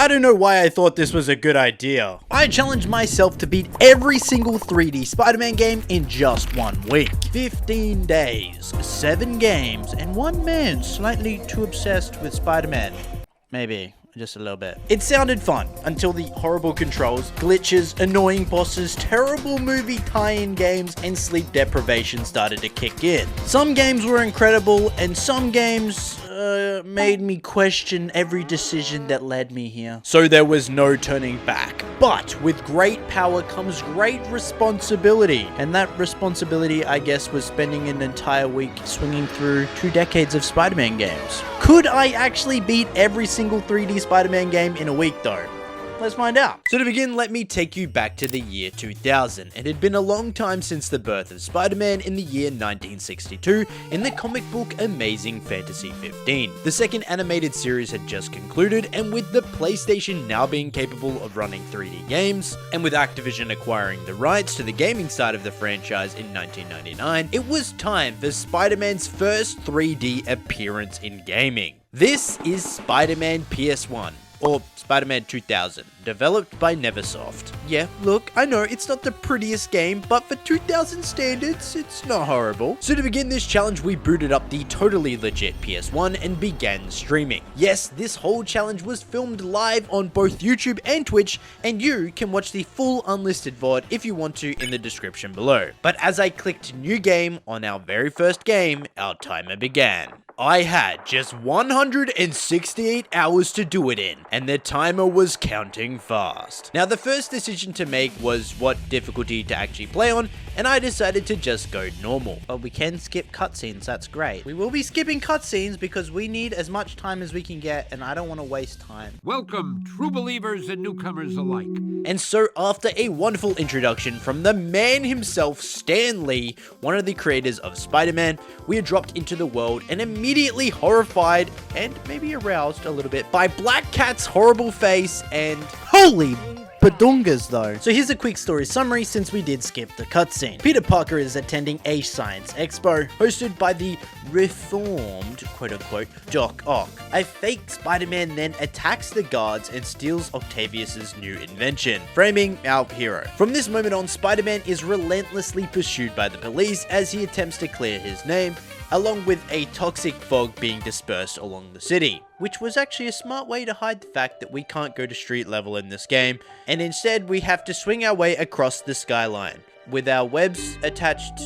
I don't know why I thought this was a good idea. I challenged myself to beat every single 3D Spider-Man game in just 1 week. 15 days, 7 games, and 1 man slightly too obsessed with Spider-Man. Maybe. Just a little bit. It sounded fun until the horrible controls, glitches, annoying bosses, terrible movie tie-in games, and sleep deprivation started to kick in. Some games were incredible, and some games made me question every decision that led me here. So there was no turning back. But with great power comes great responsibility. And that responsibility, I guess, was spending an entire week swinging through 2 decades of Spider-Man games. Could I actually beat every single 3D Spider-Man game in a week though? Let's find out. So to begin, let me take you back to the year 2000. It had been a long time since the birth of Spider-Man in the year 1962 in the comic book Amazing Fantasy 15. The second animated series had just concluded, and with the PlayStation now being capable of running 3D games, and with Activision acquiring the rights to the gaming side of the franchise in 1999, it was time for Spider-Man's first 3D appearance in gaming. This is Spider-Man PS1. Or Spider-Man 2000, developed by Neversoft. Yeah, look, I know it's not the prettiest game, but for 2000 standards, it's not horrible. So to begin this challenge, we booted up the totally legit PS1 and began streaming. Yes, this whole challenge was filmed live on both YouTube and Twitch, and you can watch the full unlisted VOD if you want to in the description below. But as I clicked new game on our very first game, our timer began. I had just 168 hours to do it in, and the timer was counting fast. Now, the first decision to make was what difficulty to actually play on, and I decided to just go normal. But we can skip cutscenes, that's great. We will be skipping cutscenes because we need as much time as we can get, and I don't want to waste time. Welcome, true believers and newcomers alike. And so, after a wonderful introduction from the man himself, Stan Lee, one of the creators of Spider-Man, we are dropped into the world and immediately horrified, and maybe aroused a little bit, by Black Cat's horrible face and holy badungas though. So here's a quick story summary since we did skip the cutscene. Peter Parker is attending a science expo hosted by the reformed, quote-unquote, Doc Ock. A fake Spider-Man then attacks the guards and steals Octavius's new invention, framing our hero. From this moment on, Spider-Man is relentlessly pursued by the police as he attempts to clear his name, along with a toxic fog being dispersed along the city, which was actually a smart way to hide the fact that we can't go to street level in this game, and instead we have to swing our way across the skyline, with our webs attached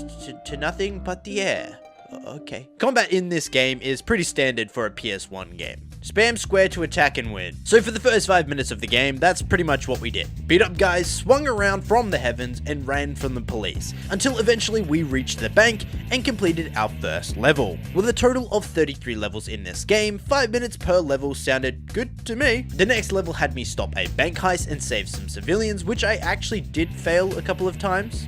to nothing but the air. Okay. Combat in this game is pretty standard for a PS1 game. Spam square to attack and win. So for the first 5 minutes of the game, that's pretty much what we did. Beat up guys, swung around from the heavens, and ran from the police, until eventually we reached the bank and completed our first level. With a total of 33 levels in this game, 5 minutes per level sounded good to me. The next level had me stop a bank heist and save some civilians, which I actually did fail a couple of times.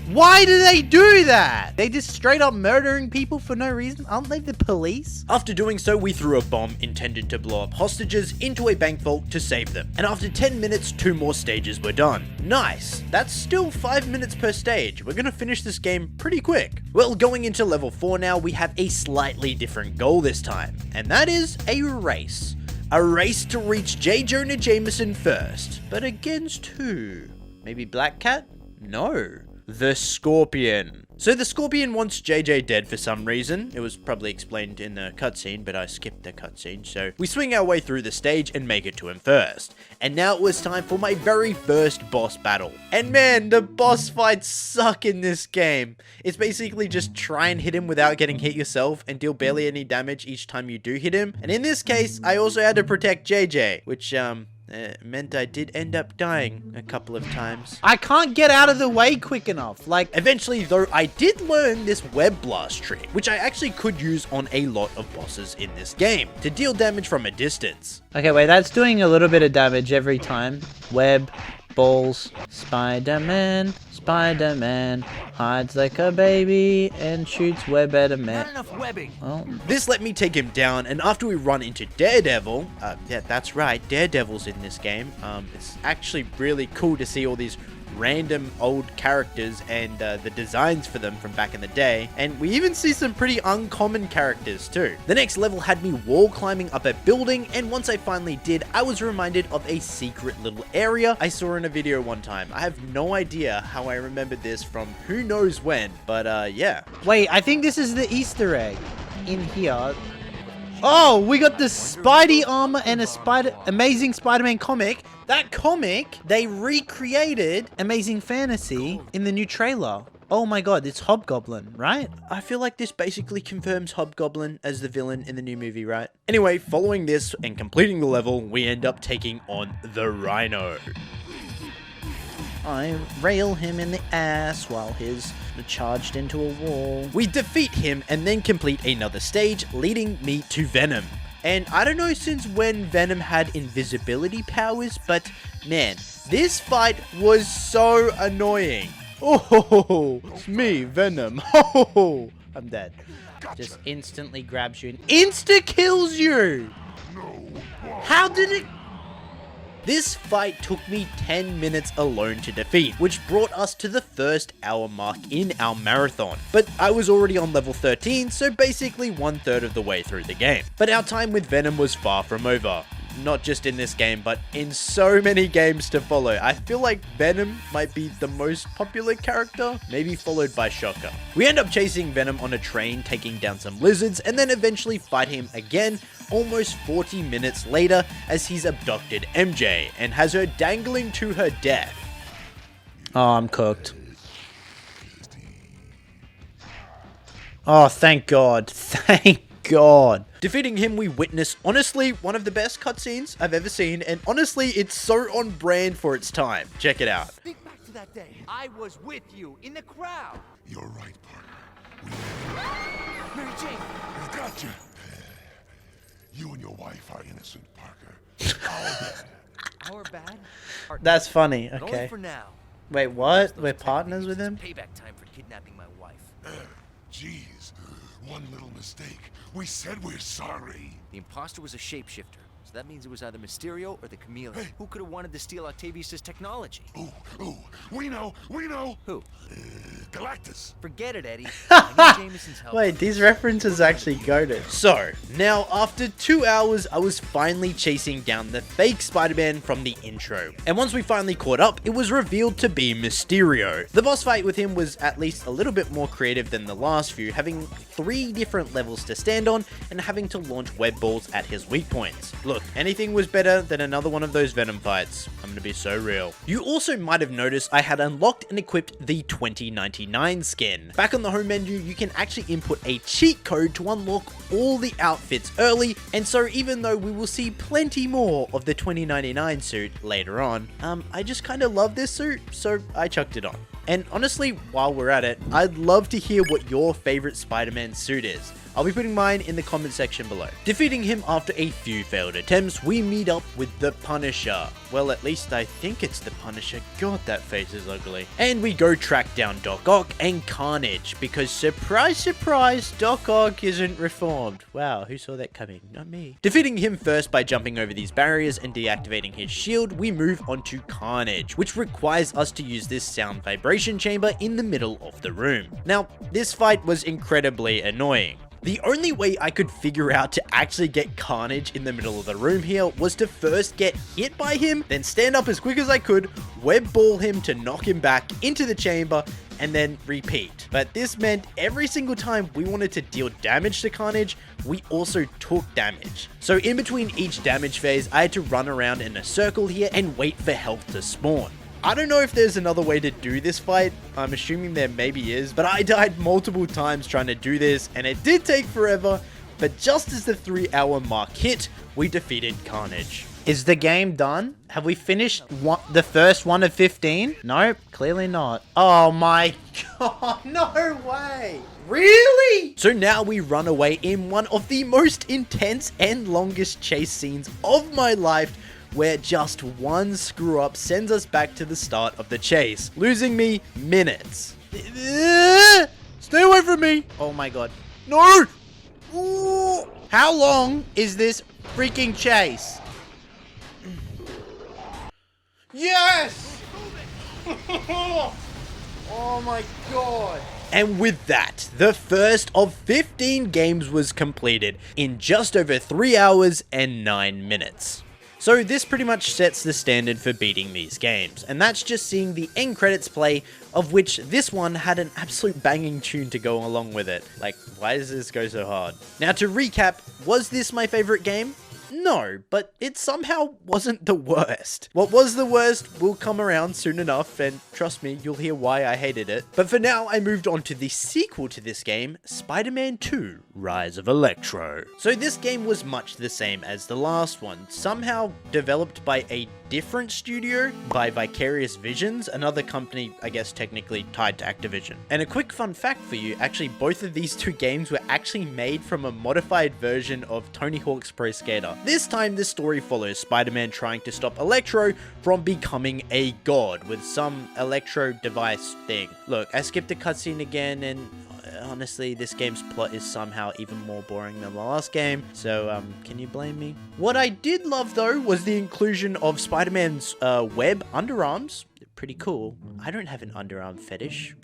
Why do they do that? They just straight up murdering people for no reason? Aren't they the police? After doing so, we threw a bomb intended to blow up hostages into a bank vault to save them. And after 10 minutes, 2 more stages were done. Nice. That's still 5 minutes per stage. We're gonna finish this game pretty quick. Well, going into level 4 now, we have a slightly different goal this time. And that is a race. A race to reach J. Jonah Jameson first. But against who? Maybe Black Cat? No. The Scorpion. So the Scorpion wants JJ dead for some reason. It was probably explained in the cutscene, but I skipped the cutscene. So we swing our way through the stage and make it to him first. And now it was time for my very first boss battle. And man, the boss fights suck in this game. It's basically just try and hit him without getting hit yourself and deal barely any damage each time you do hit him. And in this case, I also had to protect JJ, which meant I did end up dying a couple of times. I can't get out of the way quick enough. Like, eventually though, I did learn this web blast trick, which I actually could use on a lot of bosses in this game to deal damage from a distance. Okay, wait, that's doing a little bit of damage every time. Web, balls, Spider-Man, Spider-Man, Hides like a baby and shoots web at a Not man. enough webbing. Oh, This let me take him down, and after we run into Daredevil, yeah, that's right, Daredevil's in this game. It's actually really cool to see all these random old characters and the designs for them from back in the day, and we even see some pretty uncommon characters too. The next level had me wall climbing up a building, and once I finally did, I was reminded of a secret little area I saw in a video one time. I have no idea how I remembered this from who knows when, but yeah. wait, I think this is the Easter egg in here. Oh, we got the Spidey armor and a Amazing Spider-Man comic. That comic, they recreated Amazing Fantasy in the new trailer. Oh my god, it's Hobgoblin, right? I feel like this basically confirms Hobgoblin as the villain in the new movie, right? Anyway, following this and completing the level, we end up taking on the Rhino. I rail him in the ass while he's charged into a wall. We defeat him and then complete another stage, leading me to Venom. And I don't know since when Venom had invisibility powers, but man, this fight was so annoying. Oh, it's me, Venom. Oh, I'm dead. Just instantly grabs you and insta-kills you! How did it? This fight took me 10 minutes alone to defeat, which brought us to the first hour mark in our marathon. But I was already on level 13, so basically 1/3 of the way through the game. But our time with Venom was far from over. Not just in this game, but in so many games to follow. I feel like Venom might be the most popular character, maybe followed by Shocker. We end up chasing Venom on a train, taking down some lizards, and then eventually fight him again almost 40 minutes later as he's abducted MJ and has her dangling to her death. Oh, I'm cooked. Oh, thank God. Thank God. Defeating him, we witness, honestly, one of the best cutscenes I've ever seen, and honestly, it's so on brand for its time. Check it out. Think back to that day. I was with you in the crowd. You're right, partner. Mary Jane. We've got you. You and your wife are innocent, Parker. Our bad? That's funny. But only Okay. for now. Wait, what? We're partners with him? Payback time for kidnapping my wife. Jeez, one little mistake. We said we're sorry. The imposter was a shapeshifter, so that means it was either Mysterio or the Chameleon. Hey. Who could have wanted to steal Octavius' technology? Ooh, we know. Who? Galactus. Forget it, Eddie. I need Jameson's help. Wait, these references actually goaded. So, now after 2 hours, I was finally chasing down the fake Spider-Man from the intro. And once we finally caught up, it was revealed to be Mysterio. The boss fight with him was at least a little bit more creative than the last few, having 3 different levels to stand on and having to launch web balls at his weak points. Look, anything was better than another one of those Venom fights. I'm gonna be so real. You also might have noticed I had unlocked and equipped the 2099 skin. Back on the home menu, you can actually input a cheat code to unlock all the outfits early, and so even though we will see plenty more of the 2099 suit later on, I just kind of love this suit, so I chucked it on. And honestly, while we're at it, I'd love to hear what your favorite Spider-Man suit is. I'll be putting mine in the comment section below. Defeating him after a few failed attempts, we meet up with the Punisher. Well, at least I think it's the Punisher. God, that face is ugly. And we go track down Doc Ock and Carnage, because surprise, surprise, Doc Ock isn't reformed. Wow, who saw that coming? Not me. Defeating him first by jumping over these barriers and deactivating his shield, we move on to Carnage, which requires us to use this sound vibration chamber in the middle of the room. Now, this fight was incredibly annoying. The only way I could figure out to actually get Carnage in the middle of the room here was to first get hit by him, then stand up as quick as I could, web ball him to knock him back into the chamber, and then repeat. But this meant every single time we wanted to deal damage to Carnage, we also took damage. So in between each damage phase, I had to run around in a circle here and wait for health to spawn. I don't know if there's another way to do this fight. I'm assuming there maybe is, but I died multiple times trying to do this, and it did take forever, but just as the 3-hour mark hit, we defeated Carnage. Is the game done? Have we finished the first one of 15? Nope, clearly not. Oh my god, no way. Really? So now we run away in one of the most intense and longest chase scenes of my life, where just one screw up sends us back to the start of the chase, losing me minutes. Stay away from me. Oh my god. No. Ooh. How long is this freaking chase? Yes. Oh my god. And with that, the first of 15 games was completed in just over 3 hours and 9 minutes. So this pretty much sets the standard for beating these games, and that's just seeing the end credits play, of which this one had an absolute banging tune to go along with it. Like, why does this go so hard? Now to recap, was this my favorite game? No, but it somehow wasn't the worst. What was the worst will come around soon enough, and trust me, you'll hear why I hated it. But for now, I moved on to the sequel to this game, Spider-Man 2: Rise of Electro. So this game was much the same as the last one, somehow developed by a different studio, by Vicarious Visions, another company, I guess technically tied to Activision. And a quick fun fact for you, actually both of these two games were actually made from a modified version of Tony Hawk's Pro Skater. This time, the story follows Spider-Man trying to stop Electro from becoming a god with some Electro device thing. Look, I skipped a cutscene again, and honestly, this game's plot is somehow even more boring than the last game, so can you blame me? What I did love though was the inclusion of Spider-Man's web underarms. They're pretty cool. I don't have an underarm fetish.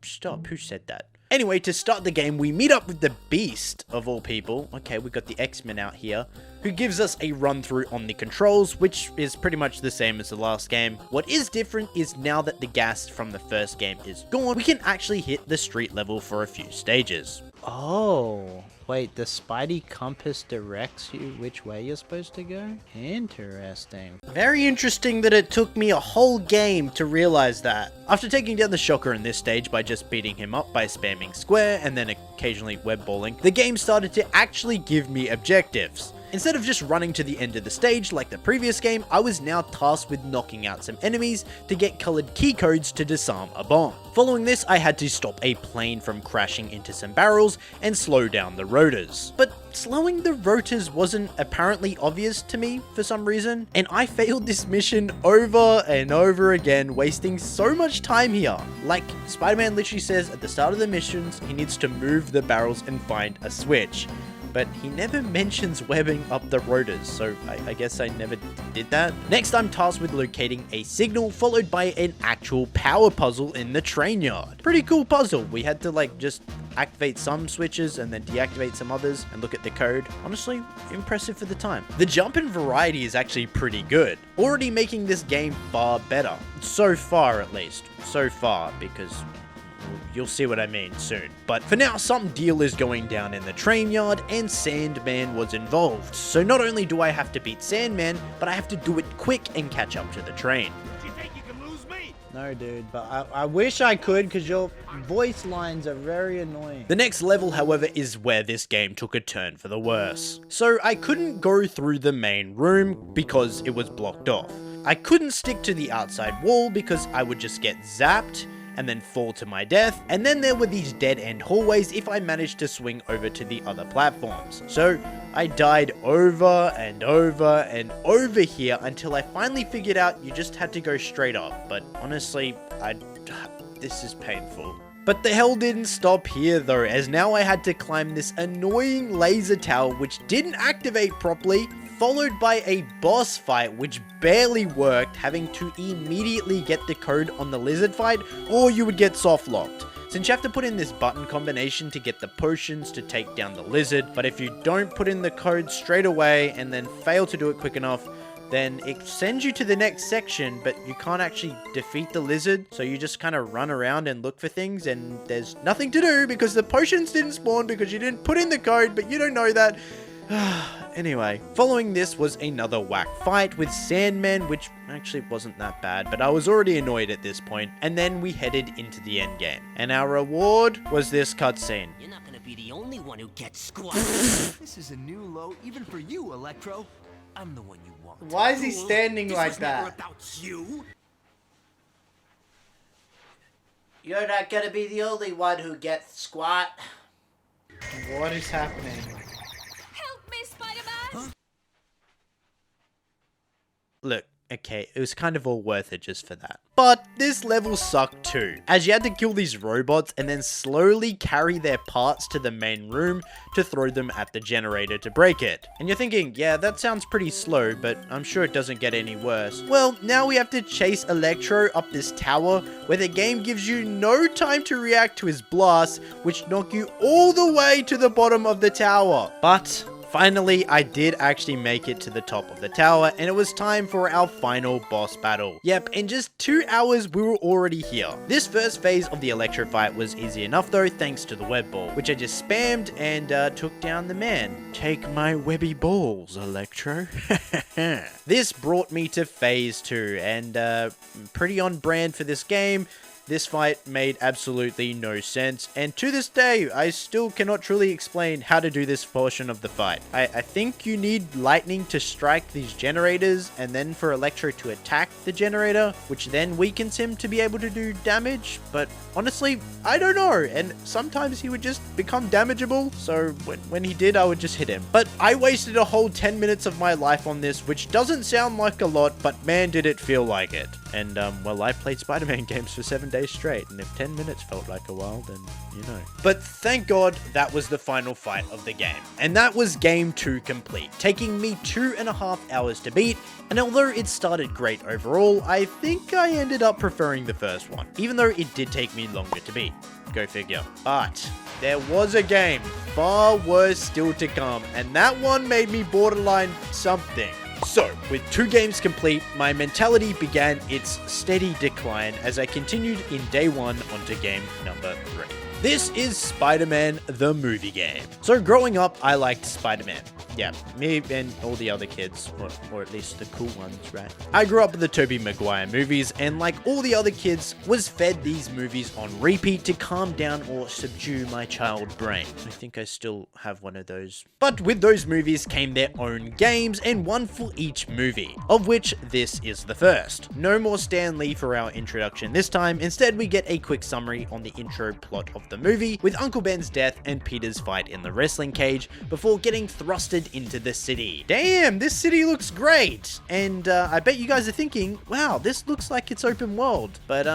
Stop, who said that? Anyway, to start the game, we meet up with the Beast, of all people. Okay, we got the X-Men out here, who gives us a run-through on the controls, which is pretty much the same as the last game. What is different is now that the gas from the first game is gone, we can actually hit the street level for a few stages. Oh, wait, the Spidey compass directs you which way you're supposed to go? Interesting. Very interesting that it took me a whole game to realize that. After taking down the Shocker in this stage by just beating him up by spamming square and then occasionally web balling, the game started to actually give me objectives. Instead of just running to the end of the stage like the previous game, I was now tasked with knocking out some enemies to get colored key codes to disarm a bomb. Following this, I had to stop a plane from crashing into some barrels and slow down the rotors. But slowing the rotors wasn't apparently obvious to me for some reason, and I failed this mission over and over again, wasting so much time here. Like, Spider-Man literally says at the start of the missions, he needs to move the barrels and find a switch. But he never mentions webbing up the rotors, so I guess I never did that. Next, I'm tasked with locating a signal followed by an actual power puzzle in the train yard. Pretty cool puzzle. We had to like just activate some switches and then deactivate some others and look at the code. Honestly, impressive for the time. The jump in variety is actually pretty good, already making this game far better. So far, at least. So far, because you'll see what I mean soon. But for now, some deal is going down in the train yard and Sandman was involved. So not only do I have to beat Sandman, but I have to do it quick and catch up to the train. Do you think you can lose me? No, dude, but I wish I could because your voice lines are very annoying. The next level, however, is where this game took a turn for the worse. So I couldn't go through the main room because it was blocked off. I couldn't stick to the outside wall because I would just get zapped and then fall to my death, and then there were these dead-end hallways if I managed to swing over to the other platforms. So I died over and over and over here until I finally figured out you just had to go straight up, but honestly, this is painful. But the hell didn't stop here though, as now I had to climb this annoying laser tower which didn't activate properly, followed by a boss fight which barely worked, having to immediately get the code on the lizard fight or you would get soft locked. Since you have to put in this button combination to get the potions to take down the lizard, but if you don't put in the code straight away and then fail to do it quick enough, then it sends you to the next section, but you can't actually defeat the lizard, so you just kind of run around and look for things, and there's nothing to do because the potions didn't spawn because you didn't put in the code, but you don't know that. Anyway, following this was another whack fight with Sandman, which actually wasn't that bad, but I was already annoyed at this point, and then we headed into the end game. And our reward was this cutscene. You're not gonna be the only one who gets squashed. This is a new low even for you, Electro. I'm the one you want. Why is he standing This like was never that? about you. You're not gonna be the only one who gets squat. What is happening? Help me, Spider-Man! Look, okay, it was kind of all worth it just for that. But this level sucked too, as you had to kill these robots and then slowly carry their parts to the main room to throw them at the generator to break it. And you're thinking, yeah, that sounds pretty slow, but I'm sure it doesn't get any worse. Well, now we have to chase Electro up this tower where the game gives you no time to react to his blasts, which knock you all the way to the bottom of the tower. But finally, I did actually make it to the top of the tower, and it was time for our final boss battle. Yep, in just 2 hours, we were already here. This first phase of the Electro fight was easy enough though, thanks to the web ball, which I just spammed and took down the man. Take my webby balls, Electro. This brought me to phase 2, and pretty on brand for this game. This fight made absolutely no sense, and to this day, I still cannot truly explain how to do this portion of the fight. I think you need lightning to strike these generators, and then for Electro to attack the generator, which then weakens him to be able to do damage, but honestly, I don't know, and sometimes he would just become damageable, so when he did, I would just hit him. But I wasted a whole 10 minutes of my life on this, which doesn't sound like a lot, but man did it feel like it. And, well, I played Spider-Man games for 7 days straight, and if 10 minutes felt like a while, then you know. But thank God that was the final fight of the game. And that was game 2 complete, taking me 2.5 hours to beat, and although it started great overall, I think I ended up preferring the first one, even though it did take me longer to beat. Go figure. But there was a game far worse still to come, and that one made me borderline something. So, with 2 games complete, my mentality began its steady decline as I continued in day 1 onto game number 3. This is Spider-Man the movie game. So growing up, I liked Spider-Man. Yeah, me and all the other kids, or at least the cool ones, right? I grew up with the Tobey Maguire movies, and like all the other kids, was fed these movies on repeat to calm down or subdue my child brain. I think I still have one of those. But with those movies came their own games, and one for each movie, of which this is the first. No more Stan Lee for our introduction this time. Instead, we get a quick summary on the intro plot of the movie, with Uncle Ben's death and Peter's fight in the wrestling cage before getting thrusted into the city. Damn, this city looks great! And I bet you guys are thinking, wow, this looks like it's open world. But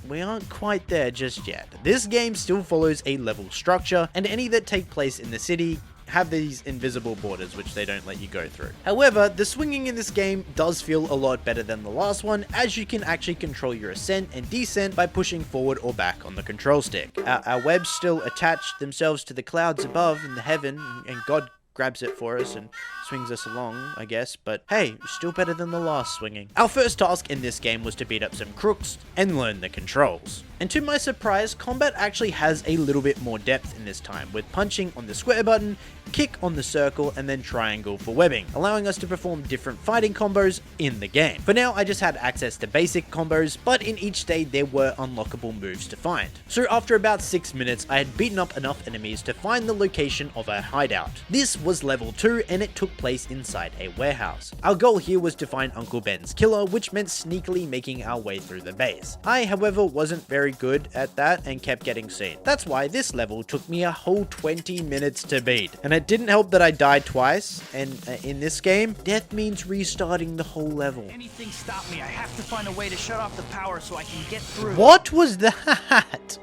we aren't quite there just yet. This game still follows a level structure, and any that take place in the city have these invisible borders which they don't let you go through. However, the swinging in this game does feel a lot better than the last one, as you can actually control your ascent and descent by pushing forward or back on the control stick. Our webs still attach themselves to the clouds above in the heaven, and God grabs it for us and swings us along, I guess, but hey, still better than the last swinging. Our first task in this game was to beat up some crooks and learn the controls. And to my surprise, combat actually has a little bit more depth in this time, with punching on the square button, kick on the circle, and then triangle for webbing, allowing us to perform different fighting combos in the game. For now, I just had access to basic combos, but in each stage there were unlockable moves to find. So after about 6 minutes, I had beaten up enough enemies to find the location of our hideout. This was level 2, and it took place inside a warehouse. Our goal here was to find Uncle Ben's killer, which meant sneakily making our way through the base. I, however, wasn't very good at that and kept getting seen. That's why this level took me a whole 20 minutes to beat. And it didn't help that I died twice, and in this game, death means restarting the whole level. Anything stop me. I have to find a way to shut off the power so I can get through. What was that?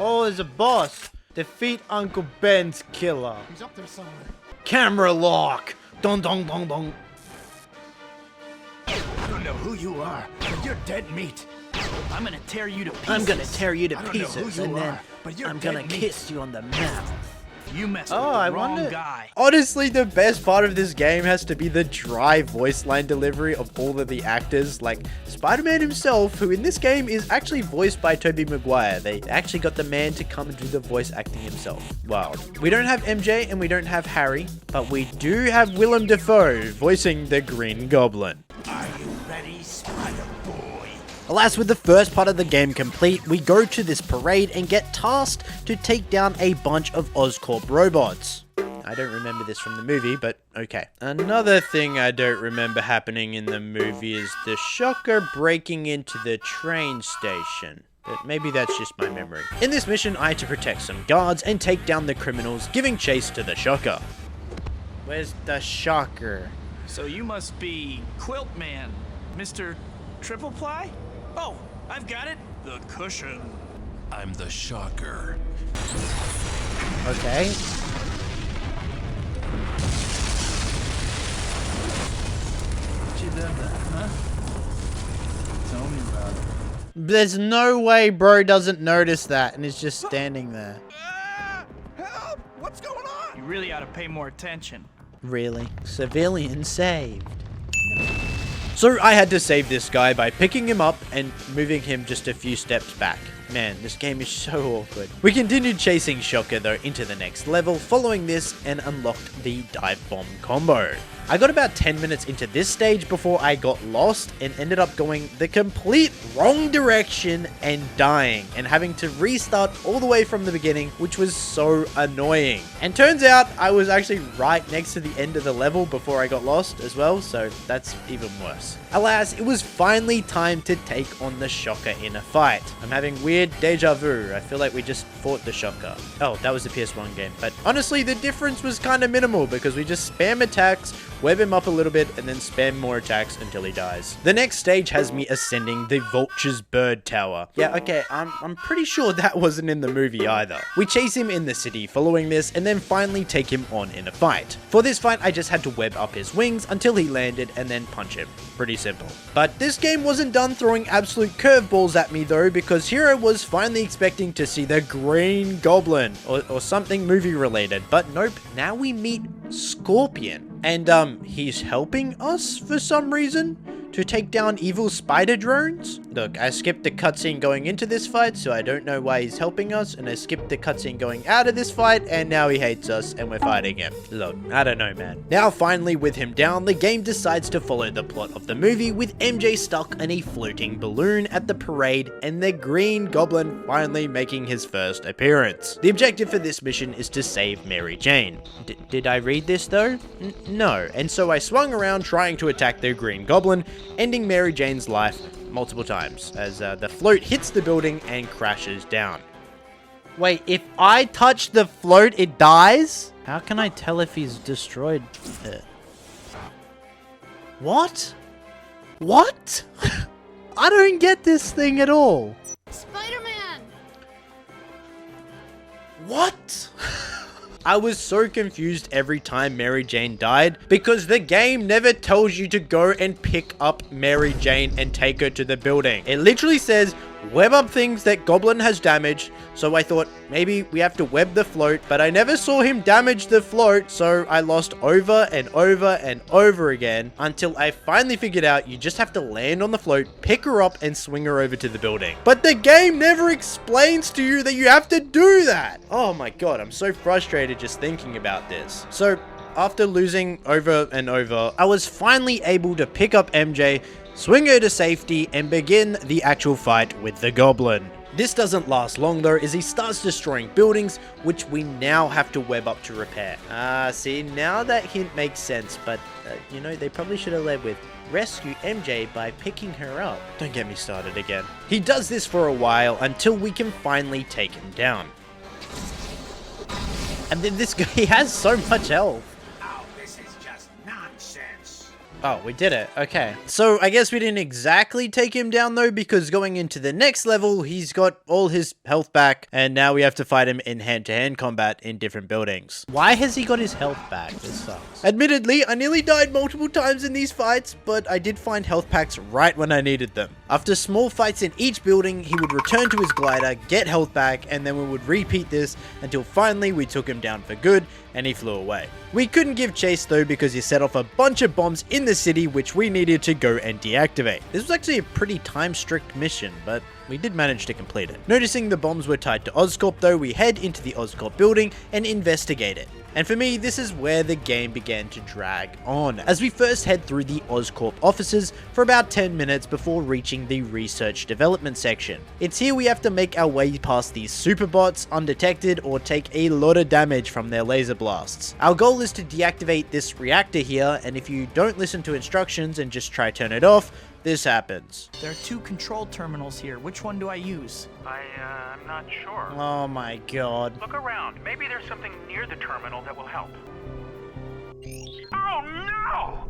Oh, there's a boss. Defeat Uncle Ben's killer. He's up there somewhere. Camera lock. Dun dun dun dun. I don't know who you are, but you're dead meat. I'm gonna tear you to pieces. I'm gonna tear you to I don't know pieces, who you and then are, but you're I'm gonna dead meat. kiss you on the mouth. You messed Oh, with I the wrong wonder- guy. Honestly, the best part of this game has to be the dry voice line delivery of all of the actors, like Spider-Man himself, who in this game is actually voiced by Tobey Maguire. They actually got the man to come and do the voice acting himself. Wow. We don't have MJ and we don't have Harry, but we do have Willem Dafoe voicing the Green Goblin. Are you ready, Spider-Boy? Alas, with the first part of the game complete, we go to this parade and get tasked to take down a bunch of Oscorp robots. I don't remember this from the movie, but okay. Another thing I don't remember happening in the movie is the Shocker breaking into the train station. But maybe that's just my memory. In this mission, I had to protect some guards and take down the criminals, giving chase to the Shocker. Where's the shocker? So you must be Quilt Man, Mr. Triple Ply? Oh, I've got it. The cushion. I'm the shocker. Okay. What you done that, huh? Tell me about it. There's no way bro doesn't notice that and is just standing there. Help! What's going on? You really ought to pay more attention. Really? Civilian saved. So I had to save this guy by picking him up and moving him just a few steps back. Man, this game is so awkward. We continued chasing Shocker though into the next level following this and unlocked the dive bomb combo. I got about 10 minutes into this stage before I got lost and ended up going the complete wrong direction and dying and having to restart all the way from the beginning, which was so annoying. And turns out I was actually right next to the end of the level before I got lost as well, so that's even worse. Alas, it was finally time to take on the Shocker in a fight. I'm having weird deja vu. I feel like we just fought the Shocker. Oh, that was the PS1 game. But honestly, the difference was kind of minimal because we just spam attacks, web him up a little bit, and then spam more attacks until he dies. The next stage has me ascending the Vulture's bird tower. Yeah, okay, I'm pretty sure that wasn't in the movie either. We chase him in the city following this, and then finally take him on in a fight. For this fight, I just had to web up his wings until he landed and then punch him. Pretty simple. But this game wasn't done throwing absolute curveballs at me though, because here I was finally expecting to see the Green Goblin or something movie related, but nope, now we meet Scorpion. And he's helping us for some reason to take down evil spider drones. Look, I skipped the cutscene going into this fight, so I don't know why he's helping us, and I skipped the cutscene going out of this fight, and now he hates us, and we're fighting him. Look, I don't know, man. Now, finally, with him down, the game decides to follow the plot of the movie, with MJ stuck in a floating balloon at the parade, and the Green Goblin finally making his first appearance. The objective for this mission is to save Mary Jane. Did I read this, though? No, and so I swung around trying to attack the Green Goblin, ending Mary Jane's life multiple times as the float hits the building and crashes down. Wait, if I touch the float, it dies? How can I tell if he's destroyed it? What? What? I don't get this thing at all. Spider-Man! What? I was so confused every time Mary Jane died because the game never tells you to go and pick up Mary Jane and take her to the building. It literally says web up things that Goblin has damaged, so I thought maybe we have to web the float, but I never saw him damage the float, so I lost over and over and over again until I finally figured out you just have to land on the float, pick her up, and swing her over to the building. But the game never explains to you that you have to do that. Oh my god, I'm so frustrated just thinking about this. So after losing over and over, I was finally able to pick up MJ, swing her to safety, and begin the actual fight with the Goblin. This doesn't last long though, as he starts destroying buildings, which we now have to web up to repair. See, now that hint makes sense, but, you know, they probably should have led with rescue MJ by picking her up. Don't get me started again. He does this for a while until we can finally take him down. And then this guy, he has so much health. Oh, this is just nonsense. Oh, we did it. Okay. So I guess we didn't exactly take him down though, because going into the next level, he's got all his health back, and now we have to fight him in hand-to-hand combat in different buildings. Why has he got his health back? This sucks. Admittedly, I nearly died multiple times in these fights, but I did find health packs right when I needed them. After small fights in each building, he would return to his glider, get health back, and then we would repeat this until finally we took him down for good, and he flew away. We couldn't give chase though because he set off a bunch of bombs in the city which we needed to go and deactivate. This was actually a pretty time-strict mission, but we did manage to complete it. Noticing the bombs were tied to Oscorp though, we head into the Oscorp building and investigate it. And for me, this is where the game began to drag on, as we first head through the Oscorp offices for about 10 minutes before reaching the research development section. It's here we have to make our way past these superbots undetected or take a lot of damage from their laser blasts. Our goal is to deactivate this reactor here, and if you don't listen to instructions and just try turn it off, this happens. There are 2 control terminals here. Which one do I use? I'm not sure. Oh my god. Look around. Maybe there's something near the terminal that will help. Oh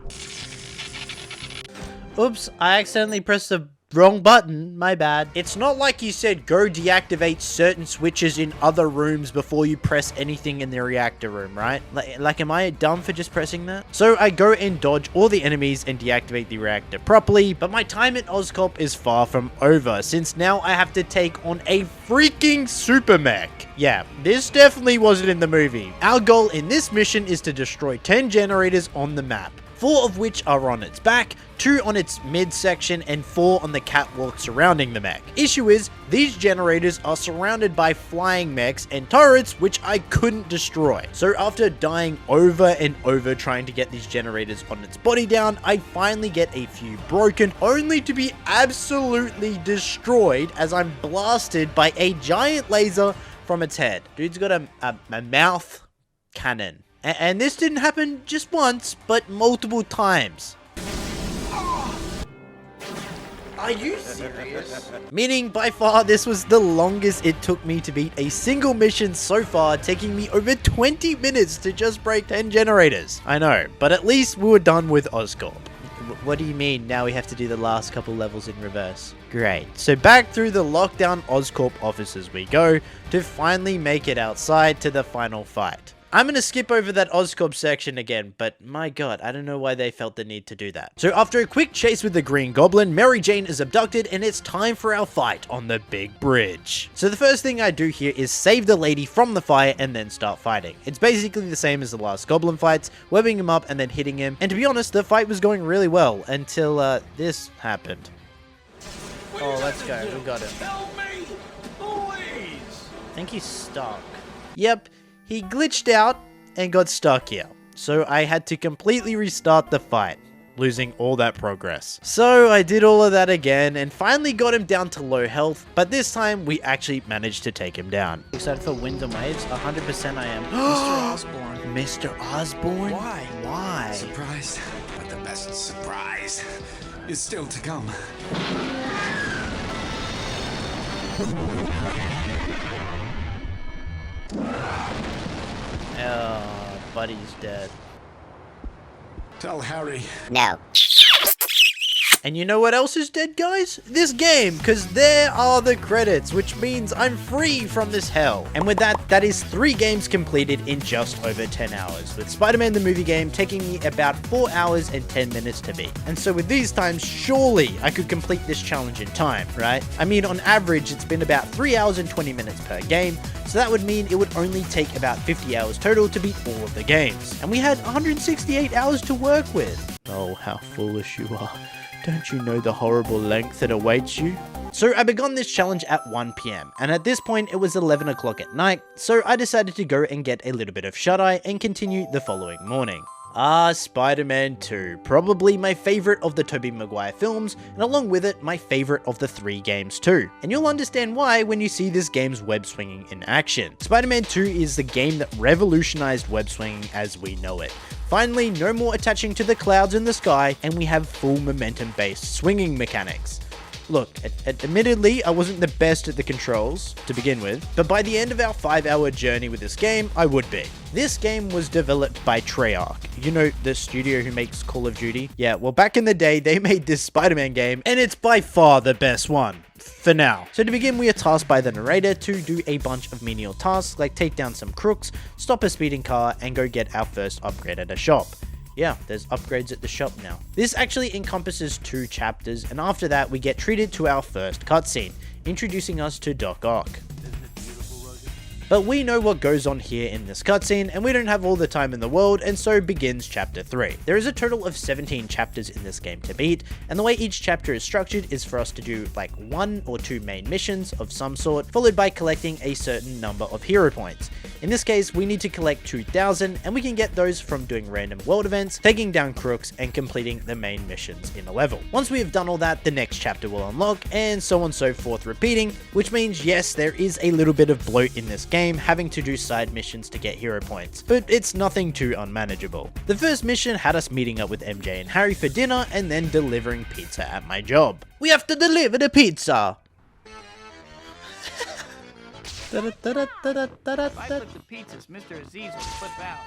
no! Oops, I accidentally pressed the wrong button. My bad. It's not like you said go deactivate certain switches in other rooms before you press anything in the reactor room, right? Like, am I dumb for just pressing that? So I go and dodge all the enemies and deactivate the reactor properly, but my time at Oscorp is far from over, since now I have to take on a freaking super mech. Yeah, this definitely wasn't in the movie. Our goal in this mission is to destroy 10 generators on the map, 4 of which are on its back, 2 on its midsection, and 4 on the catwalk surrounding the mech. Issue is, these generators are surrounded by flying mechs and turrets which I couldn't destroy. So after dying over and over trying to get these generators on its body down, I finally get a few broken, only to be absolutely destroyed as I'm blasted by a giant laser from its head. Dude's got a mouth cannon. And this didn't happen just once, but multiple times. Are you serious? Meaning, by far, this was the longest it took me to beat a single mission so far, taking me over 20 minutes to just break 10 generators. I know, but at least we were done with Oscorp. What do you mean, now we have to do the last couple levels in reverse? Great. So back through the lockdown Oscorp offices we go, to finally make it outside to the final fight. I'm going to skip over that Oscorp section again, but my god, I don't know why they felt the need to do that. So after a quick chase with the Green Goblin, Mary Jane is abducted and it's time for our fight on the big bridge. So the first thing I do here is save the lady from the fire and then start fighting. It's basically the same as the last Goblin fights, webbing him up and then hitting him. And to be honest, the fight was going really well until this happened. Oh, let's go. We got him. Help me, please. I think he's stuck. Yep. He glitched out and got stuck here, so I had to completely restart the fight, losing all that progress. So I did all of that again and finally got him down to low health, but this time we actually managed to take him down. Excited for Winds and Waves? 100% I am. Mr. Osborne. Mr. Osborne? Why? Why? Surprised, but the best surprise is still to come. Oh, buddy's dead. Tell Harry. No. And you know what else is dead, guys? This game, because there are the credits, which means I'm free from this hell. And with that, that is 3 games completed in just over 10 hours, with Spider-Man the movie game taking me about 4 hours and 10 minutes to beat. And so with these times, surely I could complete this challenge in time, right? I mean, on average, it's been about 3 hours and 20 minutes per game, so that would mean it would only take about 50 hours total to beat all of the games. And we had 168 hours to work with. Oh, how foolish you are. Don't you know the horrible length that awaits you? So I began this challenge at 1 PM, and at this point it was 11 o'clock at night, so I decided to go and get a little bit of shut-eye and continue the following morning. Spider-Man 2, probably my favorite of the Tobey Maguire films, and along with it, my favorite of the 3 games too. And you'll understand why when you see this game's web swinging in action. Spider-Man 2 is the game that revolutionized web swinging as we know it. Finally, no more attaching to the clouds in the sky, and we have full momentum-based swinging mechanics. Look, admittedly, I wasn't the best at the controls to begin with, but by the end of our 5-hour journey with this game, I would be. This game was developed by Treyarch, you know, the studio who makes Call of Duty? Yeah, well back in the day, they made this Spider-Man game, and it's by far the best one. For now. So to begin, we are tasked by the narrator to do a bunch of menial tasks like take down some crooks, stop a speeding car, and go get our first upgrade at a shop. Yeah, there's upgrades at the shop now. This actually encompasses 2 chapters, and after that we get treated to our first cutscene, introducing us to Doc Ock. But we know what goes on here in this cutscene, and we don't have all the time in the world, and so begins chapter 3. There is a total of 17 chapters in this game to beat, and the way each chapter is structured is for us to do like 1 or 2 main missions of some sort, followed by collecting a certain number of hero points. In this case, we need to collect 2,000, and we can get those from doing random world events, taking down crooks, and completing the main missions in a level. Once we have done all that, the next chapter will unlock, and so on and so forth repeating, which means yes, there is a little bit of bloat in this game, having to do side missions to get hero points, but it's nothing too unmanageable. The first mission had us meeting up with MJ and Harry for dinner, and then delivering pizza at my job. We have to deliver the pizza! If I put the pizzas, Mr. Aziz will flip out.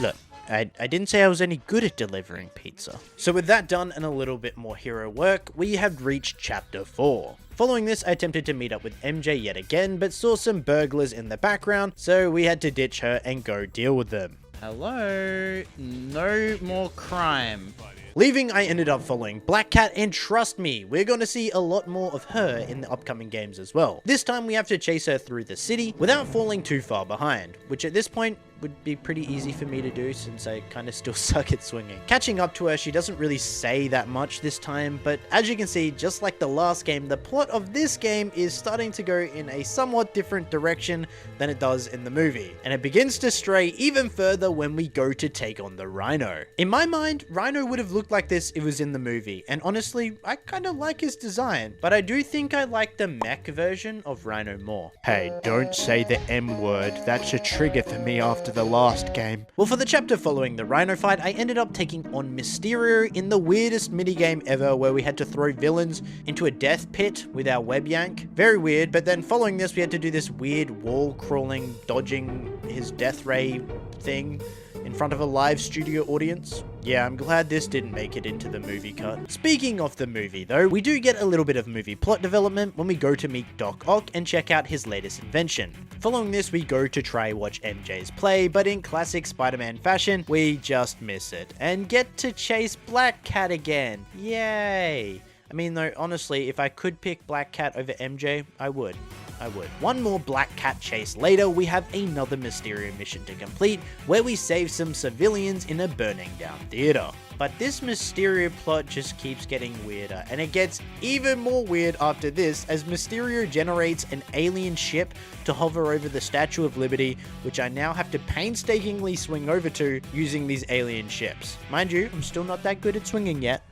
Look, I didn't say I was any good at delivering pizza. So with that done and a little bit more hero work, we have reached chapter 4. Following this, I attempted to meet up with MJ yet again, but saw some burglars in the background, so we had to ditch her and go deal with them. Hello? No more crime. Leaving, I ended up following Black Cat, and trust me, we're going to see a lot more of her in the upcoming games as well. This time we have to chase her through the city without falling too far behind, which at this point would be pretty easy for me to do since I kind of still suck at swinging. Catching up to her, she doesn't really say that much this time, but as you can see, just like the last game, the plot of this game is starting to go in a somewhat different direction than it does in the movie, and it begins to stray even further when we go to take on the Rhino. In my mind, Rhino would have looked like this if it was in the movie, and honestly, I kind of like his design, but I do think I like the mech version of Rhino more. Hey, don't say the M word, that's a trigger for me after the last game. Well, for the chapter following the Rhino fight, I ended up taking on Mysterio in the weirdest minigame ever, where we had to throw villains into a death pit with our web yank. Very weird, but then following this, we had to do this weird wall crawling, dodging his death ray thing in front of a live studio audience. Yeah, I'm glad this didn't make it into the movie cut. Speaking of the movie though, we do get a little bit of movie plot development when we go to meet Doc Ock and check out his latest invention. Following this, we go to try watch MJ's play, but in classic Spider-Man fashion, we just miss it and get to chase Black Cat again. Yay! I mean though, honestly, if I could pick Black Cat over MJ, I would. One more Black Cat chase later, we have another Mysterio mission to complete, where we save some civilians in a burning down theater. But this Mysterio plot just keeps getting weirder, and it gets even more weird after this, as Mysterio generates an alien ship to hover over the Statue of Liberty, which I now have to painstakingly swing over to using these alien ships. Mind you, I'm still not that good at swinging yet.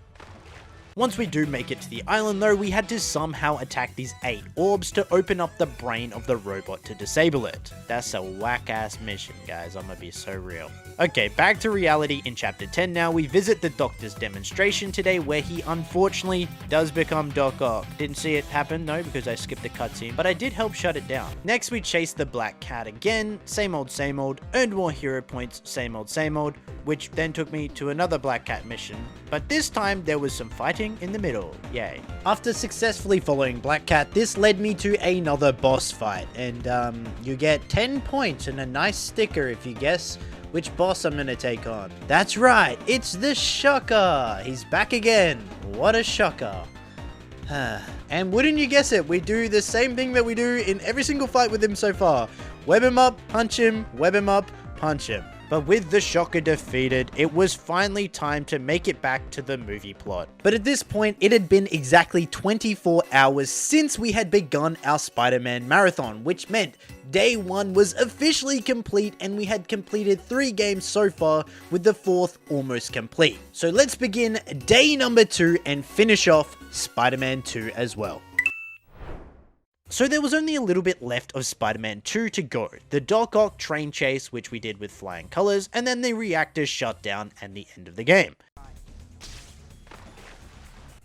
Once we do make it to the island though, we had to somehow attack these 8 orbs to open up the brain of the robot to disable it. That's a whack-ass mission, guys, I'm gonna be so real. Okay, back to reality in chapter 10 now. We visit the doctor's demonstration today, where he unfortunately does become Doc Ock. Didn't see it happen, no, because I skipped the cutscene, but I did help shut it down. Next, we chase the Black Cat again, same old, earned more hero points, same old, which then took me to another Black Cat mission, but this time there was some fighting in the middle, yay. After successfully following Black Cat, this led me to another boss fight, and you get 10 points and a nice sticker if you guess which boss I'm gonna take on. That's right, it's the Shocker! He's back again. What a shocker. And wouldn't you guess it, we do the same thing that we do in every single fight with him so far. Web him up, punch him, web him up, punch him. But with the Shocker defeated, it was finally time to make it back to the movie plot. But at this point, it had been exactly 24 hours since we had begun our Spider-Man marathon, which meant day 1 was officially complete, and we had completed 3 games so far, with the 4th almost complete. So let's begin day number 2 and finish off Spider-Man 2 as well. So there was only a little bit left of Spider-Man 2 to go. The Doc Ock train chase, which we did with flying colors, and then the reactor shutdown and the end of the game.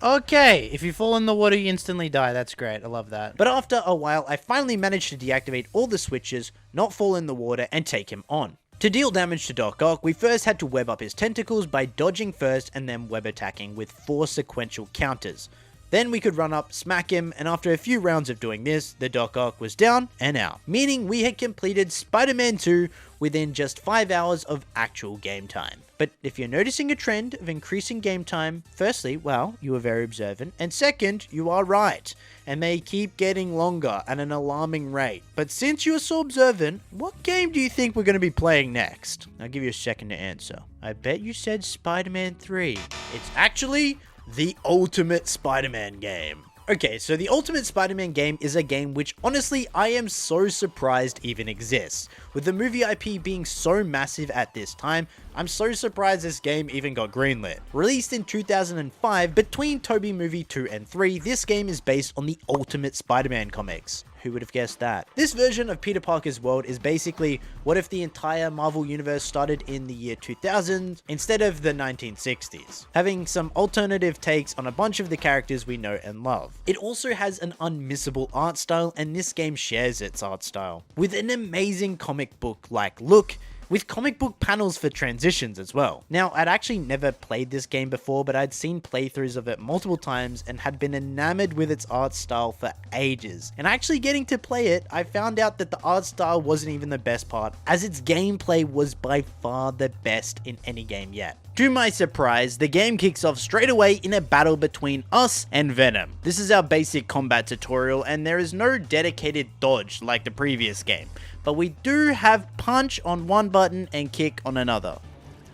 Okay, if you fall in the water, you instantly die. That's great. I love that. But after a while, I finally managed to deactivate all the switches, not fall in the water, and take him on. To deal damage to Doc Ock, we first had to web up his tentacles by dodging first and then web attacking with 4 sequential counters. Then we could run up, smack him, and after a few rounds of doing this, the Doc Ock was down and out, meaning we had completed Spider-Man 2 within just 5 hours of actual game time. But if you're noticing a trend of increasing game time, firstly, well, you are very observant, and second, you are right, and they keep getting longer at an alarming rate. But since you are so observant, what game do you think we're going to be playing next? I'll give you a second to answer. I bet you said Spider-Man 3. It's actually the Ultimate Spider-Man game. Okay, so the Ultimate Spider-Man game is a game which honestly I am so surprised even exists. With the movie IP being so massive at this time, I'm so surprised this game even got greenlit. Released in 2005, between Tobey Movie 2 and 3, this game is based on the Ultimate Spider-Man comics. Who would have guessed that? This version of Peter Parker's world is basically what if the entire Marvel universe started in the year 2000 instead of the 1960s, having some alternative takes on a bunch of the characters we know and love. It also has an unmissable art style, and this game shares its art style with an amazing comic book like look with comic book panels for transitions as well. Now, I'd actually never played this game before, but I'd seen playthroughs of it multiple times and had been enamored with its art style for ages. And actually getting to play it, I found out that the art style wasn't even the best part, as its gameplay was by far the best in any game yet. To my surprise, the game kicks off straight away in a battle between us and Venom. This is our basic combat tutorial, and there is no dedicated dodge like the previous game, but we do have punch on one button and kick on another.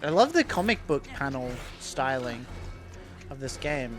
I love the comic book panel styling of this game.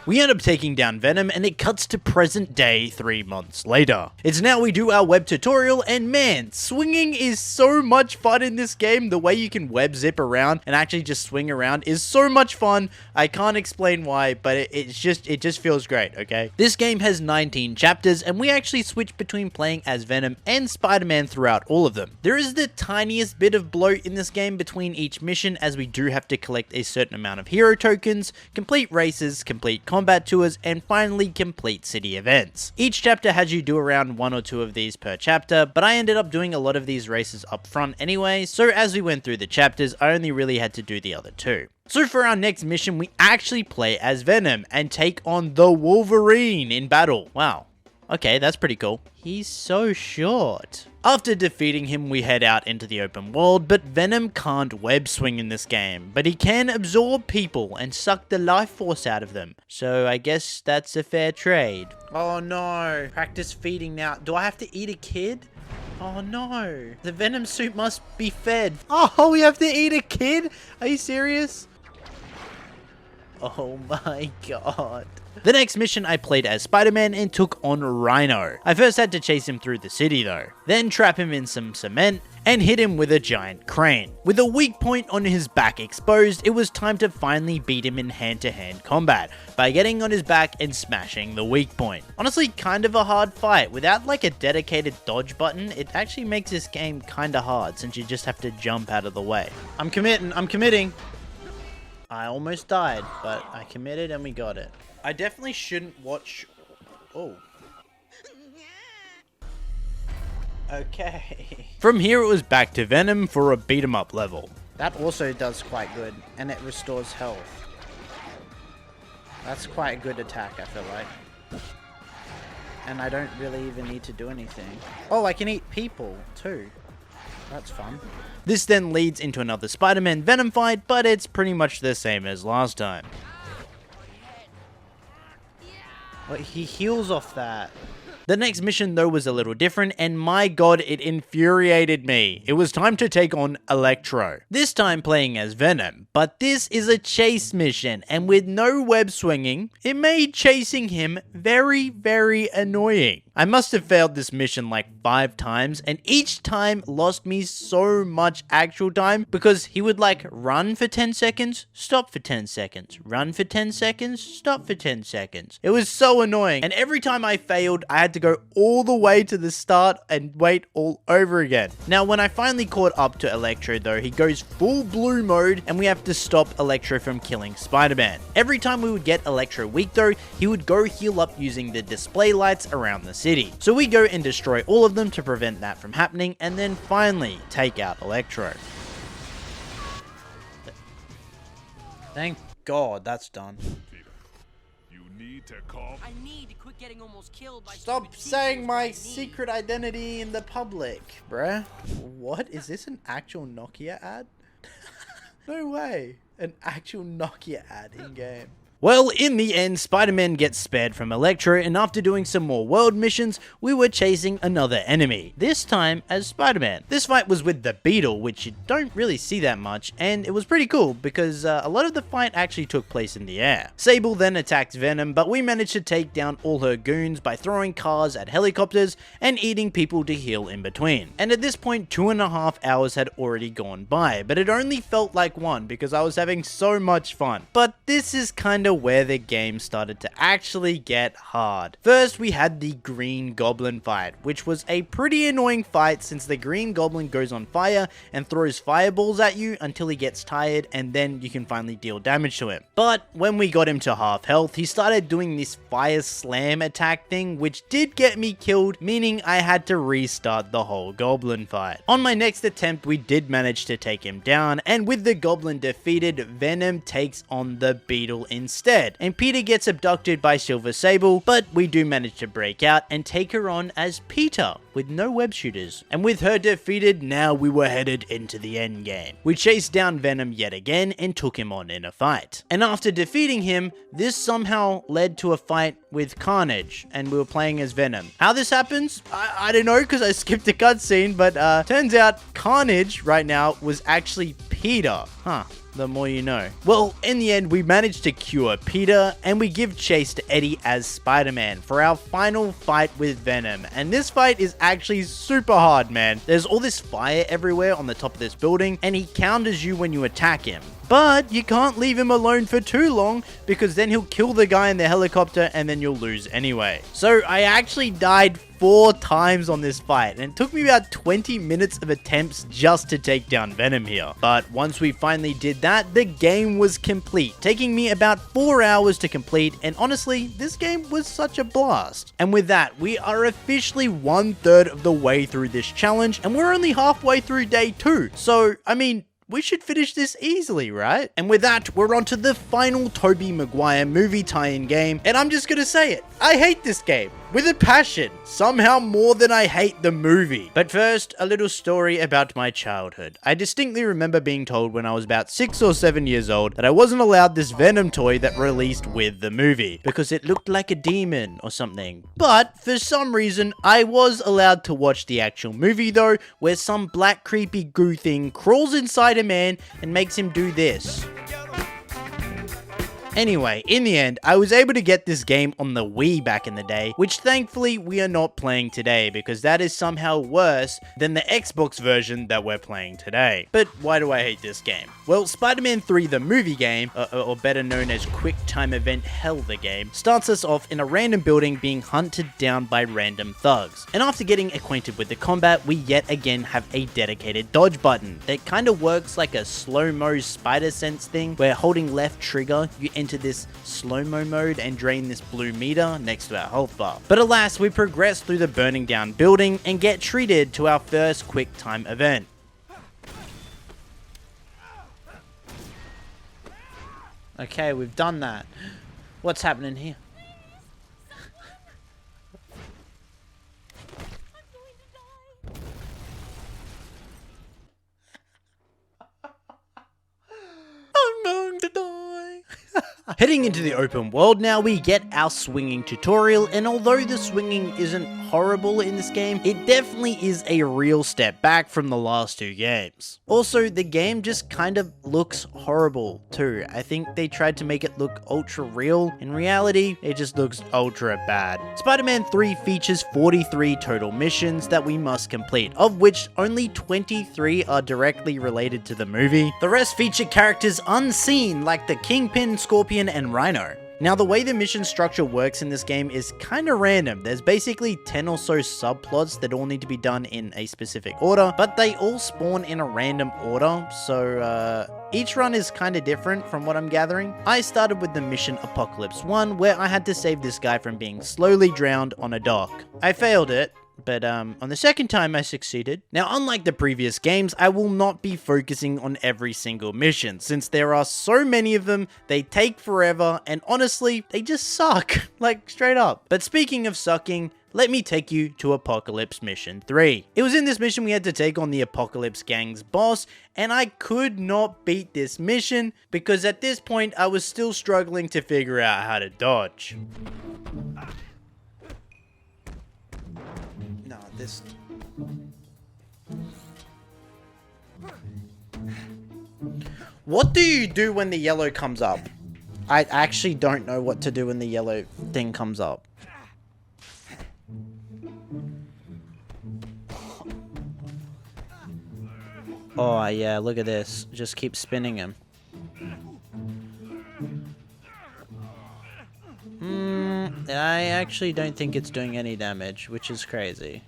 We end up taking down Venom, and it cuts to present day 3 months later. It's now we do our web tutorial, and man, swinging is so much fun in this game. The way you can web zip around and actually just swing around is so much fun. I can't explain why, but it just feels great, okay? This game has 19 chapters, and we actually switch between playing as Venom and Spider-Man throughout all of them. There is the tiniest bit of bloat in this game between each mission, as we do have to collect a certain amount of hero tokens, complete races, complete combat tours, and finally complete city events. Each chapter has you do around 1 or 2 of these per chapter, but I ended up doing a lot of these races up front anyway, so as we went through the chapters, I only really had to do the other 2. So for our next mission, we actually play as Venom and take on the Wolverine in battle. Wow. Okay, that's pretty cool. He's so short. After defeating him, we head out into the open world, but Venom can't web swing in this game, but he can absorb people and suck the life force out of them. So I guess that's a fair trade. Oh no. Practice feeding now. Do I have to eat a kid? Oh no. The Venom suit must be fed. Oh, we have to eat a kid? Are you serious? Oh my god. The next mission, I played as Spider-Man and took on Rhino. I first had to chase him through the city though, then trap him in some cement and hit him with a giant crane. With a weak point on his back exposed, it was time to finally beat him in hand-to-hand combat by getting on his back and smashing the weak point. Honestly, kind of a hard fight. Without like a dedicated dodge button, it actually makes this game kinda hard since you just have to jump out of the way. I'm committing. I almost died, but I committed and we got it. I definitely shouldn't watch... Oh. Okay. From here, it was back to Venom for a beat 'em up level. That also does quite good, and it restores health. That's quite a good attack, I feel like. And I don't really even need to do anything. Oh, I can eat people, too. That's fun. This then leads into another Spider-Man Venom fight, but it's pretty much the same as last time. Wait, he heals off that. The next mission though was a little different, and my god, it infuriated me. It was time to take on Electro. This time playing as Venom, but this is a chase mission, and with no web swinging, it made chasing him very, very annoying. I must have failed this mission like 5 times, and each time lost me so much actual time because he would like run for 10 seconds, stop for 10 seconds, run for 10 seconds, stop for 10 seconds. It was so annoying, and every time I failed, I had to go all the way to the start and wait all over again. Now, when I finally caught up to Electro though, he goes full blue mode, and we have to stop Electro from killing Spider-Man. Every time we would get Electro weak though, he would go heal up using the display lights around the city. So we go and destroy all of them to prevent that from happening, and then finally take out Electro. Thank God that's done. You need to call. I need to quit getting almost killed by Stop saying my secret identity in the public, bruh. What? Is this an actual Nokia ad? No way. An actual Nokia ad in-game. Well, in the end, Spider-Man gets spared from Electro, and after doing some more world missions, we were chasing another enemy, this time as Spider-Man. This fight was with the Beetle, which you don't really see that much, and it was pretty cool because a lot of the fight actually took place in the air. Sable then attacks Venom, but we managed to take down all her goons by throwing cars at helicopters and eating people to heal in between. And at this point, 2.5 hours had already gone by, but it only felt like 1 because I was having so much fun. But this is kinda into where the game started to actually get hard. First, we had the Green Goblin fight, which was a pretty annoying fight since the Green Goblin goes on fire and throws fireballs at you until he gets tired, and then you can finally deal damage to him. But when we got him to half health, he started doing this fire slam attack thing, which did get me killed, meaning I had to restart the whole Goblin fight. On my next attempt, we did manage to take him down, and with the Goblin defeated, Venom takes on the Beetle instead, and Peter gets abducted by Silver Sable, but we do manage to break out and take her on as Peter with no web shooters. And with her defeated, now we were headed into the end game. We chased down Venom yet again and took him on in a fight. And after defeating him, this somehow led to a fight with Carnage, and we were playing as Venom. How this happens? I don't know, because I skipped a cutscene, but turns out Carnage right now was actually Peter. Huh. The more you know. Well, in the end, we managed to cure Peter, and we give chase to Eddie as Spider-Man for our final fight with Venom. And this fight is actually super hard, man. There's all this fire everywhere on the top of this building, and he counters you when you attack him. But you can't leave him alone for too long, because then he'll kill the guy in the helicopter and then you'll lose anyway. So I actually died 4 times on this fight, and it took me about 20 minutes of attempts just to take down Venom here. But once we finally did that, the game was complete, taking me about 4 hours to complete, and honestly, this game was such a blast. And with that, we are officially 1/3 of the way through this challenge, and we're only halfway through day 2. So, I mean, we should finish this easily, right? And with that, we're on to the final Tobey Maguire movie tie-in game, and I'm just gonna say it. I hate this game with a passion, somehow more than I hate the movie. But first, a little story about my childhood. I distinctly remember being told when I was about 6 or 7 years old that I wasn't allowed this Venom toy that released with the movie because it looked like a demon or something. But for some reason, I was allowed to watch the actual movie though, where some black creepy goo thing crawls inside a man and makes him do this. Anyway, in the end, I was able to get this game on the Wii back in the day, which thankfully we are not playing today because that is somehow worse than the Xbox version that we're playing today. But why do I hate this game? Well, Spider-Man 3 the movie game, or better known as Quick Time Event Hell the game, starts us off in a random building being hunted down by random thugs. And after getting acquainted with the combat, we yet again have a dedicated dodge button that kind of works like a slow-mo spider sense thing where holding left trigger, you enter this slow-mo mode and drain this blue meter next to our health bar. But alas, we progress through the burning down building and get treated to our first quick time event. Okay, we've done that. What's happening here? I'm going to die. Heading into the open world now, we get our swinging tutorial, and although the swinging isn't horrible in this game, it definitely is a real step back from the last 2 games. Also, the game just kind of looks horrible too. I think they tried to make it look ultra real. In reality, it just looks ultra bad. Spider-Man 3 features 43 total missions that we must complete, of which only 23 are directly related to the movie. The rest feature characters unseen like the Kingpin, Scorpion, and Rhino. Now, the way the mission structure works in this game is kind of random. There's basically 10 or so subplots that all need to be done in a specific order, but they all spawn in a random order, so each run is kind of different from what I'm gathering. I started with the mission Apocalypse 1, where I had to save this guy from being slowly drowned on a dock. I failed it, but on the second time I succeeded. Now, unlike the previous games, I will not be focusing on every single mission, since there are so many of them, they take forever, and honestly, they just suck, like straight up. But speaking of sucking, let me take you to Apocalypse Mission 3. It was in this mission we had to take on the Apocalypse Gang's boss, and I could not beat this mission, because at this point, I was still struggling to figure out how to dodge. This. What do you do when the yellow comes up? I actually don't know what to do when the yellow thing comes up. Oh yeah, look at this. Just keep spinning him. I actually don't think it's doing any damage, which is crazy.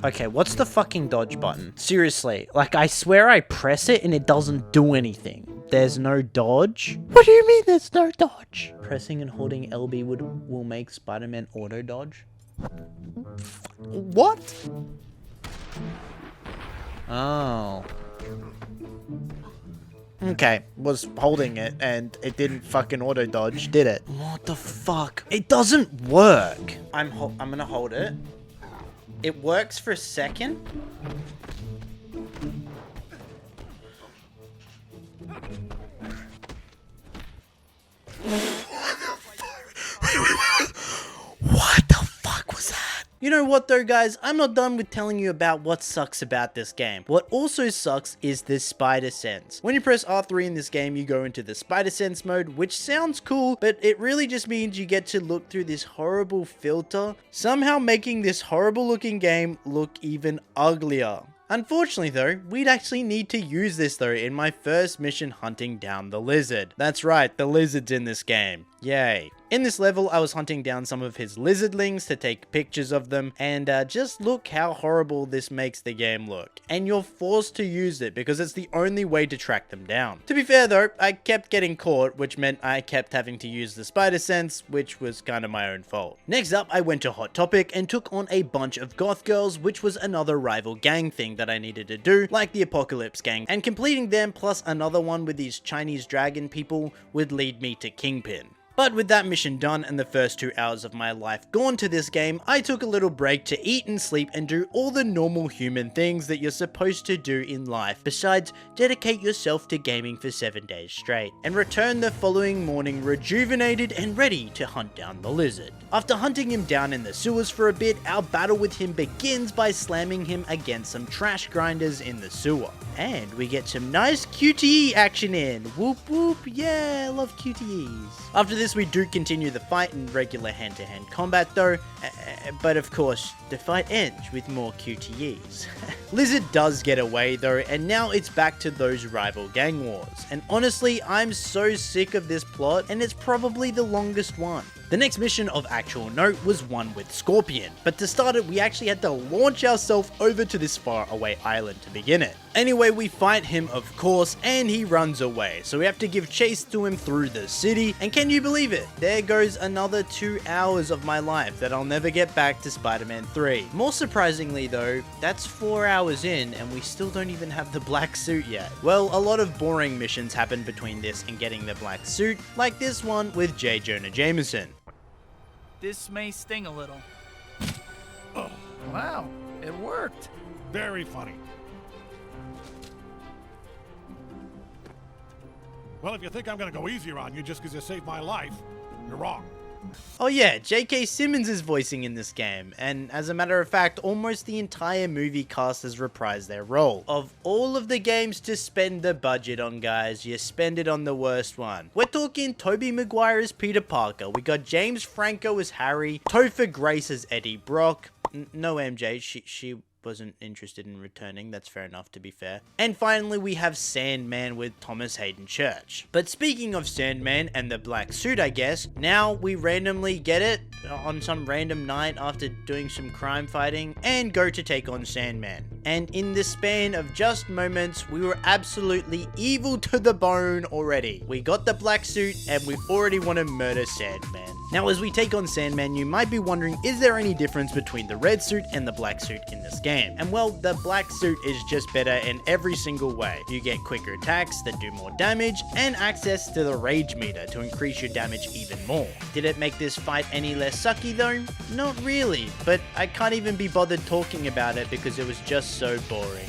Okay, what's the fucking dodge button? Seriously, like I swear I press it and it doesn't do anything. There's no dodge? What do you mean there's no dodge? Pressing and holding LB will make Spider-Man auto dodge? What? Oh. Okay, was holding it and it didn't fucking auto dodge, did it? What the fuck? It doesn't work. I'm gonna hold it. It works for a second. What the fuck was that? You know what though, guys? I'm not done with telling you about what sucks about this game. What also sucks is the spider sense. When you press R3 in this game, you go into the spider sense mode, which sounds cool, but it really just means you get to look through this horrible filter, somehow making this horrible looking game look even uglier. Unfortunately though, we'd actually need to use this though in my first mission hunting down the lizard. That's right, the lizard's in this game. Yay. In this level, I was hunting down some of his lizardlings to take pictures of them, and just look how horrible this makes the game look. And you're forced to use it because it's the only way to track them down. To be fair though, I kept getting caught, which meant I kept having to use the spider sense, which was kind of my own fault. Next up, I went to Hot Topic and took on a bunch of goth girls, which was another rival gang thing that I needed to do, like the Apocalypse gang, and completing them plus another one with these Chinese dragon people would lead me to Kingpin. But with that mission done and the first 2 hours of my life gone to this game, I took a little break to eat and sleep and do all the normal human things that you're supposed to do in life, besides dedicate yourself to gaming for 7 days straight, and return the following morning rejuvenated and ready to hunt down the lizard. After hunting him down in the sewers for a bit, our battle with him begins by slamming him against some trash grinders in the sewer. And we get some nice QTE action in. Whoop whoop, yeah, love QTEs. After this, we do continue the fight in regular hand-to-hand combat though, but of course, the fight ends with more QTEs. Lizard does get away though, and now it's back to those rival gang wars. And honestly, I'm so sick of this plot, and it's probably the longest one. The next mission of actual note was one with Scorpion, but to start it, we actually had to launch ourselves over to this faraway island to begin it. Anyway, we fight him of course, and he runs away, so we have to give chase to him through the city, and can you believe it? There goes another 2 hours of my life that I'll never get back to Spider-Man 3. More surprisingly though, that's 4 hours in, and we still don't even have the black suit yet. Well, a lot of boring missions happen between this and getting the black suit, like this one with J. Jonah Jameson. This may sting a little. Oh, wow, it worked. Very funny. Well, if you think I'm gonna go easier on you just because you saved my life, you're wrong. Oh yeah, J.K. Simmons is voicing in this game, and as a matter of fact, almost the entire movie cast has reprised their role. Of all of the games to spend the budget on, guys, you spend it on the worst one. We're talking Tobey Maguire as Peter Parker, we got James Franco as Harry, Topher Grace as Eddie Brock, no MJ, she wasn't interested in returning, that's fair enough to be fair. And finally we have Sandman with Thomas Hayden Church. But speaking of Sandman and the black suit, I guess, now we randomly get it on some random night after doing some crime fighting and go to take on Sandman. And in the span of just moments, we were absolutely evil to the bone already. We got the black suit and we already want to murder Sandman. Now as we take on Sandman, you might be wondering, is there any difference between the red suit and the black suit in this game? And well, the black suit is just better in every single way. You get quicker attacks that do more damage, and access to the rage meter to increase your damage even more. Did it make this fight any less sucky though? Not really, but I can't even be bothered talking about it because it was just so boring.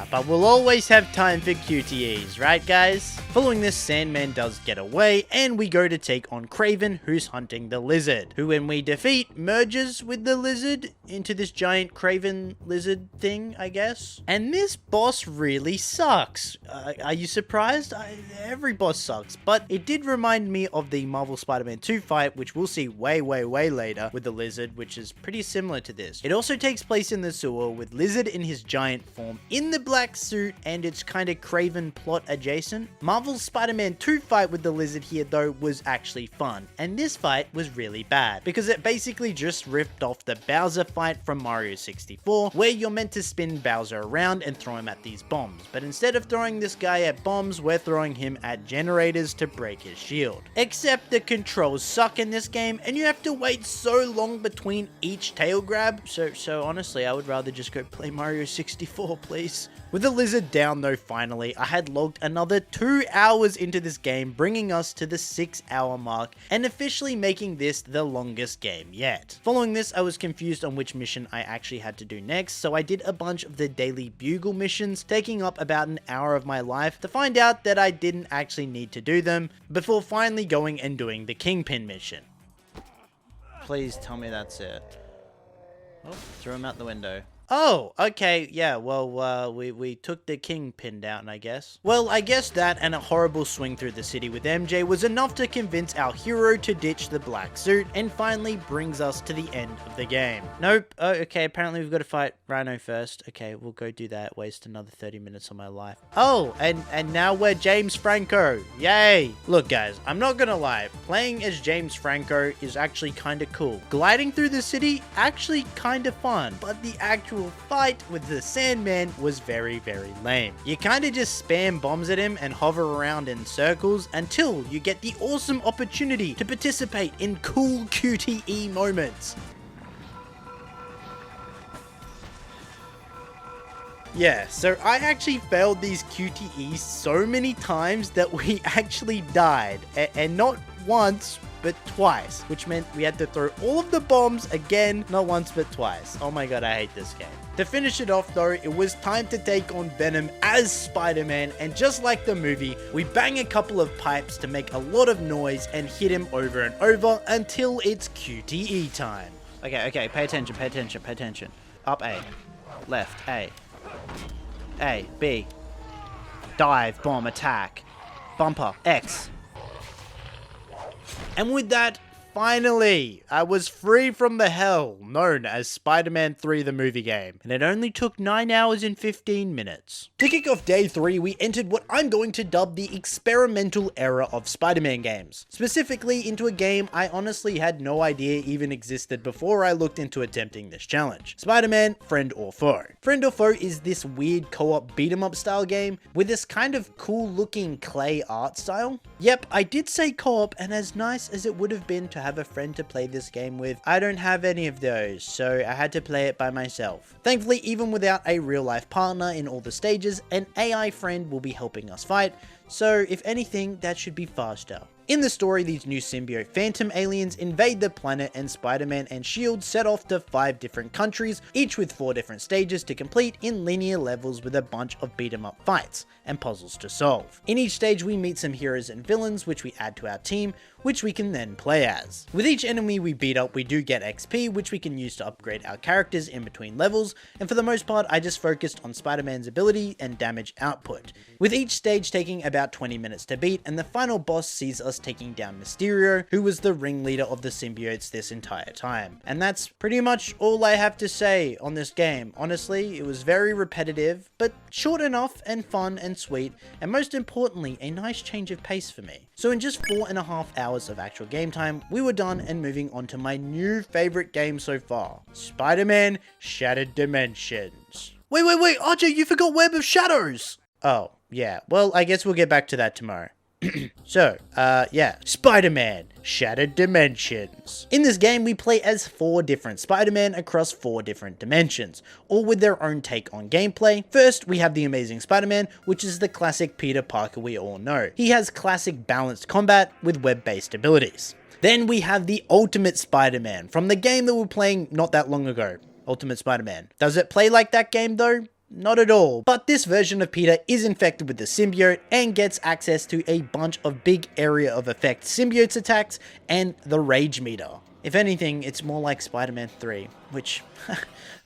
But we'll always have time for QTEs, right guys? Following this, Sandman does get away, and we go to take on Kraven, who's hunting the lizard, who when we defeat, merges with the lizard into this giant Kraven lizard thing, I guess. And this boss really sucks. Are you surprised? Every boss sucks, but it did remind me of the Marvel Spider-Man 2 fight, which we'll see way later with the lizard, which is pretty similar to this. It also takes place in the sewer with Lizard in his giant form in the black black suit and it's kind of Craven plot adjacent. Marvel's Spider-Man 2 fight with the lizard here though was actually fun, and this fight was really bad because it basically just ripped off the Bowser fight from Mario 64, where you're meant to spin Bowser around and throw him at these bombs, but instead of throwing this guy at bombs, we're throwing him at generators to break his shield. Except the controls suck in this game and you have to wait so long between each tail grab, so honestly I would rather just go play Mario 64, please. With the lizard down though finally, I had logged another 2 hours into this game, bringing us to the 6-hour mark and officially making this the longest game yet. Following this, I was confused on which mission I actually had to do next, so I did a bunch of the daily bugle missions, taking up about an hour of my life to find out that I didn't actually need to do them, before finally going and doing the Kingpin mission. Please tell me that's it. Oh, threw him out the window. Oh, okay, yeah, well, we took the Kingpin down, I guess. Well, I guess that and a horrible swing through the city with MJ was enough to convince our hero to ditch the black suit, and finally brings us to the end of the game. Nope, oh, okay, apparently we've got to fight Rhino first. Okay, we'll go do that, waste another 30 minutes of my life. Oh, and now we're James Franco, yay! Look guys, I'm not gonna lie, playing as James Franco is actually kinda cool. Gliding through the city, actually kinda fun, but the actual fight with the Sandman was very, very lame. You kinda just spam bombs at him and hover around in circles until you get the awesome opportunity to participate in cool QTE moments. Yeah, so I actually failed these QTEs so many times that we actually died, and not once, but twice, which meant we had to throw all of the bombs again, not once but twice. Oh my god, I hate this game. To finish it off though, it was time to take on Venom as Spider-Man, and just like the movie, we bang a couple of pipes to make a lot of noise and hit him over and over until it's QTE time. Okay, pay attention. Up A, left A, B, dive, bomb, attack, bumper, X. And with that, finally, I was free from the hell known as Spider-Man 3 the movie game, and it only took 9 hours and 15 minutes. To kick off day 3, we entered what I'm going to dub the experimental era of Spider-Man games, specifically into a game I honestly had no idea even existed before I looked into attempting this challenge. Spider-Man Friend or Foe. Friend or Foe is this weird co-op beat-em-up style game with this kind of cool looking clay art style. Yep, I did say co-op, and as nice as it would have been to have a friend to play this game with, I don't have any of those, so I had to play it by myself. Thankfully, even without a real life partner in all the stages, an AI friend will be helping us fight, so if anything, that should be faster. In the story, these new symbiote phantom aliens invade the planet, and Spider-Man and S.H.I.E.L.D. set off to 5 different countries, each with 4 different stages to complete in linear levels with a bunch of beat-em-up fights and puzzles to solve. In each stage, we meet some heroes and villains, which we add to our team, which we can then play as. With each enemy we beat up, we do get XP, which we can use to upgrade our characters in between levels, and for the most part, I just focused on Spider-Man's ability and damage output, with each stage taking about 20 minutes to beat, and the final boss sees us taking down Mysterio, who was the ringleader of the symbiotes this entire time. And that's pretty much all I have to say on this game. Honestly, it was very repetitive, but short enough and fun and sweet, and most importantly, a nice change of pace for me. So in just 4.5 hours of actual game time, we were done and moving on to my new favorite game so far, Spider-Man Shattered Dimensions. Wait, RJ, you forgot Web of Shadows! Oh, yeah, well, I guess we'll get back to that tomorrow. So, yeah, Spider-Man Shattered Dimensions. In this game, we play as 4 different Spider-Man across 4 different dimensions, all with their own take on gameplay. First, we have the Amazing Spider-Man, which is the classic Peter Parker we all know. He has classic balanced combat with web-based abilities. Then we have the Ultimate Spider-Man, from the game that we were playing not that long ago, Ultimate Spider-Man. Does it play like that game though? Not at all, but this version of Peter is infected with the symbiote and gets access to a bunch of big area of effect symbiotes attacks and the rage meter. If anything, it's more like Spider-Man 3, which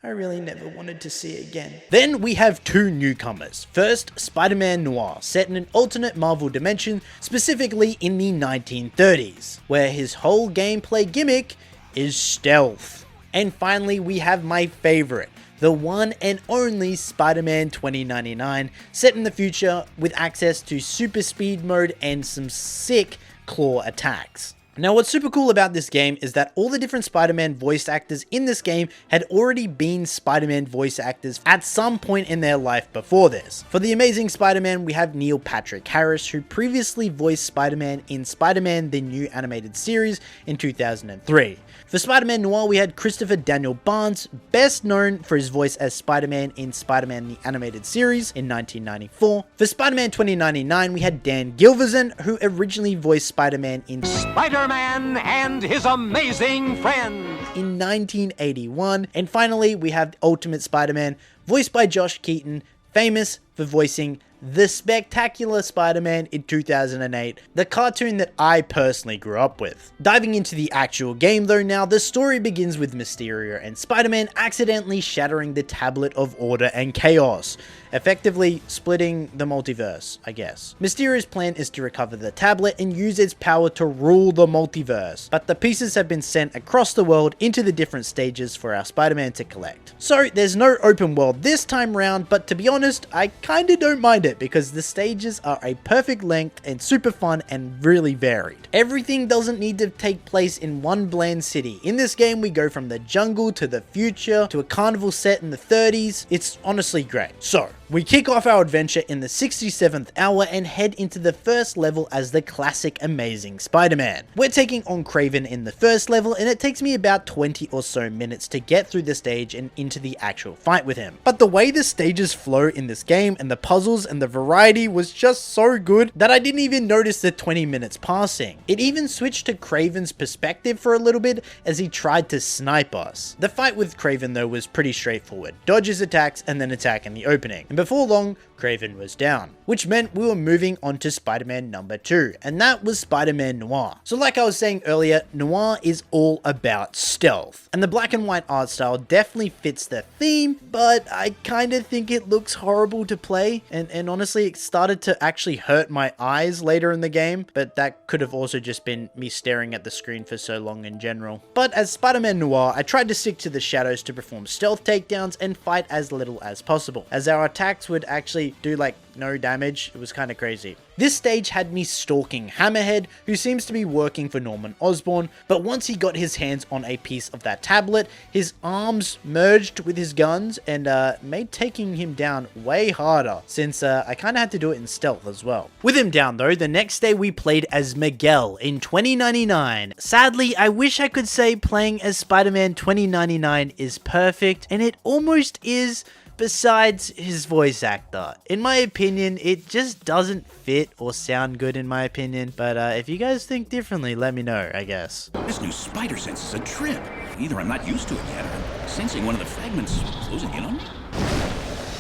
I really never wanted to see again. Then we have 2 newcomers. First, Spider-Man Noir, set in an alternate Marvel dimension, specifically in the 1930s, where his whole gameplay gimmick is stealth. And finally, we have my favorite, the one and only Spider-Man 2099, set in the future with access to super speed mode and some sick claw attacks. Now, what's super cool about this game is that all the different Spider-Man voice actors in this game had already been Spider-Man voice actors at some point in their life before this. For the Amazing Spider-Man, we have Neil Patrick Harris, who previously voiced Spider-Man in Spider-Man the New Animated Series in 2003. For Spider-Man Noir, we had Christopher Daniel Barnes, best known for his voice as Spider-Man in Spider-Man the Animated Series in 1994. For Spider-Man 2099, we had Dan Gilvezan, who originally voiced Spider-Man in Spider-Man and his amazing friend in 1981. And finally, we have Ultimate Spider-Man, voiced by Josh Keaton, famous for voicing the Spectacular Spider-Man in 2008, the cartoon that I personally grew up with. Diving into the actual game though now, the story begins with Mysterio and Spider-Man accidentally shattering the Tablet of Order and Chaos, effectively splitting the multiverse, I guess. Mysterio's plan is to recover the tablet and use its power to rule the multiverse, but the pieces have been sent across the world into the different stages for our Spider-Man to collect. So there's no open world this time round, but to be honest, I kinda don't mind it because the stages are a perfect length and super fun and really varied. Everything doesn't need to take place in one bland city. In this game, we go from the jungle to the future to a carnival set in the 30s. It's honestly great. So, we kick off our adventure in the 67th hour and head into the first level as the classic Amazing Spider-Man. We're taking on Kraven in the first level, and it takes me about 20 or so minutes to get through the stage and into the actual fight with him. But the way the stages flow in this game and the puzzles and the variety was just so good that I didn't even notice the 20 minutes passing. It even switched to Kraven's perspective for a little bit as he tried to snipe us. The fight with Kraven though was pretty straightforward. Dodge his attacks and then attack in the opening. And before long, Kraven was down, which meant we were moving on to Spider-Man number 2, and that was Spider-Man Noir. So like I was saying earlier, Noir is all about stealth, and the black and white art style definitely fits the theme, but I kinda think it looks horrible to play, and honestly it started to actually hurt my eyes later in the game, but that could have also just been me staring at the screen for so long in general. But as Spider-Man Noir, I tried to stick to the shadows to perform stealth takedowns and fight as little as possible, as our attacks would actually do like no damage. It was kind of crazy. This stage had me stalking Hammerhead, who seems to be working for Norman Osborn, but once he got his hands on a piece of that tablet, his arms merged with his guns and made taking him down way harder, since I kind of had to do it in stealth as well. With him down though, the next day we played as Miguel in 2099. Sadly, I wish I could say playing as Spider-Man 2099 is perfect, and it almost is, besides his voice actor. In my opinion, it just doesn't fit or sound good in my opinion, but if you guys think differently, let me know, I guess. This new spider sense is a trip. Either I'm not used to it yet, or I'm sensing one of the fragments closing in on me.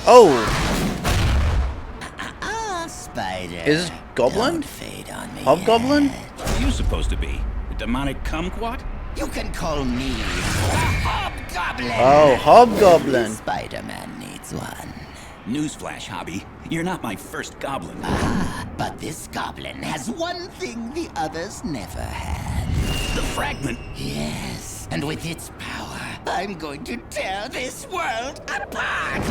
Oh! Spider. Is Goblin? Don't fade on me. Hobgoblin? What are you supposed to be? A demonic kumquat? You can call me Hobgoblin. Oh, Hobgoblin. Spider-Man needs one. Newsflash, Hobby. You're not my first goblin. But this goblin has one thing the others never had. The fragment. Yes, and with its power, I'm going to tear this world apart.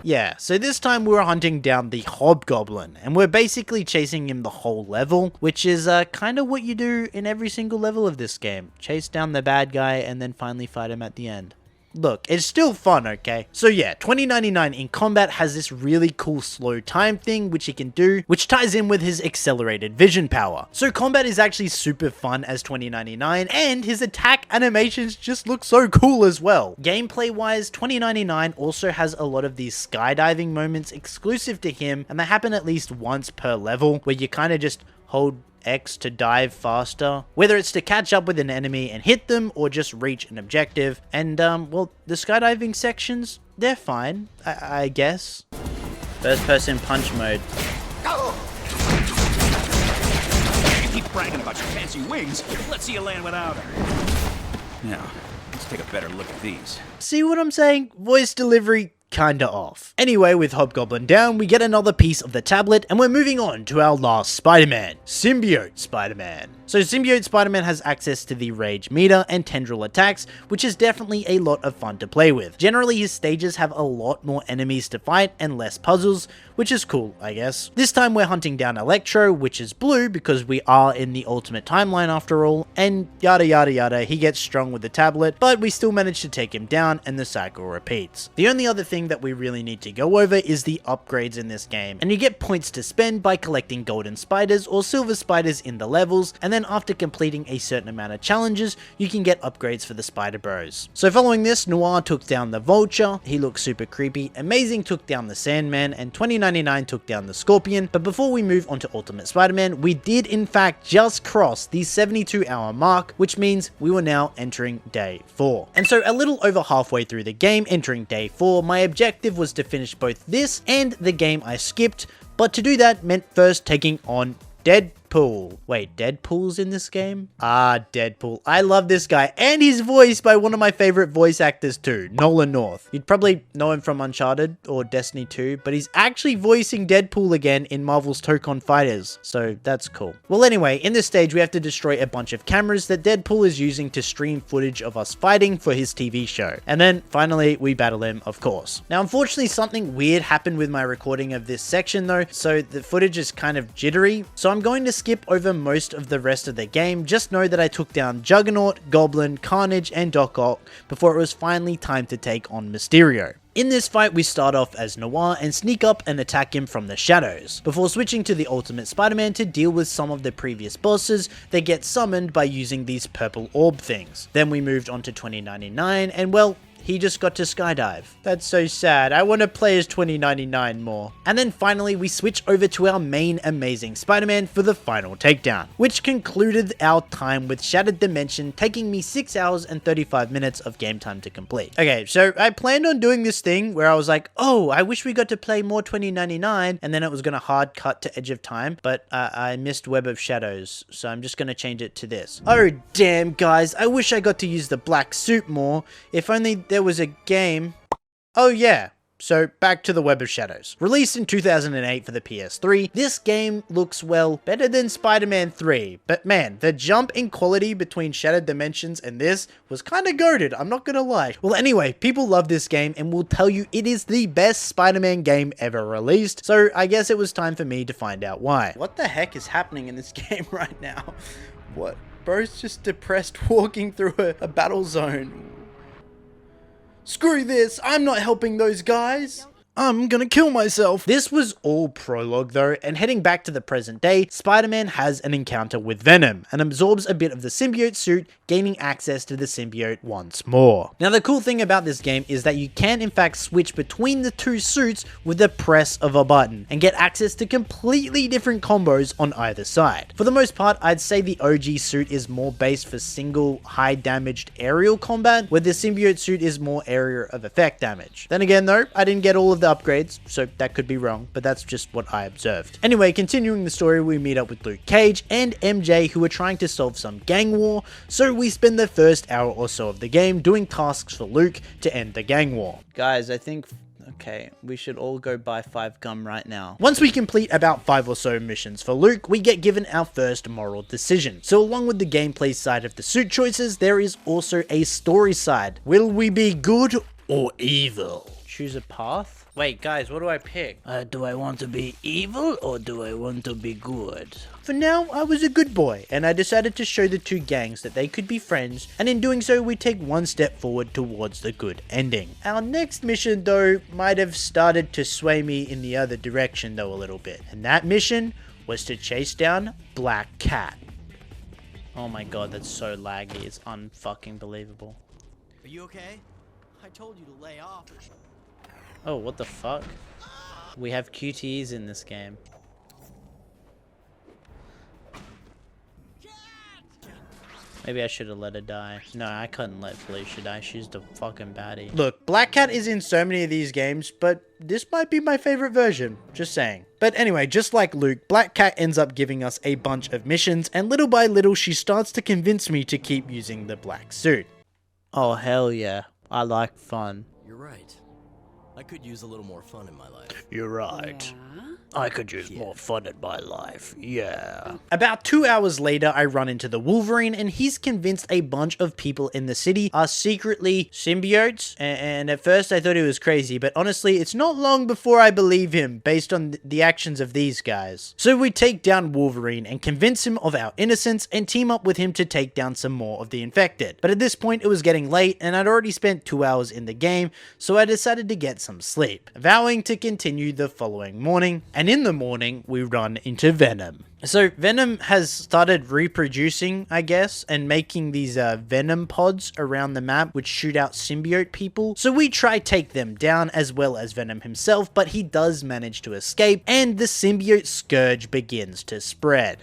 Yeah, so this time we were hunting down the Hobgoblin, and we're basically chasing him the whole level, which is kind of what you do in every single level of this game. Chase down the bad guy and then finally fight him at the end. Look, it's still fun, okay? So yeah, 2099 in combat has this really cool slow time thing which he can do, which ties in with his accelerated vision power. So combat is actually super fun as 2099, and his attack animations just look so cool as well. Gameplay wise, 2099 also has a lot of these skydiving moments exclusive to him, and they happen at least once per level, where you kind of just hold X to dive faster, whether it's to catch up with an enemy and hit them or just reach an objective. And well, the skydiving sections, they're fine, I guess. First person punch mode. You keep bragging about your fancy wings. Let's see you land without her. Now, let's take a better look at these. See what I'm saying? Voice delivery kinda off. Anyway, with Hobgoblin down, we get another piece of the tablet, and we're moving on to our last Spider-Man, Symbiote Spider-Man. So Symbiote Spider-Man has access to the Rage Meter and Tendril attacks, which is definitely a lot of fun to play with. Generally, his stages have a lot more enemies to fight and less puzzles, which is cool, I guess. This time we're hunting down Electro, which is blue because we are in the Ultimate Timeline after all, and yada yada yada, he gets strong with the tablet, but we still manage to take him down and the cycle repeats. The only other thing that we really need to go over is the upgrades in this game, and you get points to spend by collecting golden spiders or silver spiders in the levels, and then after completing a certain amount of challenges, you can get upgrades for the Spider Bros. So following this, Noir took down the Vulture, he looks super creepy, Amazing took down the Sandman, and 2099 took down the Scorpion. But before we move on to Ultimate Spider-Man, we did in fact just cross the 72-hour mark, which means we were now entering day 4. And so a little over halfway through the game, entering day 4, my objective was to finish both this and the game I skipped, but to do that meant first taking on Deadpool. Wait, Deadpool's in this game? Ah, Deadpool. I love this guy, and he's voiced by one of my favorite voice actors too, Nolan North. You'd probably know him from Uncharted or Destiny 2, but he's actually voicing Deadpool again in Marvel's Tokon Fighters, so that's cool. Well anyway, in this stage we have to destroy a bunch of cameras that Deadpool is using to stream footage of us fighting for his TV show. And then finally we battle him, of course. Now unfortunately something weird happened with my recording of this section though, so the footage is kind of jittery, so I'm going to skip over most of the rest of the game. Just know that I took down Juggernaut, Goblin, Carnage, and Doc Ock before it was finally time to take on Mysterio. In this fight, we start off as Noir and sneak up and attack him from the shadows, before switching to the Ultimate Spider-Man to deal with some of the previous bosses that get summoned by using these purple orb things. Then we moved on to 2099, and well, he just got to skydive. That's so sad. I want to play as 2099 more. And then finally, we switch over to our main Amazing Spider-Man for the final takedown, which concluded our time with Shattered Dimension, taking me 6 hours and 35 minutes of game time to complete. Okay, so I planned on doing this thing where I was like, oh, I wish we got to play more 2099, and then it was going to hard cut to Edge of Time, but I missed Web of Shadows, so I'm just going to change it to this. Oh, damn, guys, I wish I got to use the black suit more. If only there was a game. Oh yeah, so back to the Web of Shadows. Released in 2008 for the PS3, this game looks, well, better than Spider-Man 3, but man, the jump in quality between Shattered Dimensions and this was kinda goated, I'm not gonna lie. Well anyway, people love this game and will tell you it is the best Spider-Man game ever released, so I guess it was time for me to find out why. What the heck is happening in this game right now? What? Bro's just depressed walking through a battle zone. Screw this, I'm not helping those guys. I'm gonna kill myself. This was all prologue though, and heading back to the present day, Spider-Man has an encounter with Venom and absorbs a bit of the symbiote suit, gaining access to the symbiote once more. Now the cool thing about this game is that you can in fact switch between the two suits with the press of a button and get access to completely different combos on either side. For the most part, I'd say the OG suit is more based for single high damaged aerial combat, where the symbiote suit is more area of effect damage. Then again though, I didn't get all of the upgrades, so that could be wrong, but that's just what I observed. Anyway, continuing the story, we meet up with Luke Cage and MJ, who are trying to solve some gang war, so we spend the first hour or so of the game doing tasks for Luke to end the gang war. Guys, I think okay, we should all go buy 5 gum right now. Once we complete about 5 or so missions for Luke, we get given our first moral decision. So along with the gameplay side of the suit choices, there is also a story side. Will we be good or evil? Choose a path? Wait, guys, what do I pick? Do I want to be evil or do I want to be good? For now, I was a good boy, and I decided to show the two gangs that they could be friends, and in doing so, we take one step forward towards the good ending. Our next mission, though, might have started to sway me in the other direction, though, a little bit. And that mission was to chase down Black Cat. Oh my god, that's so laggy, it's unfucking believable. Are you okay? I told you to lay off. Oh, what the fuck? We have QTEs in this game. Maybe I should have let her die. No, I couldn't let Felicia die. She's the fucking baddie. Look, Black Cat is in so many of these games, but this might be my favorite version. Just saying. But anyway, just like Luke, Black Cat ends up giving us a bunch of missions, and little by little, she starts to convince me to keep using the black suit. Oh, hell yeah. I like fun. You're right. I could use a little more fun in my life. You're right. I could use more fun in my life, yeah. About 2 hours later, I run into the Wolverine, and he's convinced a bunch of people in the city are secretly symbiotes. And at first I thought he was crazy, but honestly, it's not long before I believe him based on the actions of these guys. So we take down Wolverine and convince him of our innocence and team up with him to take down some more of the infected. But at this point, it was getting late, and I'd already spent 2 hours in the game, so I decided to get some sleep, vowing to continue the following morning. And in the morning, we run into Venom. So Venom has started reproducing, I guess, and making these Venom pods around the map which shoot out symbiote people. So we try take them down as well as Venom himself, but he does manage to escape, and the symbiote scourge begins to spread.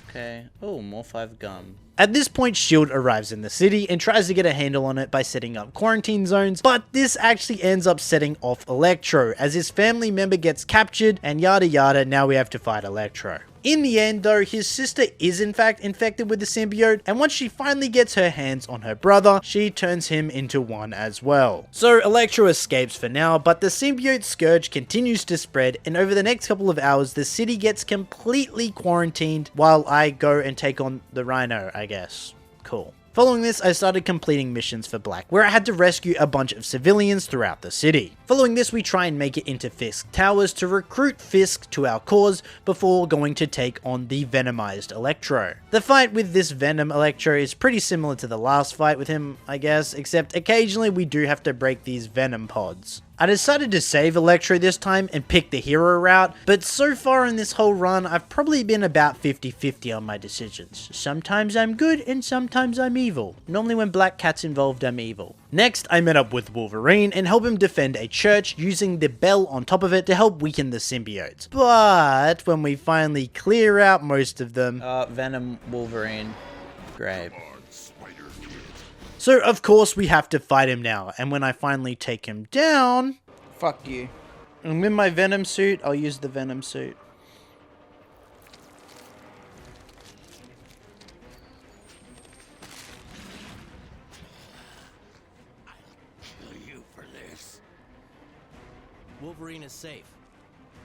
Okay. Oh, more 5 gum. At this point, S.H.I.E.L.D. arrives in the city and tries to get a handle on it by setting up quarantine zones, but this actually ends up setting off Electro, as his family member gets captured, and yada yada, now we have to fight Electro. In the end though, his sister is in fact infected with the symbiote, and once she finally gets her hands on her brother, she turns him into one as well. So Electro escapes for now, but the symbiote scourge continues to spread, and over the next couple of hours, the city gets completely quarantined while I go and take on the Rhino, I guess. Cool. Following this, I started completing missions for Black, where I had to rescue a bunch of civilians throughout the city. Following this, we try and make it into Fisk Towers to recruit Fisk to our cause before going to take on the Venomized Electro. The fight with this Venom Electro is pretty similar to the last fight with him, I guess, except occasionally we do have to break these Venom pods. I decided to save Electro this time and pick the hero route, but so far in this whole run, I've probably been about 50-50 on my decisions. Sometimes I'm good and sometimes I'm evil. Normally when Black Cat's involved, I'm evil. Next, I met up with Wolverine and help him defend a church using the bell on top of it to help weaken the symbiotes. But when we finally clear out most of them... Venom, Wolverine, great. So of course we have to fight him now, and when I finally take him down... Fuck you. I'm in my Venom suit, I'll use the Venom suit. I'll kill you for this. Wolverine is safe.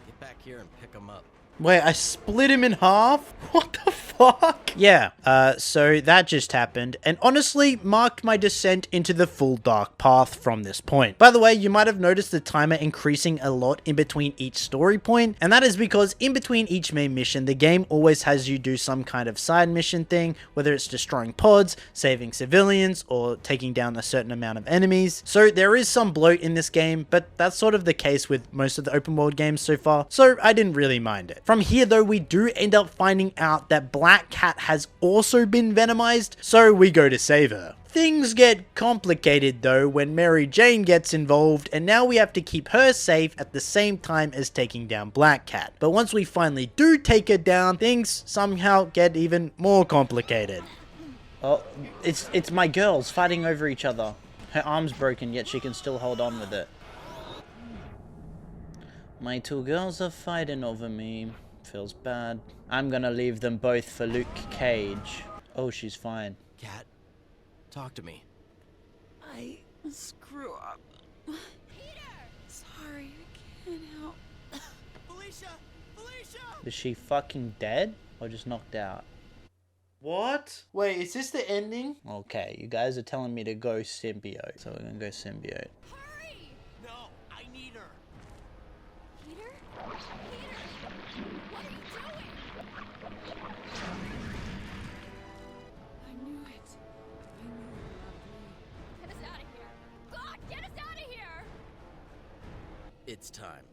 Get back here and pick him up. Wait, I split him in half? What the fuck? Yeah, so that just happened, and honestly marked my descent into the full dark path from this point. By the way, you might have noticed the timer increasing a lot in between each story point, and that is because in between each main mission, the game always has you do some kind of side mission thing, whether it's destroying pods, saving civilians, or taking down a certain amount of enemies. So there is some bloat in this game, but that's sort of the case with most of the open world games so far, so I didn't really mind it. From here though, we do end up finding out that Black Cat has also been venomized, so we go to save her. Things get complicated though when Mary Jane gets involved, and now we have to keep her safe at the same time as taking down Black Cat. But once we finally do take her down, things somehow get even more complicated. Oh, it's my girls fighting over each other. Her arm's broken, yet she can still hold on with it. My 2 girls are fighting over me. Feels bad. I'm gonna leave them both for Luke Cage. Oh, she's fine. Cat, talk to me. I screw up. Peter! Sorry, I can't help. Felicia! Felicia! Is she fucking dead? Or just knocked out? What? Wait, is this the ending? Okay, you guys are telling me to go symbiote. So we're gonna go symbiote. Hurry! No, I need her. Peter? Peter! What are you doing? I knew it. I knew you loved me. Get us out of here! God, get us out of here! It's time.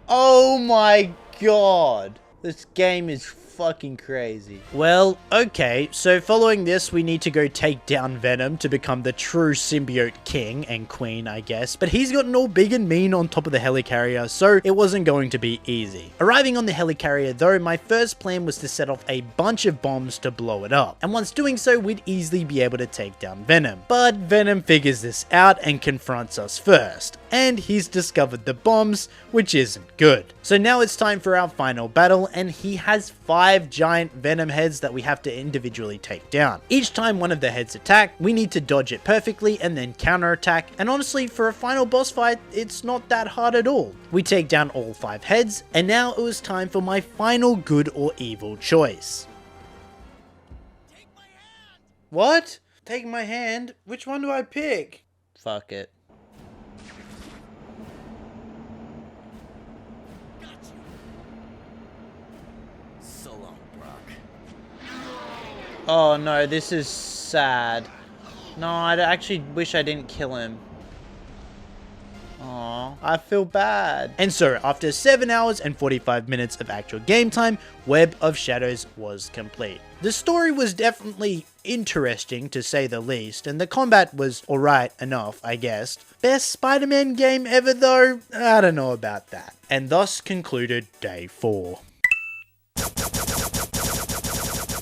Oh my god! This game is fucking crazy. Well, okay, so following this, we need to go take down Venom to become the true symbiote king and queen, I guess. But he's gotten all big and mean on top of the helicarrier, so it wasn't going to be easy. Arriving on the helicarrier though, my first plan was to set off a bunch of bombs to blow it up. And once doing so, we'd easily be able to take down Venom. But Venom figures this out and confronts us first. And he's discovered the bombs, which isn't good. So now it's time for our final battle, and he has 5 5 giant venom heads that we have to individually take down. Each time one of the heads attack, we need to dodge it perfectly and then counterattack, and honestly, for a final boss fight, it's not that hard at all. We take down all 5 heads, and now it was time for my final good or evil choice. Take my hand! What? Take my hand? Which one do I pick? Fuck it. Got you. So long, Brock. Oh no, this is sad. No, I actually wish I didn't kill him. Aw, I feel bad. And so, after 7 hours and 45 minutes of actual game time, Web of Shadows was complete. The story was definitely interesting, to say the least, and the combat was alright enough, I guess. Best Spider-Man game ever though? I don't know about that. And thus concluded Day 4.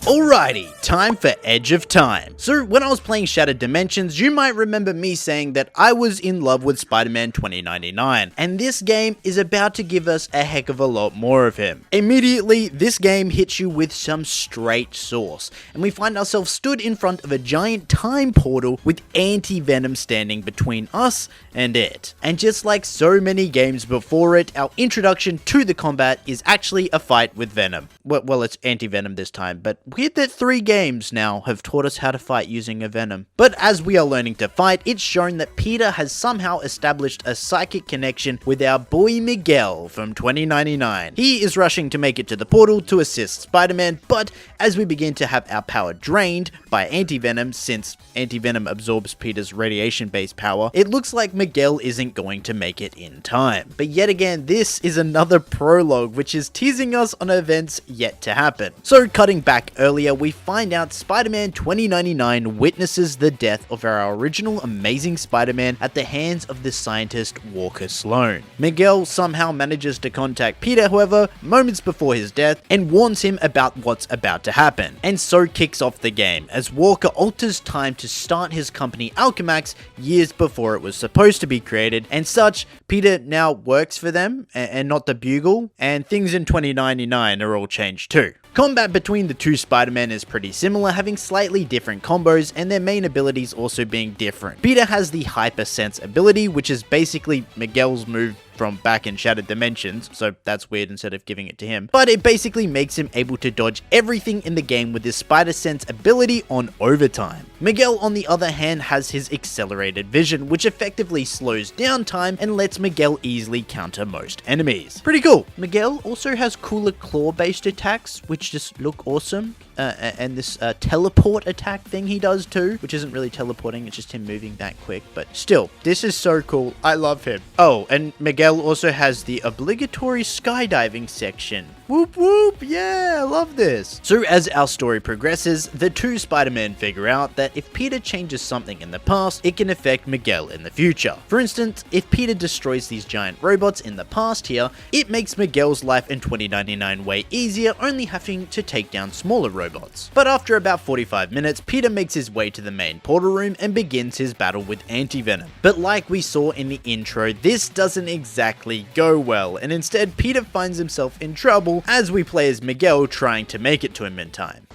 Alrighty, time for Edge of Time. So when I was playing Shattered Dimensions, you might remember me saying that I was in love with Spider-Man 2099, and this game is about to give us a heck of a lot more of him. Immediately, this game hits you with some straight sauce, and we find ourselves stood in front of a giant time portal with anti-venom standing between us and it. And just like so many games before it, our introduction to the combat is actually a fight with Venom. Well, it's anti-venom this time, but weird that 3 games now have taught us how to fight using a venom. But as we are learning to fight, it's shown that Peter has somehow established a psychic connection with our boy Miguel from 2099. He is rushing to make it to the portal to assist Spider-Man, but as we begin to have our power drained by anti-venom, since anti-venom absorbs Peter's radiation-based power, it looks like Miguel isn't going to make it in time. But yet again, this is another prologue which is teasing us on events yet to happen. So cutting back earlier, we find out Spider-Man 2099 witnesses the death of our original Amazing Spider-Man at the hands of the scientist Walker Sloan. Miguel somehow manages to contact Peter, however, moments before his death, and warns him about what's about to happen, and so kicks off the game, as Walker alters time to start his company Alchemax years before it was supposed to be created, and such, Peter now works for them, and not the Bugle, and things in 2099 are all changed too. Combat between the two Spider-Men is pretty similar, having slightly different combos and their main abilities also being different. Peter has the Hyper Sense ability, which is basically Miguel's move from back in Shattered Dimensions, so that's weird instead of giving it to him. But it basically makes him able to dodge everything in the game with his Spider Sense ability on overtime. Miguel, on the other hand, has his Accelerated Vision, which effectively slows down time and lets Miguel easily counter most enemies. Pretty cool. Miguel also has cooler claw-based attacks, which just look awesome. And this teleport attack thing he does too, which isn't really teleporting, it's just him moving that quick, but still, this is so cool. I love him. Oh, and Miguel also has the obligatory skydiving section. Whoop whoop, yeah, I love this. So as our story progresses, the two Spider-Men figure out that if Peter changes something in the past, it can affect Miguel in the future. For instance, if Peter destroys these giant robots in the past here, it makes Miguel's life in 2099 way easier, only having to take down smaller robots. But after about 45 minutes, Peter makes his way to the main portal room and begins his battle with Anti-Venom. But like we saw in the intro, this doesn't exactly go well, and instead Peter finds himself in trouble as we play as Miguel trying to make it to him in time.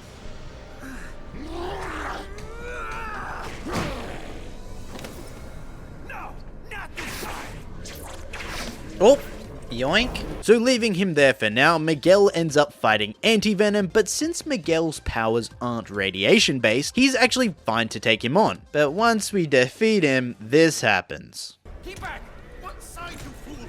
Oh, yoink. So leaving him there for now, Miguel ends up fighting Anti-Venom, but since Miguel's powers aren't radiation based, he's actually fine to take him on. But once we defeat him, this happens. Keep back! What side, you fool?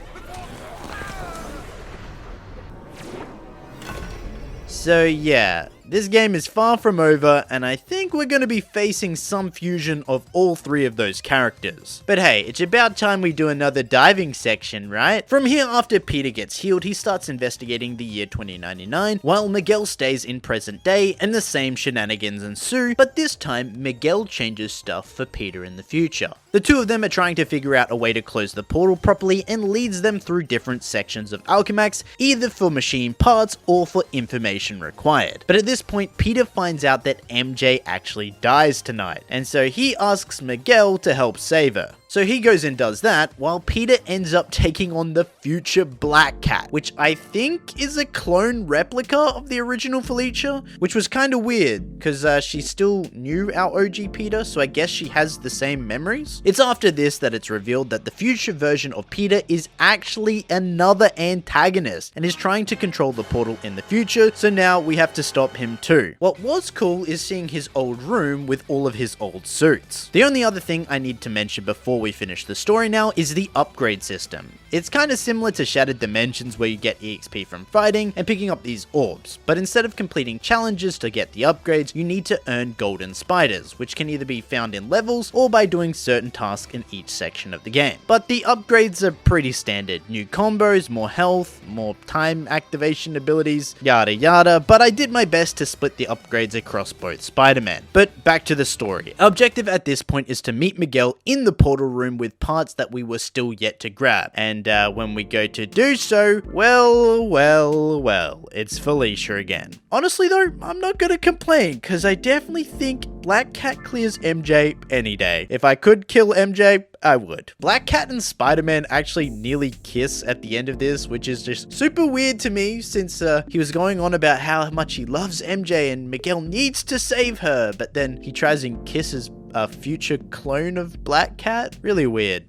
So yeah, this game is far from over, and I think we're going to be facing some fusion of all 3 of those characters. But hey, it's about time we do another diving section, right? From here, after Peter gets healed, he starts investigating the year 2099, while Miguel stays in present day, and the same shenanigans ensue, but this time, Miguel changes stuff for Peter in the future. The two of them are trying to figure out a way to close the portal properly and leads them through different sections of Alchemax, either for machine parts or for information required. But at this point, Peter finds out that MJ actually dies tonight, and so he asks Miguel to help save her. So he goes and does that, while Peter ends up taking on the future Black Cat, which I think is a clone replica of the original Felicia, which was kind of weird, because she still knew our OG Peter, so I guess she has the same memories. It's after this that it's revealed that the future version of Peter is actually another antagonist, and is trying to control the portal in the future, so now we have to stop him too. What was cool is seeing his old room with all of his old suits. The only other thing I need to mention before we finish the story now is the upgrade system. It's kind of similar to Shattered Dimensions, where you get EXP from fighting and picking up these orbs, but instead of completing challenges to get the upgrades, you need to earn golden spiders, which can either be found in levels or by doing certain tasks in each section of the game. But the upgrades are pretty standard. New combos, more health, more time activation abilities, yada yada, but I did my best to split the upgrades across both Spider-Man. But back to the story. Our objective at this point is to meet Miguel in the portal room with parts that we were still yet to grab, and when we go to do so, well, it's Felicia again. Honestly though, I'm not gonna complain, because I definitely think Black Cat clears MJ any day. If I could kill MJ, I would. Black Cat and Spider-Man actually nearly kiss at the end of this, which is just super weird to me, since he was going on about how much he loves MJ and Miguel needs to save her, but then he tries and kisses a future clone of Black Cat. Really weird.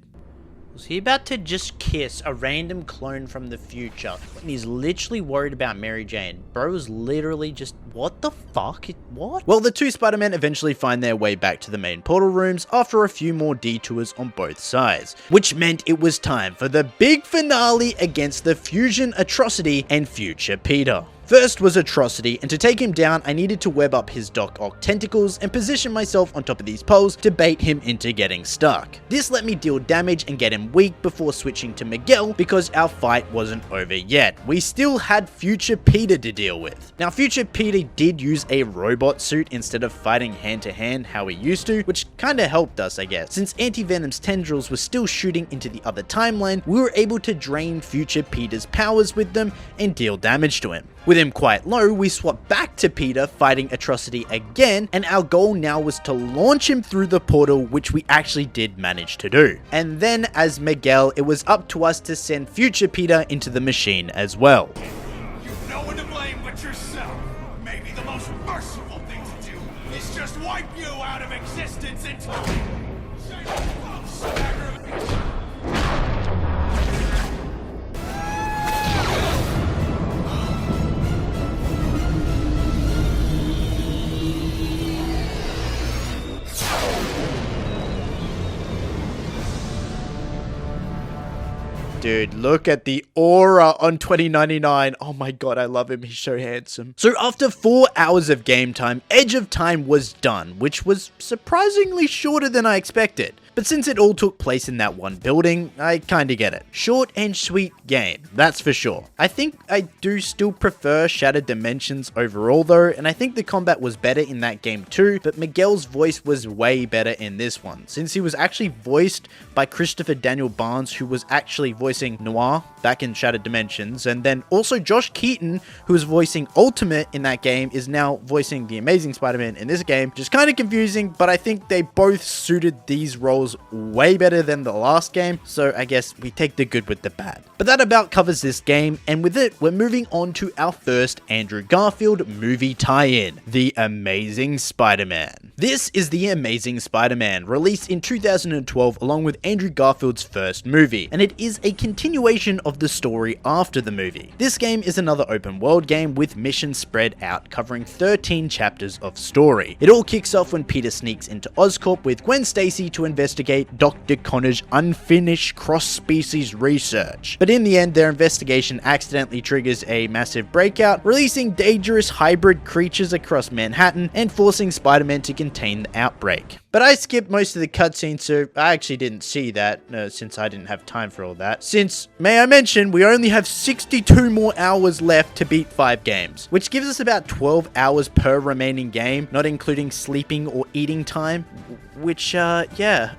Was he about to just kiss a random clone from the future? And he's literally worried about Mary Jane. Bro was literally just, what the fuck? What? Well, the two Spider-Men eventually find their way back to the main portal rooms after a few more detours on both sides, which meant it was time for the big finale against the Fusion Atrocity and future Peter. First was Atrocity, and to take him down, I needed to web up his Doc Ock tentacles and position myself on top of these poles to bait him into getting stuck. This let me deal damage and get him weak before switching to Miguel, because our fight wasn't over yet. We still had future Peter to deal with. Now, future Peter did use a robot suit instead of fighting hand to hand how he used to, which kinda helped us, I guess. Since Anti-Venom's tendrils were still shooting into the other timeline, we were able to drain future Peter's powers with them and deal damage to him. With him quite low, we swapped back to Peter fighting Atrocity again, and our goal now was to launch him through the portal, which we actually did manage to do. And then as Miguel, it was up to us to send future Peter into the machine as well. You've no one to blame but yourself. Maybe the most merciful thing to do is just wipe you out of existence entirely. Dude, look at the aura on 2099. Oh my god, I love him. He's so handsome. So after 4 hours of game time, Edge of Time was done, which was surprisingly shorter than I expected. But since it all took place in that one building, I kinda get it. Short and sweet game, that's for sure. I think I do still prefer Shattered Dimensions overall though, and I think the combat was better in that game too, but Miguel's voice was way better in this one, since he was actually voiced by Christopher Daniel Barnes, who was actually voicing Noir back in Shattered Dimensions, and then also Josh Keaton, who was voicing Ultimate in that game, is now voicing the Amazing Spider-Man in this game, which is kind of confusing, but I think they both suited these roles way better than the last game, so I guess we take the good with the bad. But that about covers this game, and with it, we're moving on to our first Andrew Garfield movie tie-in, The Amazing Spider-Man. This is The Amazing Spider-Man, released in 2012 along with Andrew Garfield's first movie, and it is a continuation of the story after the movie. This game is another open world game with missions spread out, covering 13 chapters of story. It all kicks off when Peter sneaks into Oscorp with Gwen Stacy to investigate Dr. Connor's unfinished cross-species research. But in the end, their investigation accidentally triggers a massive breakout, releasing dangerous hybrid creatures across Manhattan and forcing Spider-Man to contain the outbreak. But I skipped most of the cutscenes, so I actually didn't see that, since I didn't have time for all that. Since, may I mention, we only have 62 more hours left to beat 5 games, which gives us about 12 hours per remaining game, not including sleeping or eating time, which, yeah,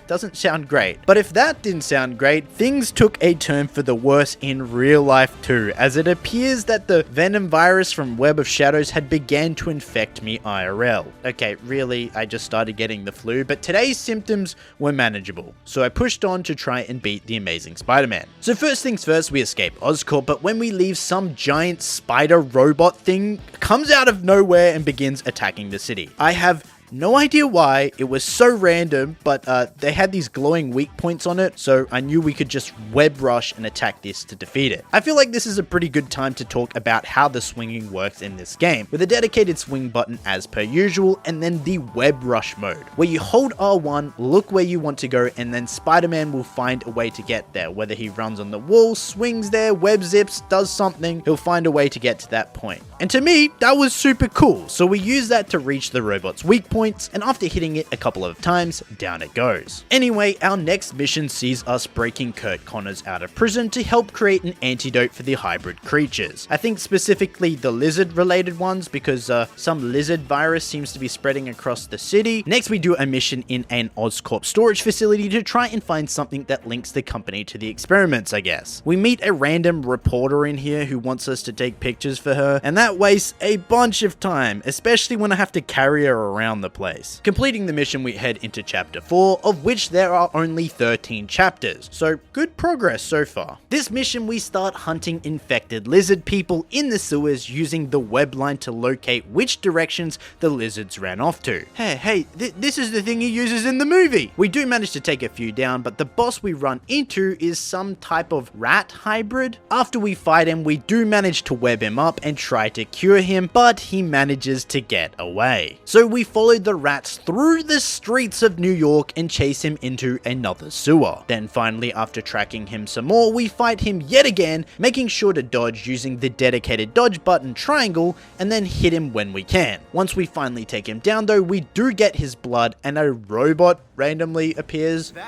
doesn't sound great. But if that didn't sound great, things took a turn for the worse in real life too, as it appears that the venom virus from Web of Shadows had began to infect me IRL. Okay, really, I just started getting the flu, but today's symptoms were manageable, so I pushed on to try and beat the Amazing Spider-Man. So first things first, we escape Oscorp, but when we leave, some giant spider robot thing comes out of nowhere and begins attacking the city. I have no idea why, it was so random, but they had these glowing weak points on it, so I knew we could just web rush and attack this to defeat it. I feel like this is a pretty good time to talk about how the swinging works in this game, with a dedicated swing button as per usual, and then the web rush mode, where you hold R1, look where you want to go, and then Spider-Man will find a way to get there. Whether he runs on the wall, swings there, web zips, does something, he'll find a way to get to that point. And to me, that was super cool, so we use that to reach the robot's weak points, and after hitting it a couple of times, down it goes. Anyway, our next mission sees us breaking Kurt Connors out of prison to help create an antidote for the hybrid creatures. I think specifically the lizard related ones, because some lizard virus seems to be spreading across the city. Next, we do a mission in an Oscorp storage facility to try and find something that links the company to the experiments, I guess. We meet a random reporter in here who wants us to take pictures for her, and that wastes a bunch of time, especially when I have to carry her around the place. Completing the mission, we head into chapter 4, of which there are only 13 chapters, so good progress so far. This mission, we start hunting infected lizard people in the sewers using the web line to locate which directions the lizards ran off to. Hey, this is the thing he uses in the movie! We do manage to take a few down, but the boss we run into is some type of rat hybrid. After we fight him, we do manage to web him up and try to cure him, but he manages to get away. So we follow the rats through the streets of New York and chase him into another sewer. Then finally, after tracking him some more, we fight him yet again, making sure to dodge using the dedicated dodge button triangle, and then hit him when we can. Once we finally take him down though, we do get his blood and a robot randomly appears. Oh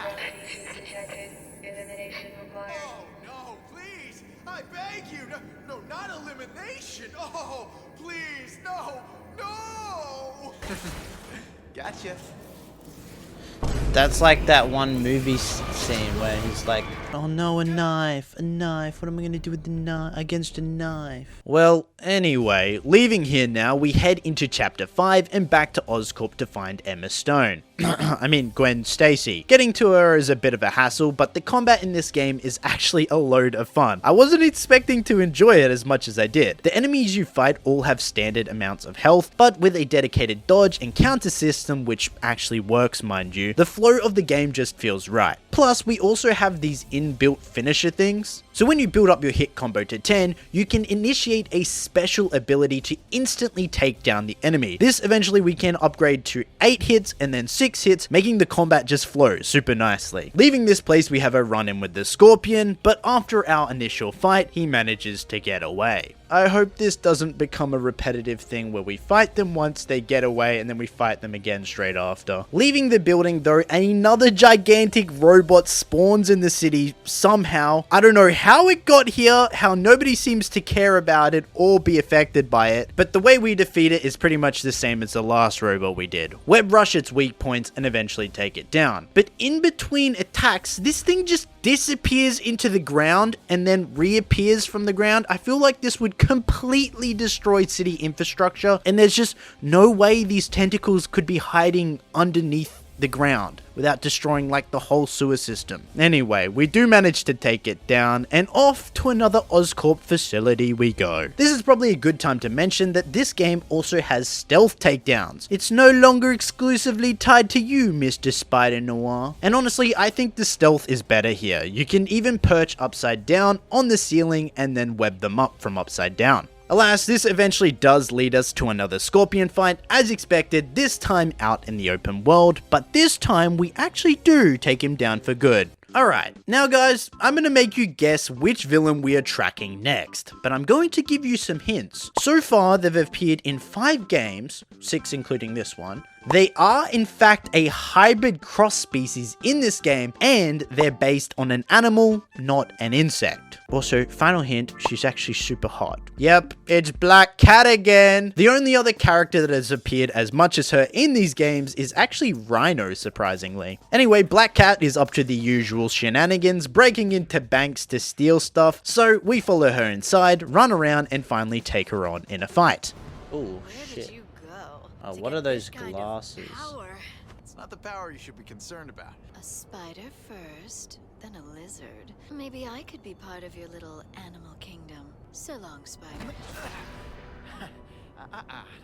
no, please! I beg you! No, not elimination! Oh, please, no! Gotcha. That's like that one movie scene where he's like, oh no, a knife, what am I gonna do with the knife, against a knife? Well, anyway, leaving here now, we head into chapter 5 and back to Oscorp to find Emma Stone. I mean Gwen Stacy. Getting to her is a bit of a hassle, but the combat in this game is actually a load of fun. I wasn't expecting to enjoy it as much as I did. The enemies you fight all have standard amounts of health, but with a dedicated dodge and counter system, which actually works, mind you, the flow of the game just feels right. Plus, we also have these inbuilt finisher things. So when you build up your hit combo to 10, you can initiate a special ability to instantly take down the enemy. This eventually we can upgrade to 8 hits and then 6 hits, making the combat just flow super nicely. Leaving this place, we have a run-in with the Scorpion, but after our initial fight, he manages to get away. I hope this doesn't become a repetitive thing where we fight them once, they get away, and then we fight them again straight after. Leaving the building though, another gigantic robot spawns in the city somehow. I don't know how it got here, how nobody seems to care about it or be affected by it, but the way we defeat it is pretty much the same as the last robot we did. Web rush its weak points and eventually take it down. But in between attacks, this thing just disappears into the ground and then reappears from the ground. I feel like this would completely destroy city infrastructure, and there's just no way these tentacles could be hiding underneath the ground without destroying like the whole sewer system. Anyway, we do manage to take it down, and off to another Oscorp facility we go. This is probably a good time to mention that this game also has stealth takedowns. It's no longer exclusively tied to you, Mr. Spider Noir. And honestly, I think the stealth is better here. You can even perch upside down on the ceiling and then web them up from upside down. Alas, this eventually does lead us to another Scorpion fight, as expected, this time out in the open world, but this time we actually do take him down for good. Alright, now guys, I'm going to make you guess which villain we are tracking next, but I'm going to give you some hints. So far, they've appeared in 5 games, 6 including this one. They are in fact a hybrid cross species in this game, and they're based on an animal, not an insect. Also, final hint, she's actually super hot. Yep, it's Black Cat again. The only other character that has appeared as much as her in these games is actually Rhino, surprisingly. Anyway, Black Cat is up to the usual shenanigans, breaking into banks to steal stuff, so we follow her inside, run around, and finally take her on in a fight. Oh, shit. Oh, what are those glasses? It's not the power you should be concerned about. A spider first, then a lizard. Maybe I could be part of your little animal kingdom. So long, spider.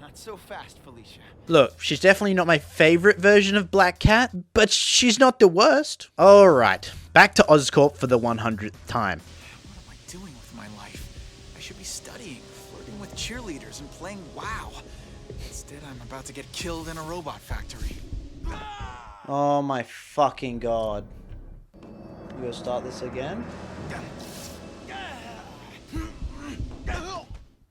Not so fast, Felicia. Look, she's definitely not my favorite version of Black Cat, but she's not the worst. Alright, back to Oscorp for the 100th time. What am I doing with my life? I should be studying, flirting with cheerleaders, and playing WoW. Instead, I'm about to get killed in a robot factory. Oh my fucking god. You gonna start this again?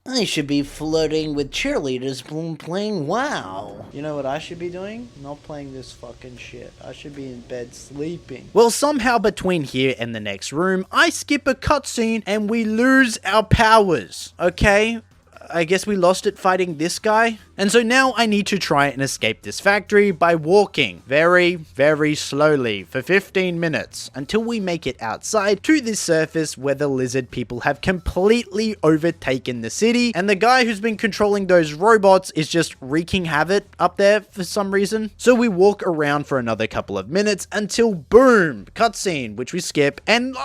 I should be flirting with cheerleaders playing WoW. You know what I should be doing? Not playing this fucking shit. I should be in bed sleeping. Well, somehow between here and the next room, I skip a cutscene and we lose our powers. Okay? I guess we lost it fighting this guy. And so now I need to try and escape this factory by walking very, very slowly for 15 minutes until we make it outside to this surface where the lizard people have completely overtaken the city and the guy who's been controlling those robots is just wreaking havoc up there for some reason. So we walk around for another couple of minutes until boom, cutscene, which we skip, and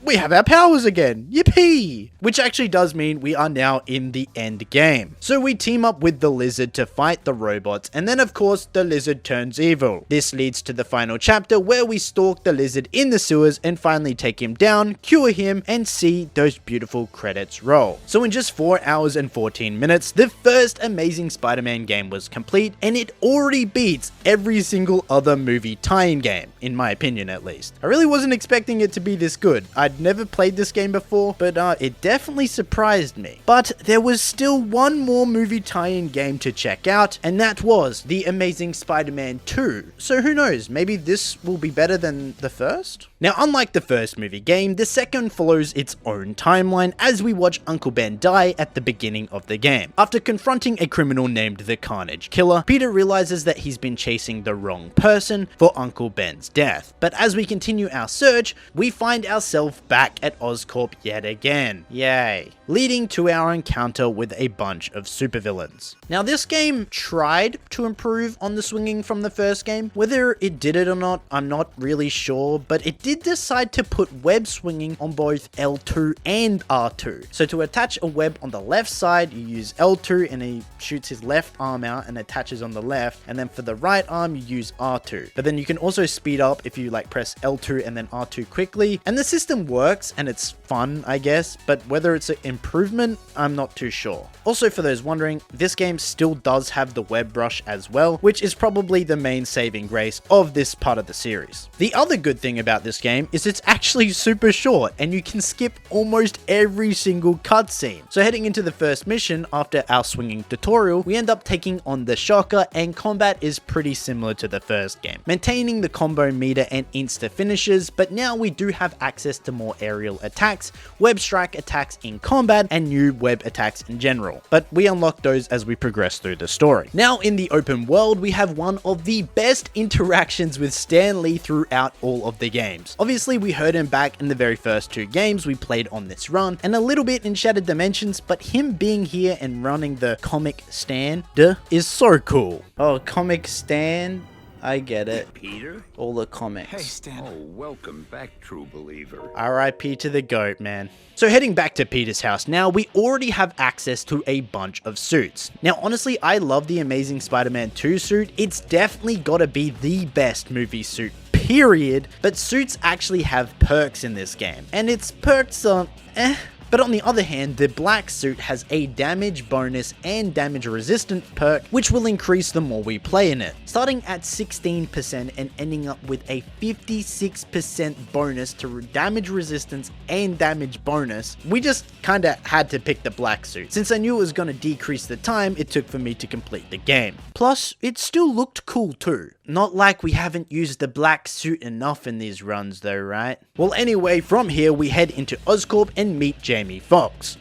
we have our powers again. Yippee! Which actually does mean we are now in the end game. So we team up with the lizard to fight the robots, and then of course the lizard turns evil. This leads to the final chapter where we stalk the lizard in the sewers and finally take him down, cure him, and see those beautiful credits roll. So in just 4 hours and 14 minutes, the first Amazing Spider-Man game was complete, and it already beats every single other movie tie-in game, in my opinion at least. I really wasn't expecting it to be this good. I'd never played this game before, but it definitely surprised me. But there was still one more movie tie-in game to check out, and that was The Amazing Spider-Man 2. So who knows, maybe this will be better than the first? Now, unlike the first movie game, the second follows its own timeline as we watch Uncle Ben die at the beginning of the game. After confronting a criminal named the Carnage Killer, Peter realizes that he's been chasing the wrong person for Uncle Ben's death. But as we continue our search, we find ourselves back at Oscorp yet again. Yay. Leading to our encounter with a bunch of supervillains. Now, this game tried to improve on the swinging from the first game. Whether it did it or not, I'm not really sure, but it did decide to put web swinging on both L2 and R2. So to attach a web on the left side, you use L2 and he shoots his left arm out and attaches on the left, and then for the right arm, you use R2. But then you can also speed up if you like press L2 and then R2 quickly, and the system works and it's fun, I guess, but whether it's an improvement, I'm not too sure. Also, for those wondering, this game still does have the web brush as well, which is probably the main saving grace of this part of the series. The other good thing about this game is it's actually super short and you can skip almost every single cutscene. So heading into the first mission after our swinging tutorial, we end up taking on the Shocker, and combat is pretty similar to the first game, maintaining the combo meter and insta finishes, but now we do have access to more aerial attacks, web strike attacks in combat, and new web attacks in general. But we unlock those as we progress through the story. Now in the open world, we have one of the best interactions with Stan Lee throughout all of the games. Obviously, we heard him back in the very first 2 games we played on this run, and a little bit in Shattered Dimensions, but him being here and running the comic stand is so cool. Oh, comic stand? I get it. Peter? All the comics. Hey, Stan. Oh, welcome back, true believer. RIP to the GOAT, man. So heading back to Peter's house now, we already have access to a bunch of suits. Now, honestly, I love the Amazing Spider-Man 2 suit. It's definitely gotta be the best movie suit, period. But suits actually have perks in this game, and its perks are But on the other hand, the black suit has a damage bonus and damage resistant perk, which will increase the more we play in it, starting at 16% and ending up with a 56% bonus to damage resistance and damage bonus. We just kinda had to pick the black suit, since I knew it was gonna decrease the time it took for me to complete the game. Plus, it still looked cool too. Not like we haven't used the black suit enough in these runs though, right? Well, anyway, from here we head into Oscorp and meet Jamie Foxx.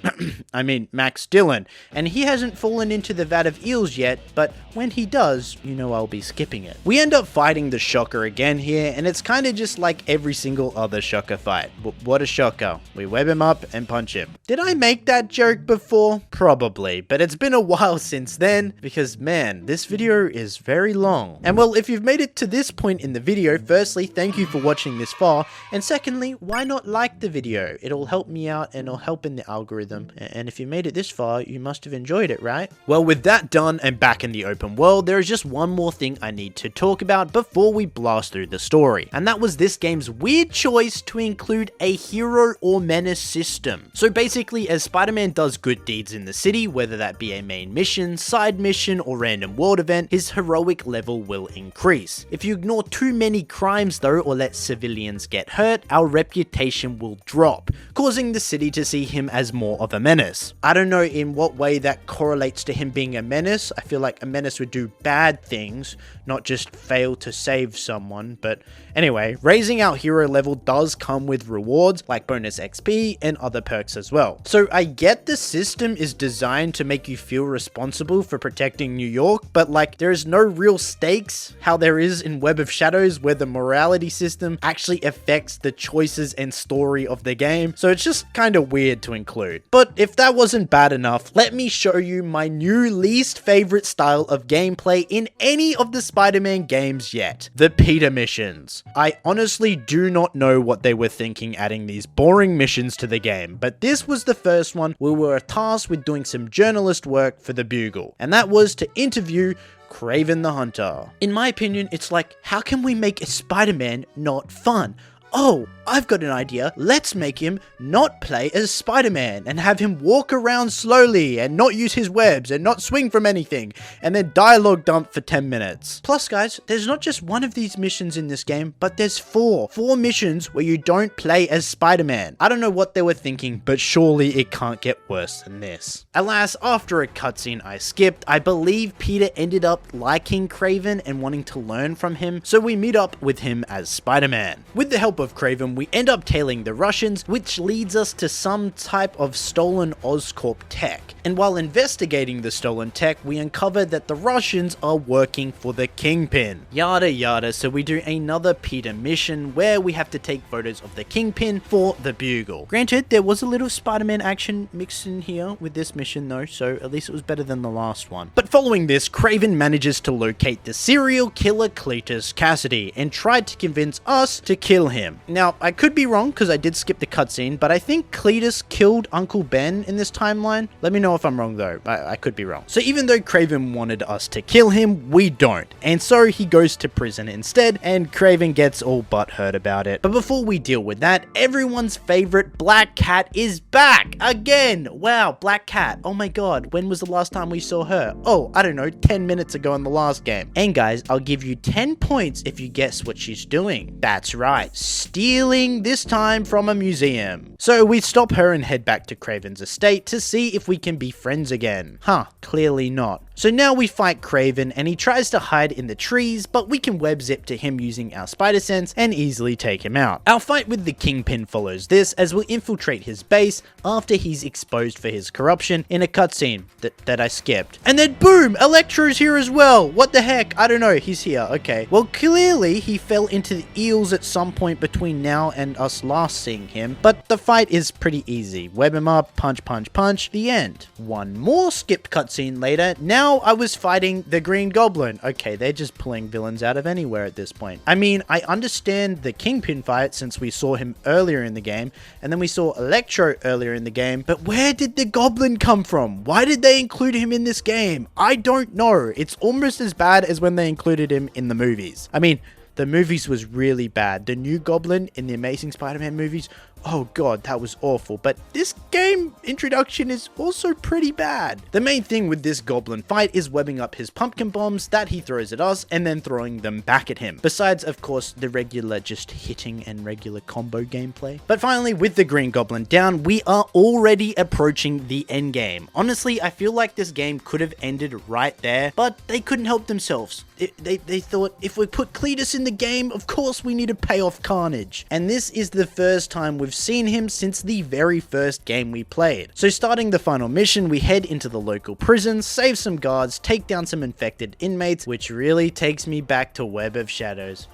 I mean, Max Dillon. And he hasn't fallen into the vat of eels yet, but when he does, you know I'll be skipping it. We end up fighting the Shocker again here, and it's kind of just like every single other Shocker fight. What a shocker. We web him up and punch him. Did I make that joke before? Probably, but it's been a while since then, because man, this video is very long. And well, if you've made it to this point in the video, firstly, thank you for watching this far, and secondly, why not like the video? It'll help me out and it'll help in the algorithm, and if you made it this far, you must have enjoyed it, right? Well, with that done and back in the open world, there is just one more thing I need to talk about before we blast through the story, and that was this game's weird choice to include a hero or menace system. So basically, as Spider-Man does good deeds in the city, whether that be a main mission, side mission, or random world event, his heroic level will increase. If you ignore too many crimes though, or let civilians get hurt, our reputation will drop, causing the city to see him as more of a menace. I don't know in what way that correlates to him being a menace. I feel like a menace would do bad things, not just fail to save someone, but anyway, raising our hero level does come with rewards like bonus XP and other perks as well. So I get the system is designed to make you feel responsible for protecting New York, but like there is no real stakes how there is in Web of Shadows, where the morality system actually affects the choices and story of the game, so it's just kind of weird to include. But if that wasn't bad enough, let me show you my new least favorite style of gameplay in any of the Spider-Man games yet: the Peter missions. I honestly do not know what they were thinking adding these boring missions to the game, but this was the first one where we were tasked with doing some journalist work for the Bugle, and that was to interview Kraven the Hunter. In my opinion, it's like, how can we make a Spider-Man not fun? Oh, I've got an idea. Let's make him not play as Spider-Man and have him walk around slowly and not use his webs and not swing from anything, and then dialogue dump for 10 minutes. Plus guys, there's not just one of these missions in this game, but there's four missions where you don't play as Spider-Man. I don't know what they were thinking, but surely it can't get worse than this. Alas, after a cutscene I skipped, I believe Peter ended up liking Kraven and wanting to learn from him, so we meet up with him as Spider-Man. With the help of Kraven, we end up tailing the Russians, which leads us to some type of stolen Oscorp tech. And while investigating the stolen tech, we uncover that the Russians are working for the Kingpin. Yada yada, so we do another Peter mission where we have to take photos of the Kingpin for the Bugle. Granted, there was a little Spider-Man action mixed in here with this mission though, so at least it was better than the last one. But following this, Kraven manages to locate the serial killer Cletus Cassidy and tried to convince us to kill him. Now, I could be wrong because I did skip the cutscene, but I think Cletus killed Uncle Ben in this timeline. Let me know if I'm wrong though. I could be wrong. So even though Kraven wanted us to kill him, we don't. And so he goes to prison instead, and Kraven gets all butthurt about it. But before we deal with that, everyone's favorite Black Cat is back again. Wow, Black Cat. Oh my god, when was the last time we saw her? Oh, I don't know, 10 minutes ago in the last game. And guys, I'll give you 10 points if you guess what she's doing. That's right, stealing, this time from a museum. So we stop her and head back to Kraven's estate to see if we can be friends again. Huh, clearly not. So now we fight Kraven and he tries to hide in the trees, but we can web zip to him using our spider sense and easily take him out. Our fight with the Kingpin follows this as we'll infiltrate his base after he's exposed for his corruption in a cutscene that I skipped. And then boom, Electro's here as well. What the heck? I don't know, he's here, okay. Well, clearly he fell into the eels at some point between now and us last seeing him, but the fight is pretty easy. Web him up, punch, punch, punch, the end. One more skipped cutscene later, now I was fighting the Green Goblin. Okay, they're just pulling villains out of anywhere at this point. I mean, I understand the Kingpin fight since we saw him earlier in the game, and then we saw Electro earlier in the game, but where did the Goblin come from? Why did they include him in this game? I don't know. It's almost as bad as when they included him in the movies. I mean, the movies was really bad. The new Goblin in the Amazing Spider-Man movies Oh god, that was awful, but this game introduction is also pretty bad. The main thing with this goblin fight is webbing up his pumpkin bombs that he throws at us and then throwing them back at him. Besides, of course, the regular just hitting and regular combo gameplay. But finally, with the green goblin down, we are already approaching the end game. Honestly, I feel like this game could have ended right there, but they couldn't help themselves. They thought, if we put Cletus in the game, of course we need to pay off Carnage. And this is the first time we've seen him since the very first game we played. So starting the final mission, we head into the local prison, save some guards, take down some infected inmates, which really takes me back to Web of Shadows.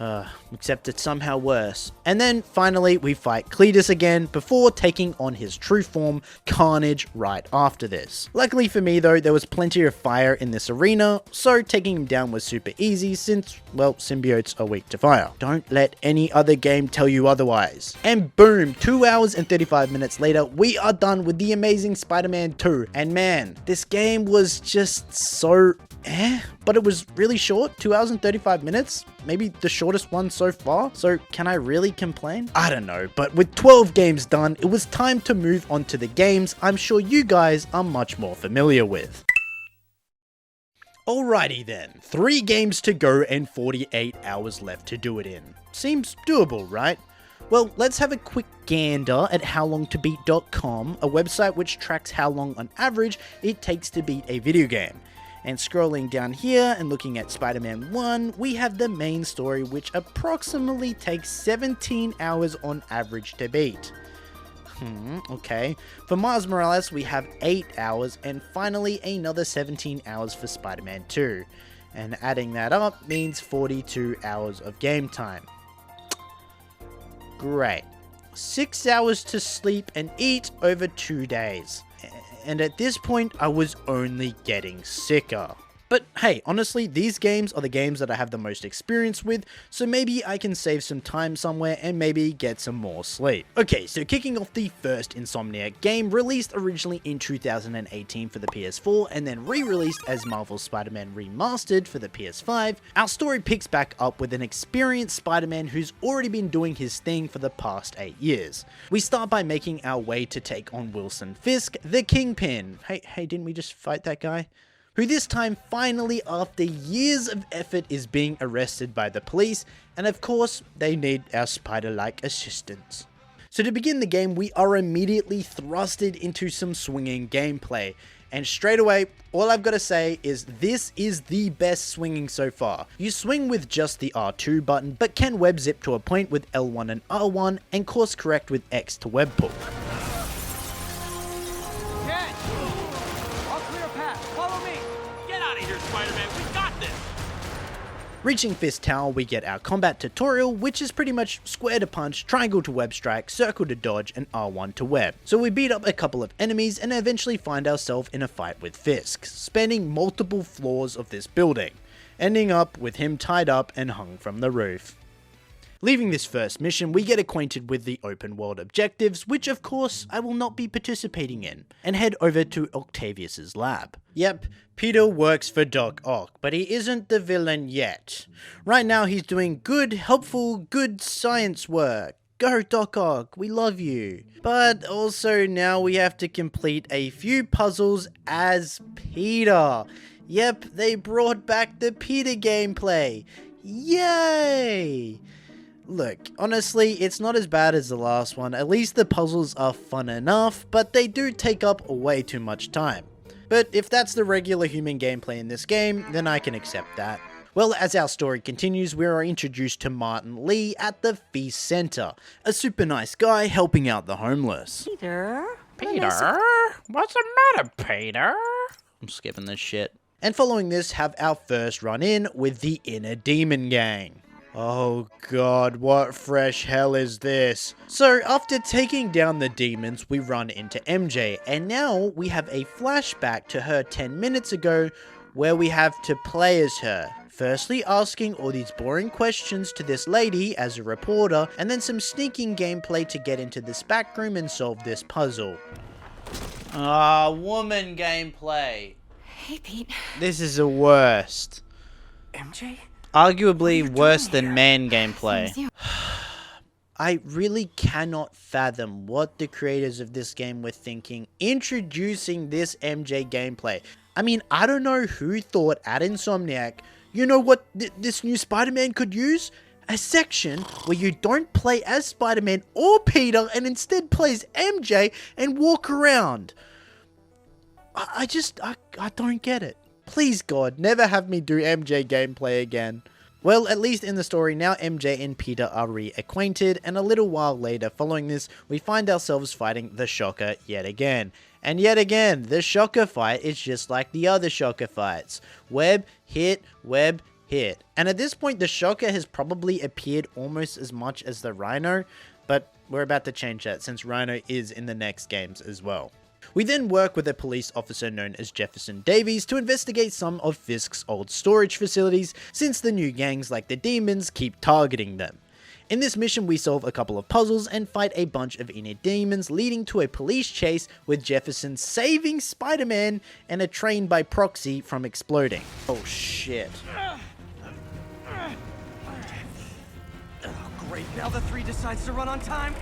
Except it's somehow worse. And then finally we fight Cletus again before taking on his true form, Carnage, right after this. Luckily for me though, there was plenty of fire in this arena, so taking him down was super easy since, well, symbiotes are weak to fire. Don't let any other game tell you otherwise. And boom, 2 hours and 35 minutes later, we are done with the Amazing Spider-Man 2. And man, this game was just so but it was really short, 2 hours and 35 minutes. Maybe the shortest one so far. So can I really complain? I don't know, but with 12 games done, it was time to move on to the games I'm sure you guys are much more familiar with. Alrighty then, 3 games to go and 48 hours left to do it in. Seems doable, right? Well, let's have a quick gander at howlongtobeat.com, a website which tracks how long on average it takes to beat a video game. And scrolling down here and looking at Spider-Man 1, we have the main story which approximately takes 17 hours on average to beat. Okay. For Miles Morales, we have 8 hours, and finally another 17 hours for Spider-Man 2. And adding that up means 42 hours of game time. Great. 6 hours to sleep and eat over 2 days. And at this point, I was only getting sicker. But hey, honestly, these games are the games that I have the most experience with, so maybe I can save some time somewhere and maybe get some more sleep. Okay, so kicking off the first Insomniac game, released originally in 2018 for the PS4 and then re-released as Marvel's Spider-Man Remastered for the PS5, our story picks back up with an experienced Spider-Man who's already been doing his thing for the past 8 years. We start by making our way to take on Wilson Fisk, the Kingpin. Hey, didn't we just fight that guy? Who this time finally, after years of effort, is being arrested by the police, and of course, they need our spider-like assistance. So to begin the game, we are immediately thrusted into some swinging gameplay, and straight away, all I've got to say is this is the best swinging so far. You swing with just the R2 button, but can web zip to a point with L1 and R1, and course correct with X to web pull. Reaching Fist Tower, we get our combat tutorial, which is pretty much square to punch, triangle to web strike, circle to dodge, and R1 to web. So we beat up a couple of enemies and eventually find ourselves in a fight with Fisk, spanning multiple floors of this building, ending up with him tied up and hung from the roof. Leaving this first mission, we get acquainted with the open world objectives, which of course I will not be participating in, and head over to Octavius's lab. Yep, Peter works for Doc Ock, but he isn't the villain yet. Right now he's doing good, helpful, good science work. Go Doc Ock, we love you. But also now we have to complete a few puzzles as Peter. Yep, they brought back the Peter gameplay. Yay! Look, honestly, it's not as bad as the last one. At least the puzzles are fun enough, but they do take up way too much time. But if that's the regular human gameplay in this game, then I can accept that. Well, as our story continues, we are introduced to Martin Lee at the Feast Center, a super nice guy helping out the homeless. Peter? What's the matter, Peter? I'm skipping this shit. And following this, have our first run-in with the Inner Demon Gang. Oh god, what fresh hell is this? So after taking down the demons, we run into MJ, and now we have a flashback to her 10 minutes ago where we have to play as her. Firstly asking all these boring questions to this lady as a reporter, and then some sneaking gameplay to get into this back room and solve this puzzle. Woman gameplay. Hey, Pete. This is the worst. MJ? Arguably worse than man gameplay. I really cannot fathom what the creators of this game were thinking introducing this MJ gameplay. I mean, I don't know who thought at Insomniac, you know what this new Spider-Man could use? A section where you don't play as Spider-Man or Peter and instead plays MJ and walk around. I don't get it. Please God, never have me do MJ gameplay again. Well, at least in the story, now MJ and Peter are reacquainted, and a little while later following this, we find ourselves fighting the Shocker yet again. And yet again, the Shocker fight is just like the other Shocker fights. Web, hit, hit. And at this point, the Shocker has probably appeared almost as much as the Rhino, but we're about to change that since Rhino is in the next games as well. We then work with a police officer known as Jefferson Davies to investigate some of Fisk's old storage facilities, since the new gangs like the Demons keep targeting them. In this mission, we solve a couple of puzzles and fight a bunch of inner demons, leading to a police chase with Jefferson saving Spider-Man and a train by proxy from exploding. Oh shit. Oh, great. Now the 3 decides to run on time.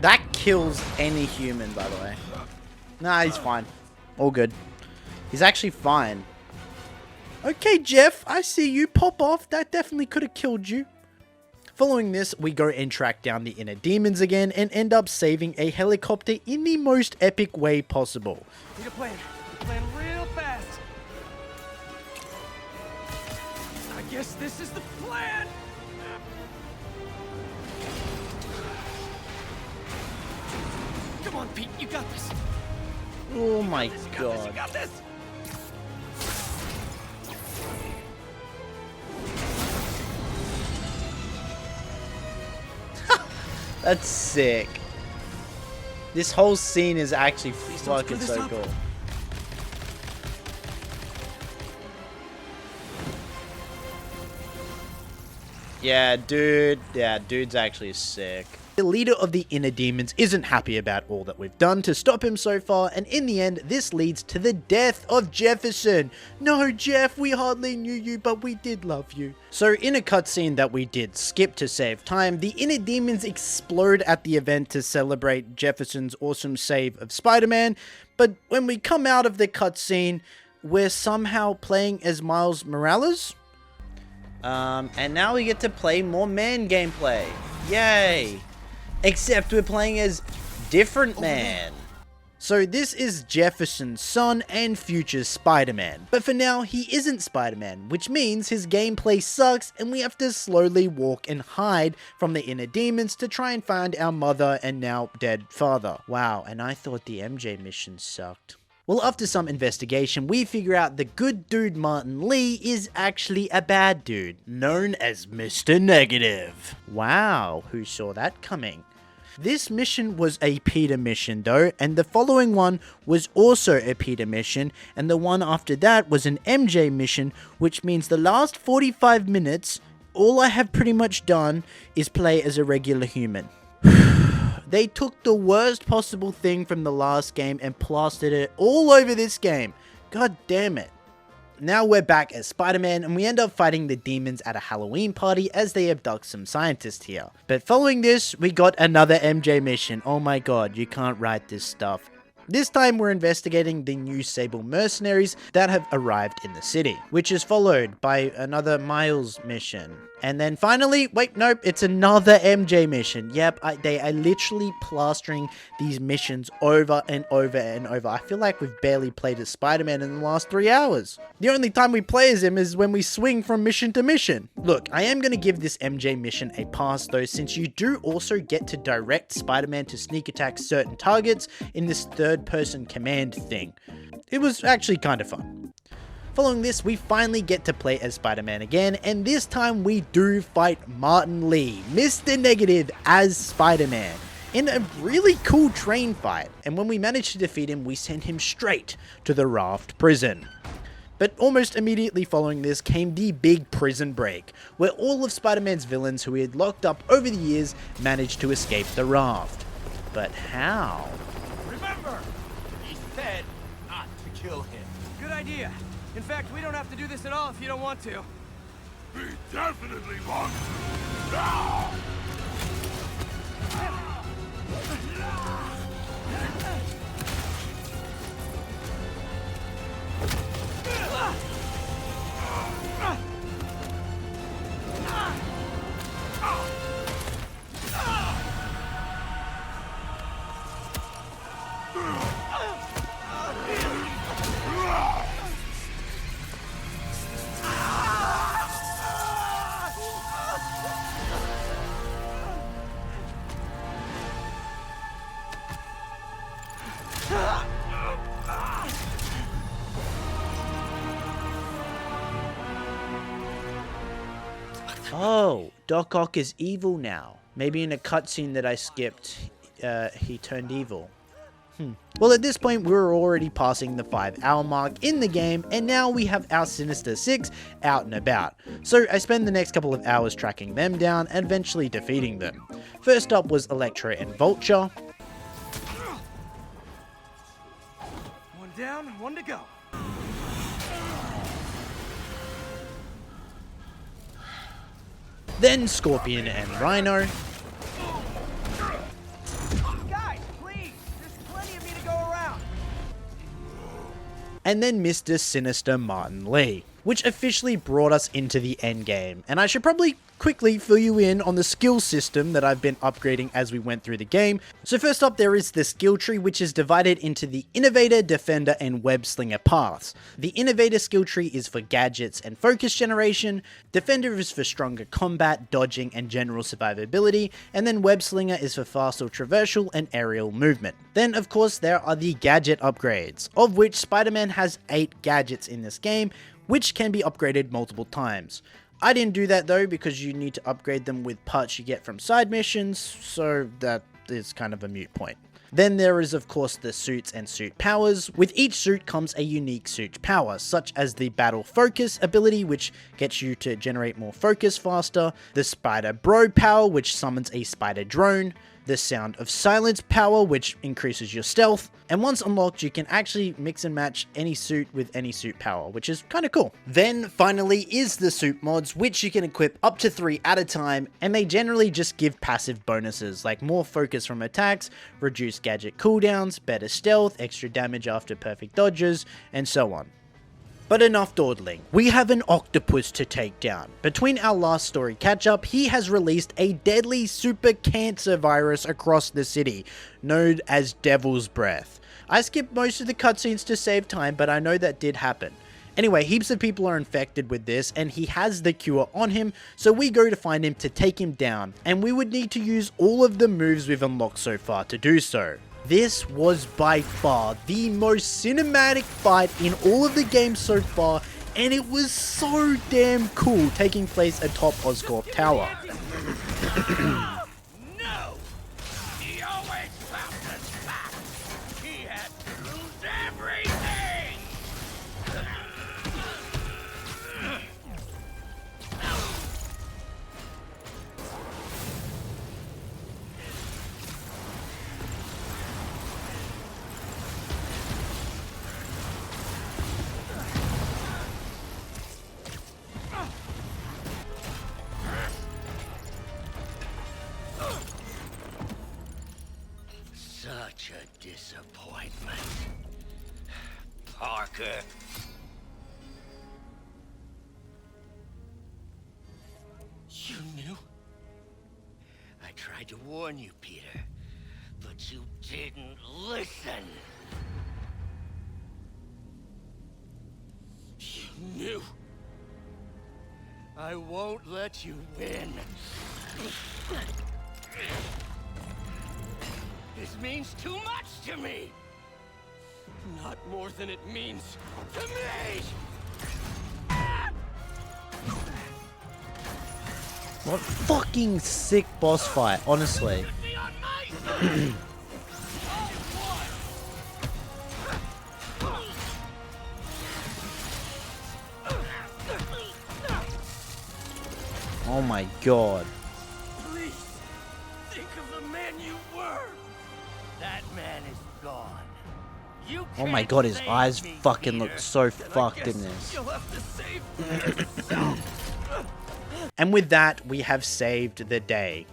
That kills any human, by the way. Nah, he's fine. All good. He's actually fine. Okay, Jeff, I see you. Pop off. That definitely could have killed you. Following this, we go and track down the inner demons again and end up saving a helicopter in the most epic way possible. Need a plan. Plan real fast. I guess this is the plan. Come on, Pete, you got this. Oh my god. You got this. That's sick. This whole scene is actually fucking so cool. Yeah, dude. Yeah, dude's actually sick. The leader of the inner demons isn't happy about all that we've done to stop him so far, and in the end, this leads to the death of Jefferson. No, Jeff, we hardly knew you, but we did love you. So in a cutscene that we did skip to save time, the inner demons explode at the event to celebrate Jefferson's awesome save of Spider-Man, but when we come out of the cutscene, we're somehow playing as Miles Morales. And now we get to play more man gameplay. Yay! Except we're playing as different man. So this is Jefferson's son and future Spider-Man. But for now, he isn't Spider-Man, which means his gameplay sucks and we have to slowly walk and hide from the inner demons to try and find our mother and now dead father. Wow, and I thought the MJ mission sucked. Well, after some investigation, we figure out the good dude Martin Lee is actually a bad dude, known as Mr. Negative. Wow, who saw that coming? This mission was a Peter mission though, and the following one was also a Peter mission, and the one after that was an MJ mission, which means the last 45 minutes, all I have pretty much done is play as a regular human. They took the worst possible thing from the last game and plastered it all over this game. God damn it. Now we're back as Spider-Man and we end up fighting the demons at a Halloween party as they abduct some scientists here. But following this, we got another MJ mission. Oh my god, you can't write this stuff. This time we're investigating the new Sable mercenaries that have arrived in the city, which is followed by another Miles mission. And then finally, wait, nope, it's another MJ mission. Yep, they are literally plastering these missions over and over and over. I feel like we've barely played as Spider-Man in the last 3 hours. The only time we play as him is when we swing from mission to mission. Look, I am going to give this MJ mission a pass though, since you do also get to direct Spider-Man to sneak attack certain targets in this third-person command thing. It was actually kind of fun. Following this, we finally get to play as Spider-Man again, and this time we do fight Martin Lee, Mr. Negative, as Spider-Man, in a really cool train fight, and when we manage to defeat him, we send him straight to the Raft prison. But almost immediately following this came the big prison break, where all of Spider-Man's villains who he had locked up over the years managed to escape the raft. But how? Remember, he said not to kill him. Good idea. In fact, we don't have to do this at all if you don't want to. We definitely want to. Oh, Doc Ock is evil now. Maybe in a cutscene that I skipped, he turned evil. Well, at this point, we were already passing the 5-hour mark in the game, and now we have our Sinister Six out and about. So I spend the next couple of hours tracking them down and eventually defeating them. First up was Electro and Vulture. One down, one to go. Then Scorpion and Rhino. Guys, please! There's plenty of me to go around. And then Mr. Sinister Martin Lee, which officially brought us into the endgame. And I should probably quickly fill you in on the skill system that I've been upgrading as we went through the game. So first up, there is the skill tree, which is divided into the Innovator, Defender, and Web Slinger paths. The Innovator skill tree is for gadgets and focus generation, Defender is for stronger combat, dodging, and general survivability, and then Web Slinger is for faster traversal and aerial movement. Then, of course, there are the gadget upgrades, of which Spider-Man has 8 gadgets in this game, which can be upgraded multiple times. I didn't do that though because you need to upgrade them with parts you get from side missions, so that is kind of a moot point. Then there is of course the suits and suit powers. With each suit comes a unique suit power, such as the Battle Focus ability, which gets you to generate more focus faster, the Spider Bro power, which summons a spider drone, the Sound of Silence power, which increases your stealth, and once unlocked you can actually mix and match any suit with any suit power, which is kind of cool. Then finally is the suit mods, which you can equip up to 3 at a time, and they generally just give passive bonuses like more focus from attacks, reduced gadget cooldowns, better stealth, extra damage after perfect dodges, and so on. But enough dawdling, we have an octopus to take down. Between our last story catch-up, he has released a deadly super cancer virus across the city, known as Devil's Breath. I skipped most of the cutscenes to save time, but I know that did happen. Anyway, heaps of people are infected with this, and he has the cure on him, so we go to find him to take him down, and we would need to use all of the moves we've unlocked so far to do so. This was by far the most cinematic fight in all of the games so far, and it was so damn cool taking place atop Oscorp Tower. No! He always found us back! He had to lose everything! Such a disappointment. Parker. You knew? I tried to warn you, Peter, but you didn't listen. You knew. I won't let you win. This means too much to me! Not more than it means to me! What fucking sick boss fight, honestly. Oh my god. Please, think of the man you were. That man is gone. You Oh my can't god, his save eyes me, fucking Peter. look so And I fucked in guess this. You'll have to save me yourself. And with that, we have saved the day.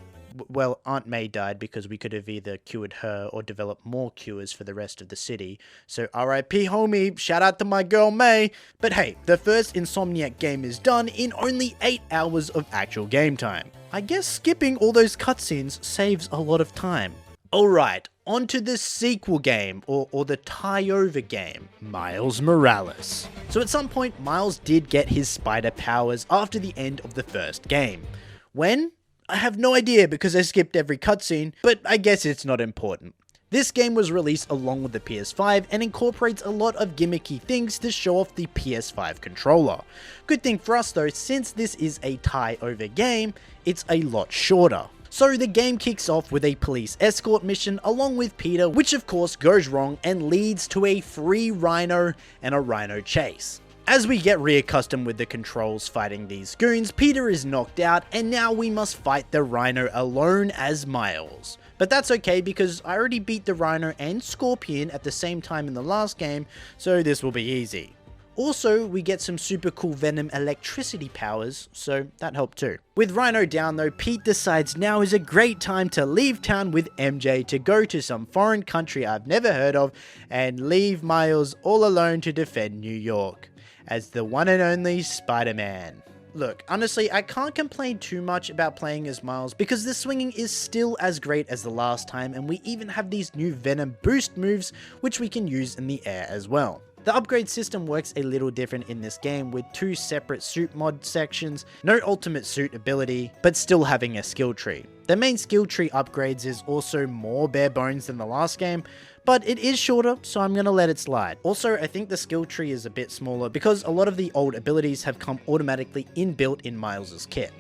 Well, Aunt May died because we could have either cured her or developed more cures for the rest of the city. So RIP homie, shout out to my girl May. But hey, the first Insomniac game is done in only 8 hours of actual game time. I guess skipping all those cutscenes saves a lot of time. Alright, on to the sequel game, or the tie-over game, Miles Morales. So at some point, Miles did get his spider powers after the end of the first game. When? I have no idea because I skipped every cutscene, but I guess it's not important. This game was released along with the PS5 and incorporates a lot of gimmicky things to show off the PS5 controller. Good thing for us though, since this is a tie-over game, it's a lot shorter. So the game kicks off with a police escort mission along with Peter, which of course goes wrong and leads to a free rhino and a rhino chase. As we get reaccustomed with the controls fighting these goons, Peter is knocked out and now we must fight the rhino alone as Miles. But that's okay because I already beat the rhino and scorpion at the same time in the last game, so this will be easy. Also, we get some super cool Venom electricity powers, so that helped too. With Rhino down though, Pete decides now is a great time to leave town with MJ to go to some foreign country I've never heard of and leave Miles all alone to defend New York as the one and only Spider-Man. Look, honestly, I can't complain too much about playing as Miles because the swinging is still as great as the last time and we even have these new Venom boost moves which we can use in the air as well. The upgrade system works a little different in this game with 2 separate suit mod sections, no ultimate suit ability, but still having a skill tree. The main skill tree upgrades is also more bare bones than the last game, but it is shorter, so I'm gonna let it slide. Also, I think the skill tree is a bit smaller because a lot of the old abilities have come automatically inbuilt in Miles' kit.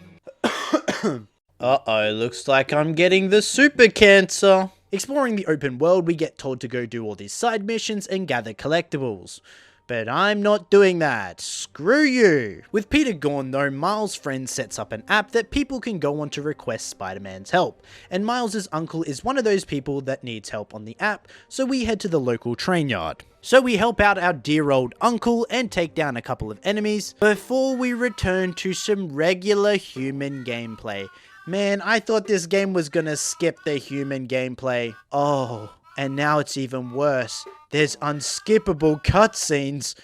Uh-oh, looks like I'm getting the super cancer. Exploring the open world, we get told to go do all these side missions and gather collectibles. But I'm not doing that. Screw you! With Peter gone though, Miles' friend sets up an app that people can go on to request Spider-Man's help. And Miles' uncle is one of those people that needs help on the app, so we head to the local train yard. So we help out our dear old uncle and take down a couple of enemies before we return to some regular human gameplay. Man, I thought this game was gonna skip the human gameplay. Oh, and now it's even worse. There's unskippable cutscenes.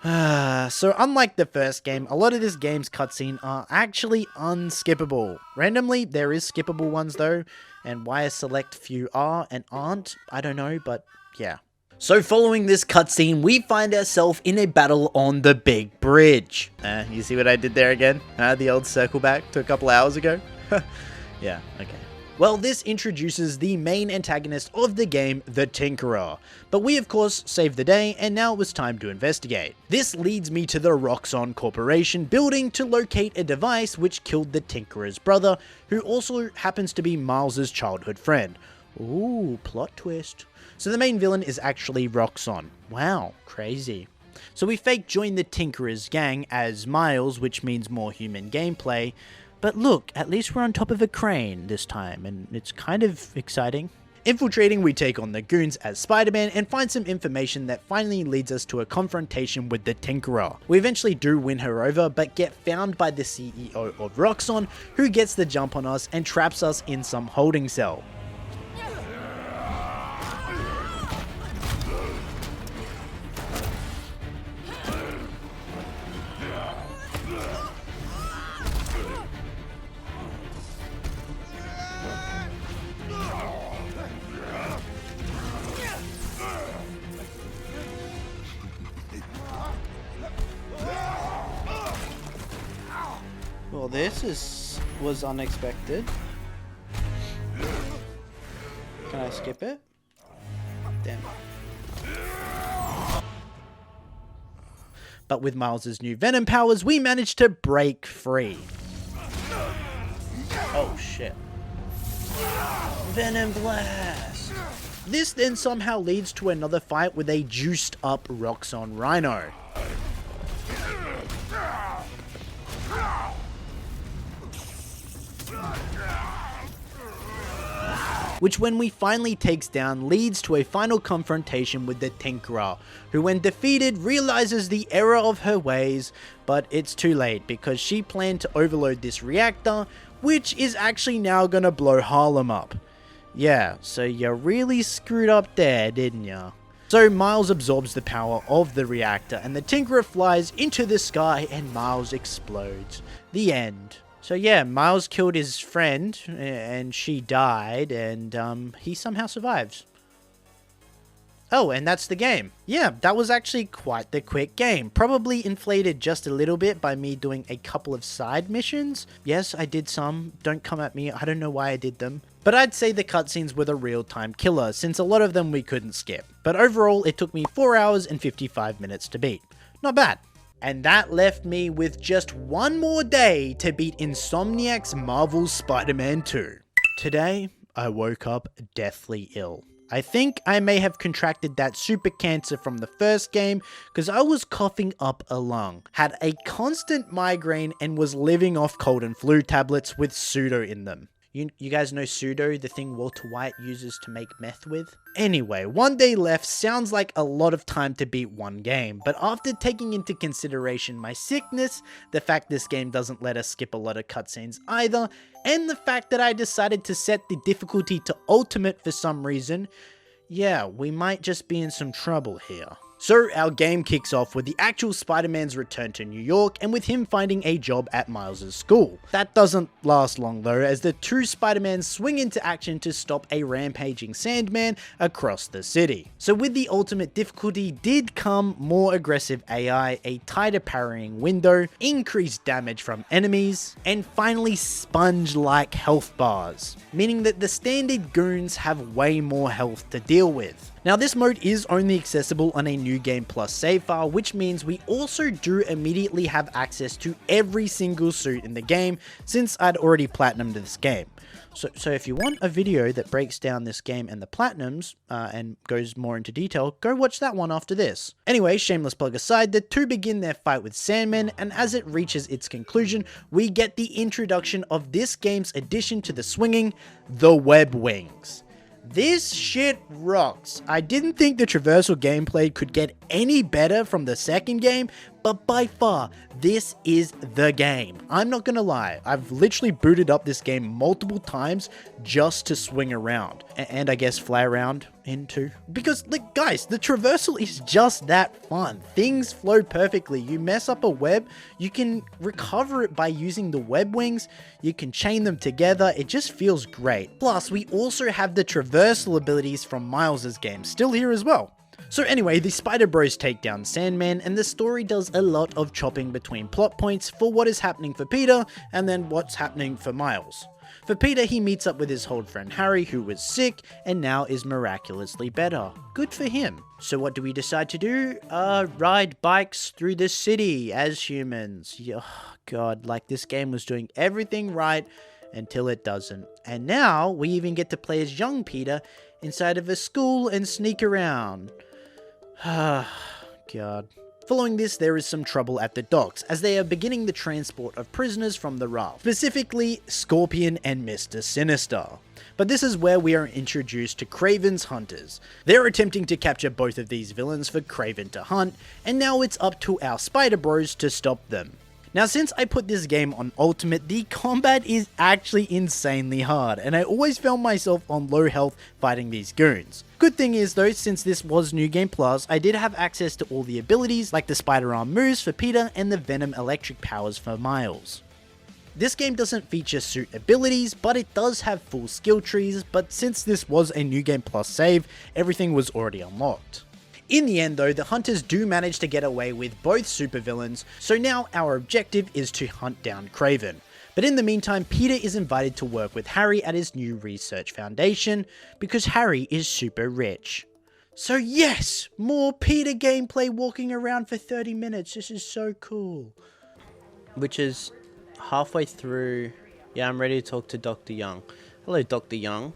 So unlike the first game, a lot of this game's cutscene are actually unskippable. Randomly, there is skippable ones though, and why a select few are and aren't, I don't know, but yeah. So following this cutscene, we find ourselves in a battle on the big bridge. You see what I did there again? The old circle back to a couple hours ago? Yeah, okay. Well, this introduces the main antagonist of the game, the Tinkerer. But we of course saved the day, and now it was time to investigate. This leads me to the Roxxon Corporation building to locate a device which killed the Tinkerer's brother, who also happens to be Miles' childhood friend. Ooh, plot twist. So the main villain is actually Roxxon. Wow, crazy. So we fake join the Tinkerer's gang as Miles, which means more human gameplay. But look, at least we're on top of a crane this time, and it's kind of exciting. Infiltrating, we take on the goons as Spider-Man and find some information that finally leads us to a confrontation with the Tinkerer. We eventually do win her over, but get found by the CEO of Roxxon, who gets the jump on us and traps us in some holding cell. Well, this was unexpected. Can I skip it? Damn. But with Miles' new Venom powers, we managed to break free. Oh shit. Venom Blast! This then somehow leads to another fight with a juiced up Roxxon Rhino. which when we finally takes down leads to a final confrontation with the Tinkerer, who when defeated realizes the error of her ways, but it's too late because she planned to overload this reactor, which is actually now gonna blow Harlem up. Yeah, so you really screwed up there, didn't ya? So Miles absorbs the power of the reactor and the Tinkerer flies into the sky and Miles explodes. The end. So yeah, Miles killed his friend and she died and he somehow survives. Oh, and that's the game. Yeah, that was actually quite the quick game. Probably inflated just a little bit by me doing a couple of side missions. Yes, I did some. Don't come at me. I don't know why I did them. But I'd say the cutscenes were the real-time killer, since a lot of them we couldn't skip. But overall, it took me 4 hours and 55 minutes to beat. Not bad. And that left me with just one more day to beat Insomniac's Marvel's Spider-Man 2. Today, I woke up deathly ill. I think I may have contracted that super cancer from the first game because I was coughing up a lung, had a constant migraine and was living off cold and flu tablets with pseudo in them. You guys know pseudo, the thing Walter White uses to make meth with? Anyway, one day left sounds like a lot of time to beat one game, but after taking into consideration my sickness, the fact this game doesn't let us skip a lot of cutscenes either, and the fact that I decided to set the difficulty to ultimate for some reason, yeah, we might just be in some trouble here. So our game kicks off with the actual Spider-Man's return to New York and with him finding a job at Miles' school. That doesn't last long though, as the two Spider-Mans swing into action to stop a rampaging Sandman across the city. So with the ultimate difficulty did come more aggressive AI, a tighter parrying window, increased damage from enemies, and finally sponge-like health bars, meaning that the standard goons have way more health to deal with. Now this mode is only accessible on a New Game Plus save file, which means we also do immediately have access to every single suit in the game since I'd already platinumed this game. So if you want a video that breaks down this game and the platinums and goes more into detail, go watch that one after this. Anyway, shameless plug aside, the two begin their fight with Sandman, and as it reaches its conclusion, we get the introduction of this game's addition to the swinging, the web wings. This shit rocks. I didn't think the traversal gameplay could get any better from the second game, but by far, this is the game. I'm not gonna lie, I've literally booted up this game multiple times just to swing around, and I guess fly around into. Because, like, guys, the traversal is just that fun. Things flow perfectly. You mess up a web, you can recover it by using the web wings, you can chain them together, it just feels great. Plus, we also have the traversal abilities from Miles' game still here as well. So anyway, the Spider Bros take down Sandman, and the story does a lot of chopping between plot points for what is happening for Peter, and then what's happening for Miles. For Peter, he meets up with his old friend Harry, who was sick, and now is miraculously better. Good for him. So what do we decide to do? Ride bikes through the city as humans. Oh, God, like this game was doing everything right until it doesn't. And now, we even get to play as young Peter inside of a school and sneak around. God. Following this, there is some trouble at the docks, as they are beginning the transport of prisoners from the raft, specifically Scorpion and Mr. Sinister. But this is where we are introduced to Kraven's hunters. They're attempting to capture both of these villains for Kraven to hunt, and now it's up to our Spider Bros to stop them. Now, since I put this game on Ultimate, the combat is actually insanely hard, and I always found myself on low health fighting these goons. Good thing is though, since this was New Game Plus, I did have access to all the abilities, like the Spider Arm moves for Peter and the Venom electric powers for Miles. This game doesn't feature suit abilities, but it does have full skill trees, but since this was a New Game Plus save, everything was already unlocked. In the end though, the hunters do manage to get away with both supervillains, so now our objective is to hunt down Kraven. But in the meantime, Peter is invited to work with Harry at his new research foundation, because Harry is super rich. So yes, more Peter gameplay walking around for 30 minutes, this is so cool. Which is halfway through, yeah, I'm ready to talk to Dr. Young. Hello, Dr. Young.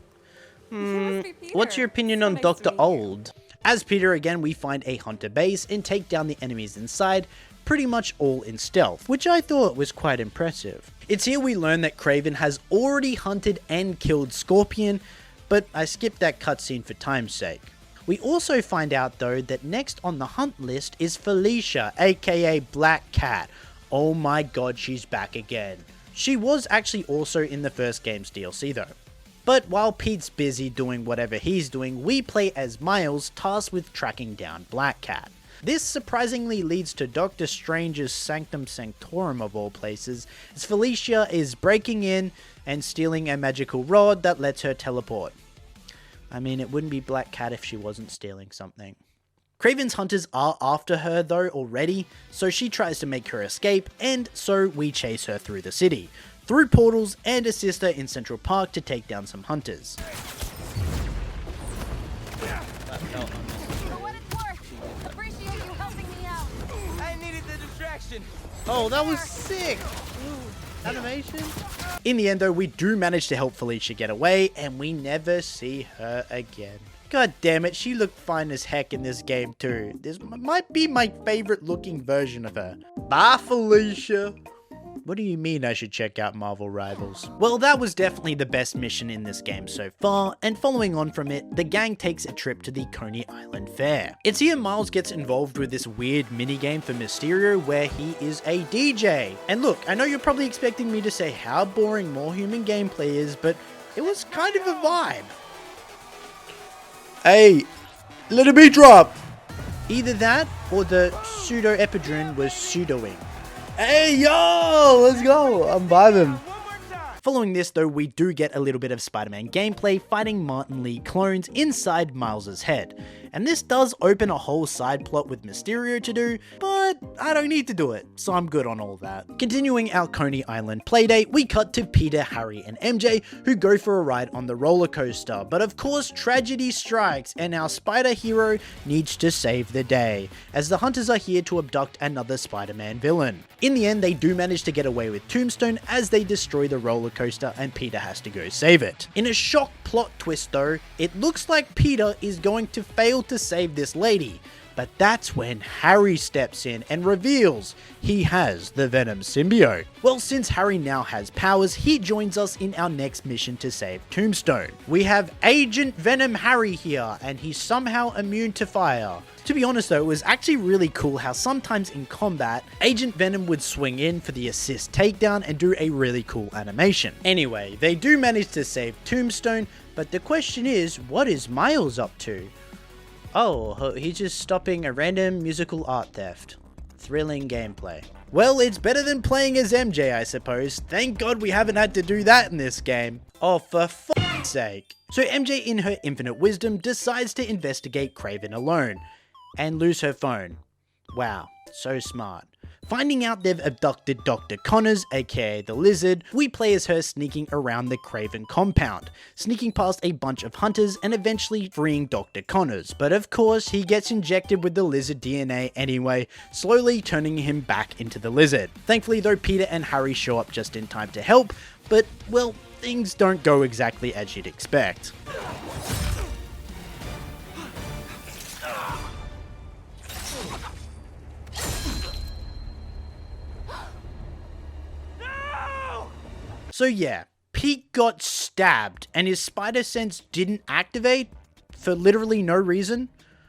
What's your opinion on Dr. Old? As Peter again, we find a hunter base and take down the enemies inside, pretty much all in stealth, which I thought was quite impressive. It's here we learn that Kraven has already hunted and killed Scorpion, but I skipped that cutscene for time's sake. We also find out though that next on the hunt list is Felicia, aka Black Cat. Oh my god, she's back again. She was actually also in the first game's DLC though. But while Pete's busy doing whatever he's doing, we play as Miles, tasked with tracking down Black Cat. This surprisingly leads to Doctor Strange's Sanctum Sanctorum of all places, as Felicia is breaking in and stealing a magical rod that lets her teleport. I mean, it wouldn't be Black Cat if she wasn't stealing something. Kraven's hunters are after her though already, so she tries to make her escape, and so we chase her through the city, through portals, and assist her in Central Park to take down some hunters. Oh, that was sick! Ooh, animation? In the end though, we do manage to help Felicia get away, and we never see her again. God damn it, she looked fine as heck in this game too. This might be my favorite looking version of her. Bye, Felicia! What do you mean I should check out Marvel Rivals? Well, that was definitely the best mission in this game so far, and following on from it, the gang takes a trip to the Coney Island Fair. It's here Miles gets involved with this weird minigame for Mysterio where he is a DJ. And look, I know you're probably expecting me to say how boring More Human gameplay is, but it was kind of a vibe. Hey, let it be drop! Either that, or the pseudo-epidrain was pseudoing. Hey, yo, let's go. I'm vibing. Following this though, we do get a little bit of Spider-Man gameplay fighting Martin Lee clones inside Miles' head. And this does open a whole side plot with Mysterio to do, but I don't need to do it, so I'm good on all that. Continuing our Coney Island playdate, we cut to Peter, Harry, and MJ, who go for a ride on the roller coaster. But of course, tragedy strikes, and our spider hero needs to save the day, as the hunters are here to abduct another Spider-Man villain. In the end, they do manage to get away with Tombstone as they destroy the roller coaster, and Peter has to go save it. In a shock plot twist though, it looks like Peter is going to fail to save this lady, but that's when Harry steps in and reveals he has the Venom symbiote. Well, since Harry now has powers, he joins us in our next mission to save Tombstone. We have Agent Venom Harry here, and he's somehow immune to fire. To be honest though, it was actually really cool how sometimes in combat, Agent Venom would swing in for the assist takedown and do a really cool animation. Anyway, they do manage to save Tombstone, but the question is, what is Miles up to? Oh, he's just stopping a random musical art theft. Thrilling gameplay. Well, it's better than playing as MJ, I suppose. Thank God we haven't had to do that in this game. Oh, for f***'s sake. So MJ, in her infinite wisdom, decides to investigate Kraven alone and lose her phone. Wow, so smart. Finding out they've abducted Dr. Connors, aka the Lizard, we play as her sneaking around the Kraven compound, sneaking past a bunch of hunters and eventually freeing Dr. Connors. But of course, he gets injected with the Lizard DNA anyway, slowly turning him back into the Lizard. Thankfully though, Peter and Harry show up just in time to help, but well, things don't go exactly as you'd expect. So yeah, Pete got stabbed and his spider sense didn't activate for literally no reason.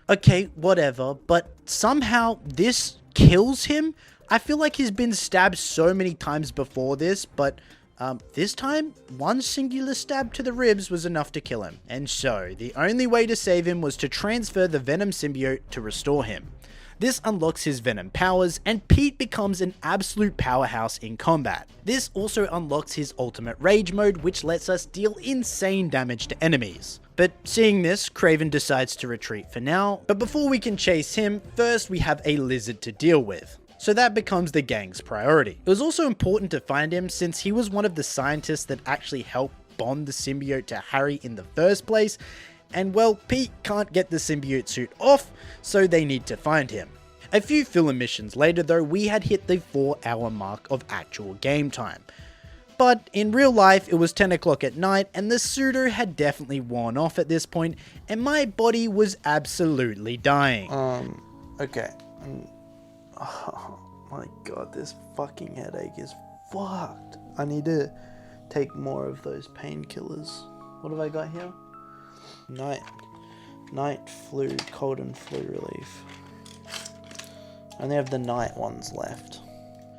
Okay, whatever, but somehow this kills him? I feel like he's been stabbed so many times before this, but this time, one singular stab to the ribs was enough to kill him. And so, the only way to save him was to transfer the Venom symbiote to restore him. This unlocks his Venom powers, and Pete becomes an absolute powerhouse in combat. This also unlocks his ultimate rage mode, which lets us deal insane damage to enemies. But seeing this, Kraven decides to retreat for now, but before we can chase him, first we have a Lizard to deal with. So that becomes the gang's priority. It was also important to find him since he was one of the scientists that actually helped bond the symbiote to Harry in the first place, and well, Pete can't get the symbiote suit off, so they need to find him. A few filler missions later though, we had hit the 4-hour mark of actual game time. But in real life, it was 10 o'clock at night, and the pseudo had definitely worn off at this point, and my body was absolutely dying. Okay. Oh my god, this fucking headache is fucked. I need to take more of those painkillers. What have I got here? Night flu, cold and flu relief. I only have the night ones left.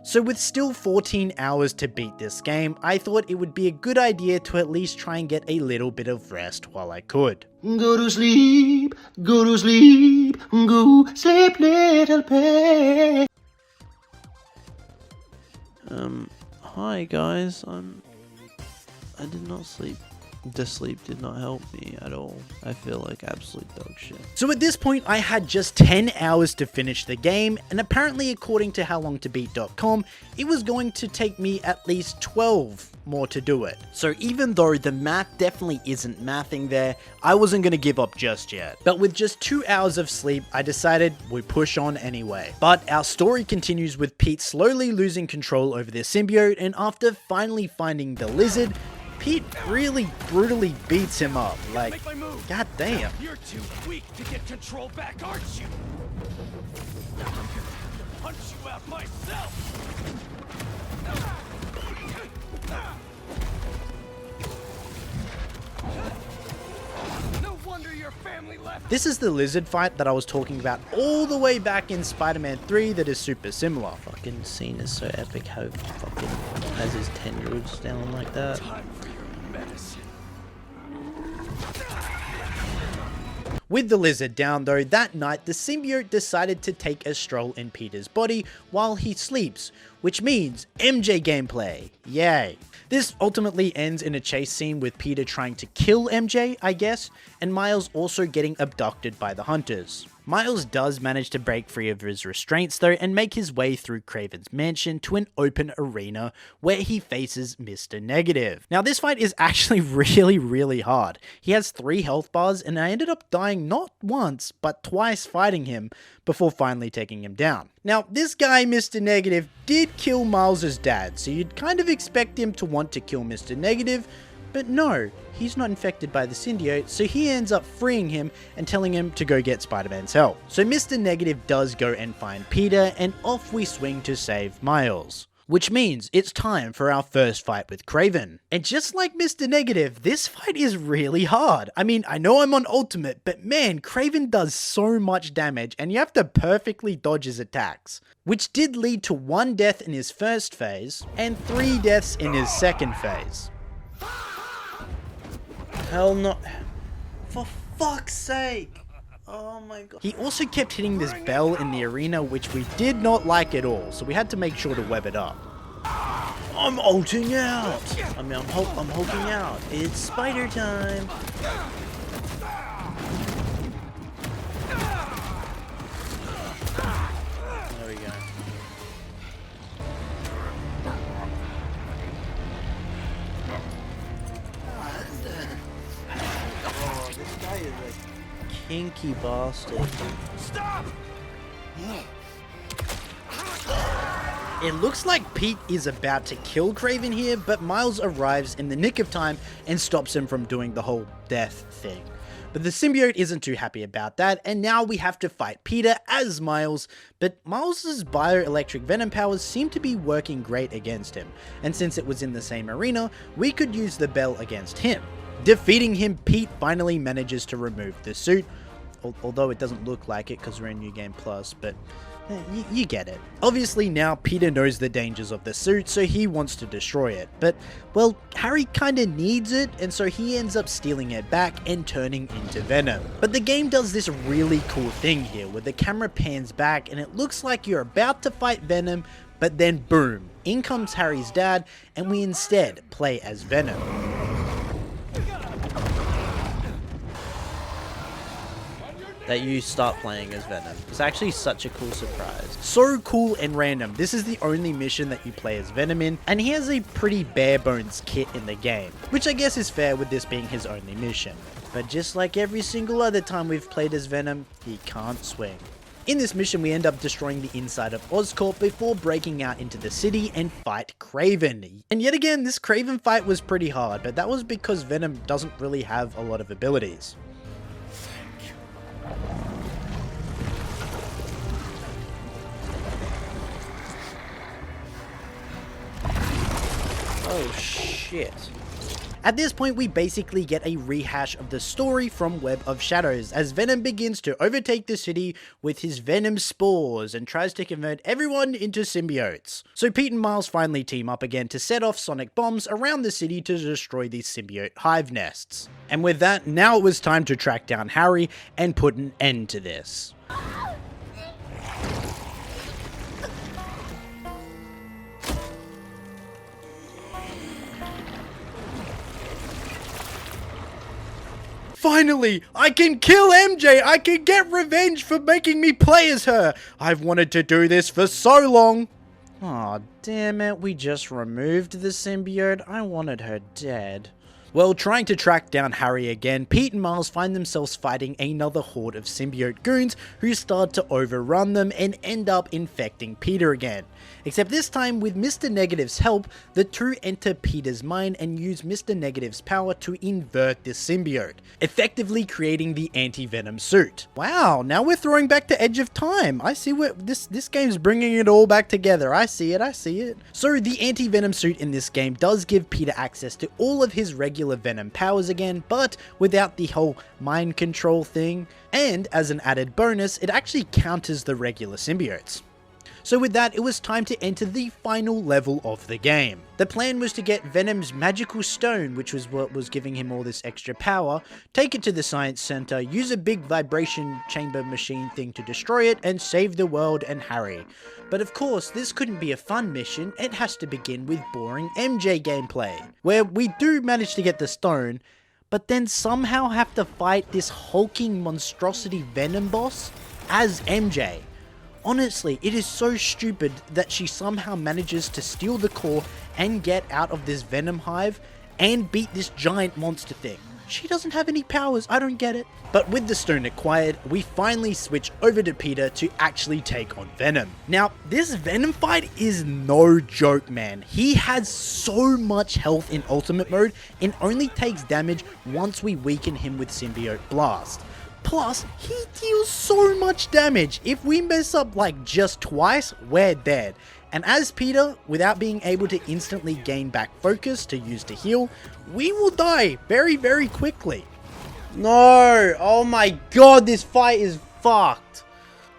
So with still 14 hours to beat this game, I thought it would be a good idea to at least try and get a little bit of rest while I could. Go to sleep, go to sleep, go sleep, little pig. Hi guys, I did not sleep. The sleep did not help me at all. I feel like absolute dog shit. So at this point, I had just 10 hours to finish the game, and apparently according to howlongtobeat.com, it was going to take me at least 12 more to do it. So even though the math definitely isn't mathing there, I wasn't going to give up just yet. But with just 2 hours of sleep, I decided we push on anyway. But our story continues with Pete slowly losing control over their symbiote, and after finally finding the lizard, Pete really brutally beats him up, like, god damn. You're too weak to get control back, aren't you? I'm gonna punch you out myself! No wonder your family left. This is the lizard fight that I was talking about all the way back in Spider-Man 3 that is super similar. Fucking scene is so epic how fucking has his tendrils down like that. With the lizard down though, that night the symbiote decided to take a stroll in Peter's body while he sleeps, which means MJ gameplay. Yay. This ultimately ends in a chase scene with Peter trying to kill MJ, I guess, and Miles also getting abducted by the hunters. Miles does manage to break free of his restraints though and make his way through Kraven's mansion to an open arena where he faces Mr. Negative. Now this fight is actually really hard. He has 3 health bars and I ended up dying not once but twice fighting him before finally taking him down. Now this guy Mr. Negative did kill Miles' dad, so you'd kind of expect him to want to kill Mr. Negative, but no, he's not infected by the symbiote, so he ends up freeing him and telling him to go get Spider-Man's help. So Mr. Negative does go and find Peter, and off we swing to save Miles. Which means it's time for our first fight with Kraven. And just like Mr. Negative, this fight is really hard. I mean, I know I'm on Ultimate, but man, Kraven does so much damage and you have to perfectly dodge his attacks. Which did lead to 1 death in his first phase, and 3 deaths in his second phase. Hell no. For fuck's sake. Oh my god. He also kept hitting this bell in the arena, which we did not like at all, so we had to make sure to web it up. I'm ulting out. I mean, I'm hulking out. It's spider time. There we go. Oh, this guy is a kinky bastard. Stop! It looks like Pete is about to kill Kraven here, but Miles arrives in the nick of time and stops him from doing the whole death thing. But the symbiote isn't too happy about that, and now we have to fight Peter as Miles, but Miles' bioelectric venom powers seem to be working great against him, and since it was in the same arena, we could use the bell against him. Defeating him, Pete finally manages to remove the suit, although it doesn't look like it because we're in New Game Plus, but you get it. Obviously now Peter knows the dangers of the suit, so he wants to destroy it, but well, Harry kinda needs it, and so he ends up stealing it back and turning into Venom. But the game does this really cool thing here, where the camera pans back and it looks like you're about to fight Venom, but then boom, in comes Harry's dad, and we instead play as Venom. That you start playing as Venom. It's actually such a cool surprise. So cool and random. This is the only mission that you play as Venom in, and he has a pretty bare bones kit in the game, which I guess is fair with this being his only mission. But just like every single other time we've played as Venom, he can't swing. In this mission, we end up destroying the inside of Oscorp before breaking out into the city and fight Kraven. And yet again, this Kraven fight was pretty hard, but that was because Venom doesn't really have a lot of abilities. Oh shit. At this point, we basically get a rehash of the story from Web of Shadows, as Venom begins to overtake the city with his venom spores and tries to convert everyone into symbiotes. So Pete and Miles finally team up again to set off sonic bombs around the city to destroy these symbiote hive nests. And with that, now it was time to track down Harry and put an end to this. Finally, I can kill MJ! I can get revenge for making me play as her! I've wanted to do this for so long! Aw, damn it, we just removed the symbiote. I wanted her dead. Well, trying to track down Harry again, Pete and Miles find themselves fighting another horde of symbiote goons who start to overrun them and end up infecting Peter again. Except this time, with Mr. Negative's help, the two enter Peter's mind and use Mr. Negative's power to invert this symbiote, effectively creating the anti-venom suit. Wow, now we're throwing back to Edge of Time. I see what this game's bringing it all back together. I see it. So the anti-venom suit in this game does give Peter access to all of his regular venom powers again, but without the whole mind control thing. And as an added bonus, it actually counters the regular symbiotes. So with that, it was time to enter the final level of the game. The plan was to get Venom's magical stone, which was what was giving him all this extra power, take it to the science center, use a big vibration chamber machine thing to destroy it, and save the world and Harry. But of course, this couldn't be a fun mission, it has to begin with boring MJ gameplay, where we do manage to get the stone, but then somehow have to fight this hulking monstrosity Venom boss as MJ. Honestly, it is so stupid that she somehow manages to steal the core and get out of this Venom hive and beat this giant monster thing. She doesn't have any powers, I don't get it. But with the stone acquired, we finally switch over to Peter to actually take on Venom. Now, this Venom fight is no joke, man. He has so much health in ultimate mode and only takes damage once we weaken him with Symbiote Blast. Plus, he deals so much damage. If we mess up like just twice, we're dead. And as Peter, without being able to instantly gain back focus to use to heal, we will die very, very quickly. No! Oh my god, this fight is fucked.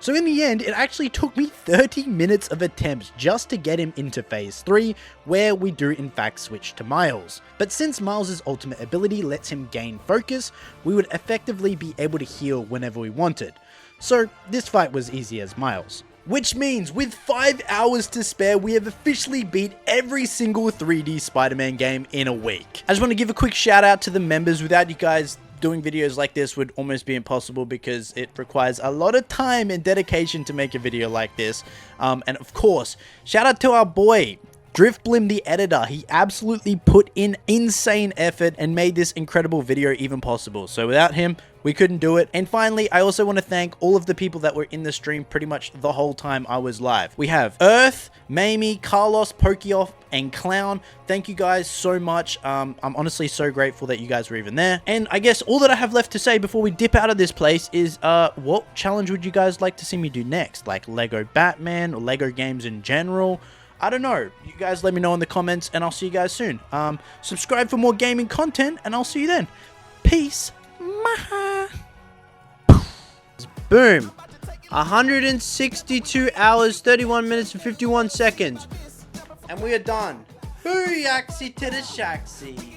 So in the end, it actually took me 30 minutes of attempts just to get him into phase 3, where we do in fact switch to Miles. But since Miles' ultimate ability lets him gain focus, we would effectively be able to heal whenever we wanted. So this fight was easy as Miles. Which means with 5 hours to spare, we have officially beat every single 3D Spider-Man game in a week. I just want to give a quick shout out to the members. Without you guys, doing videos like this would almost be impossible because it requires a lot of time and dedication to make a video like this. And of course, shout out to our boy, Driftblim the editor. He absolutely put in insane effort and made this incredible video even possible. So without him, we couldn't do it. And finally, I also want to thank all of the people that were in the stream pretty much the whole time I was live. We have Earth, Mamie, Carlos, Pokioff, and Clown. Thank you guys so much. I'm honestly so grateful that you guys were even there. And I guess all that I have left to say before we dip out of this place is, what challenge would you guys like to see me do next? Like Lego Batman or Lego games in general? I don't know. You guys let me know in the comments and I'll see you guys soon. Subscribe for more gaming content and I'll see you then. Peace. Maha. Boom. 162 hours, 31 minutes and 51 seconds. And we are done. Booyaxy to the shaxy.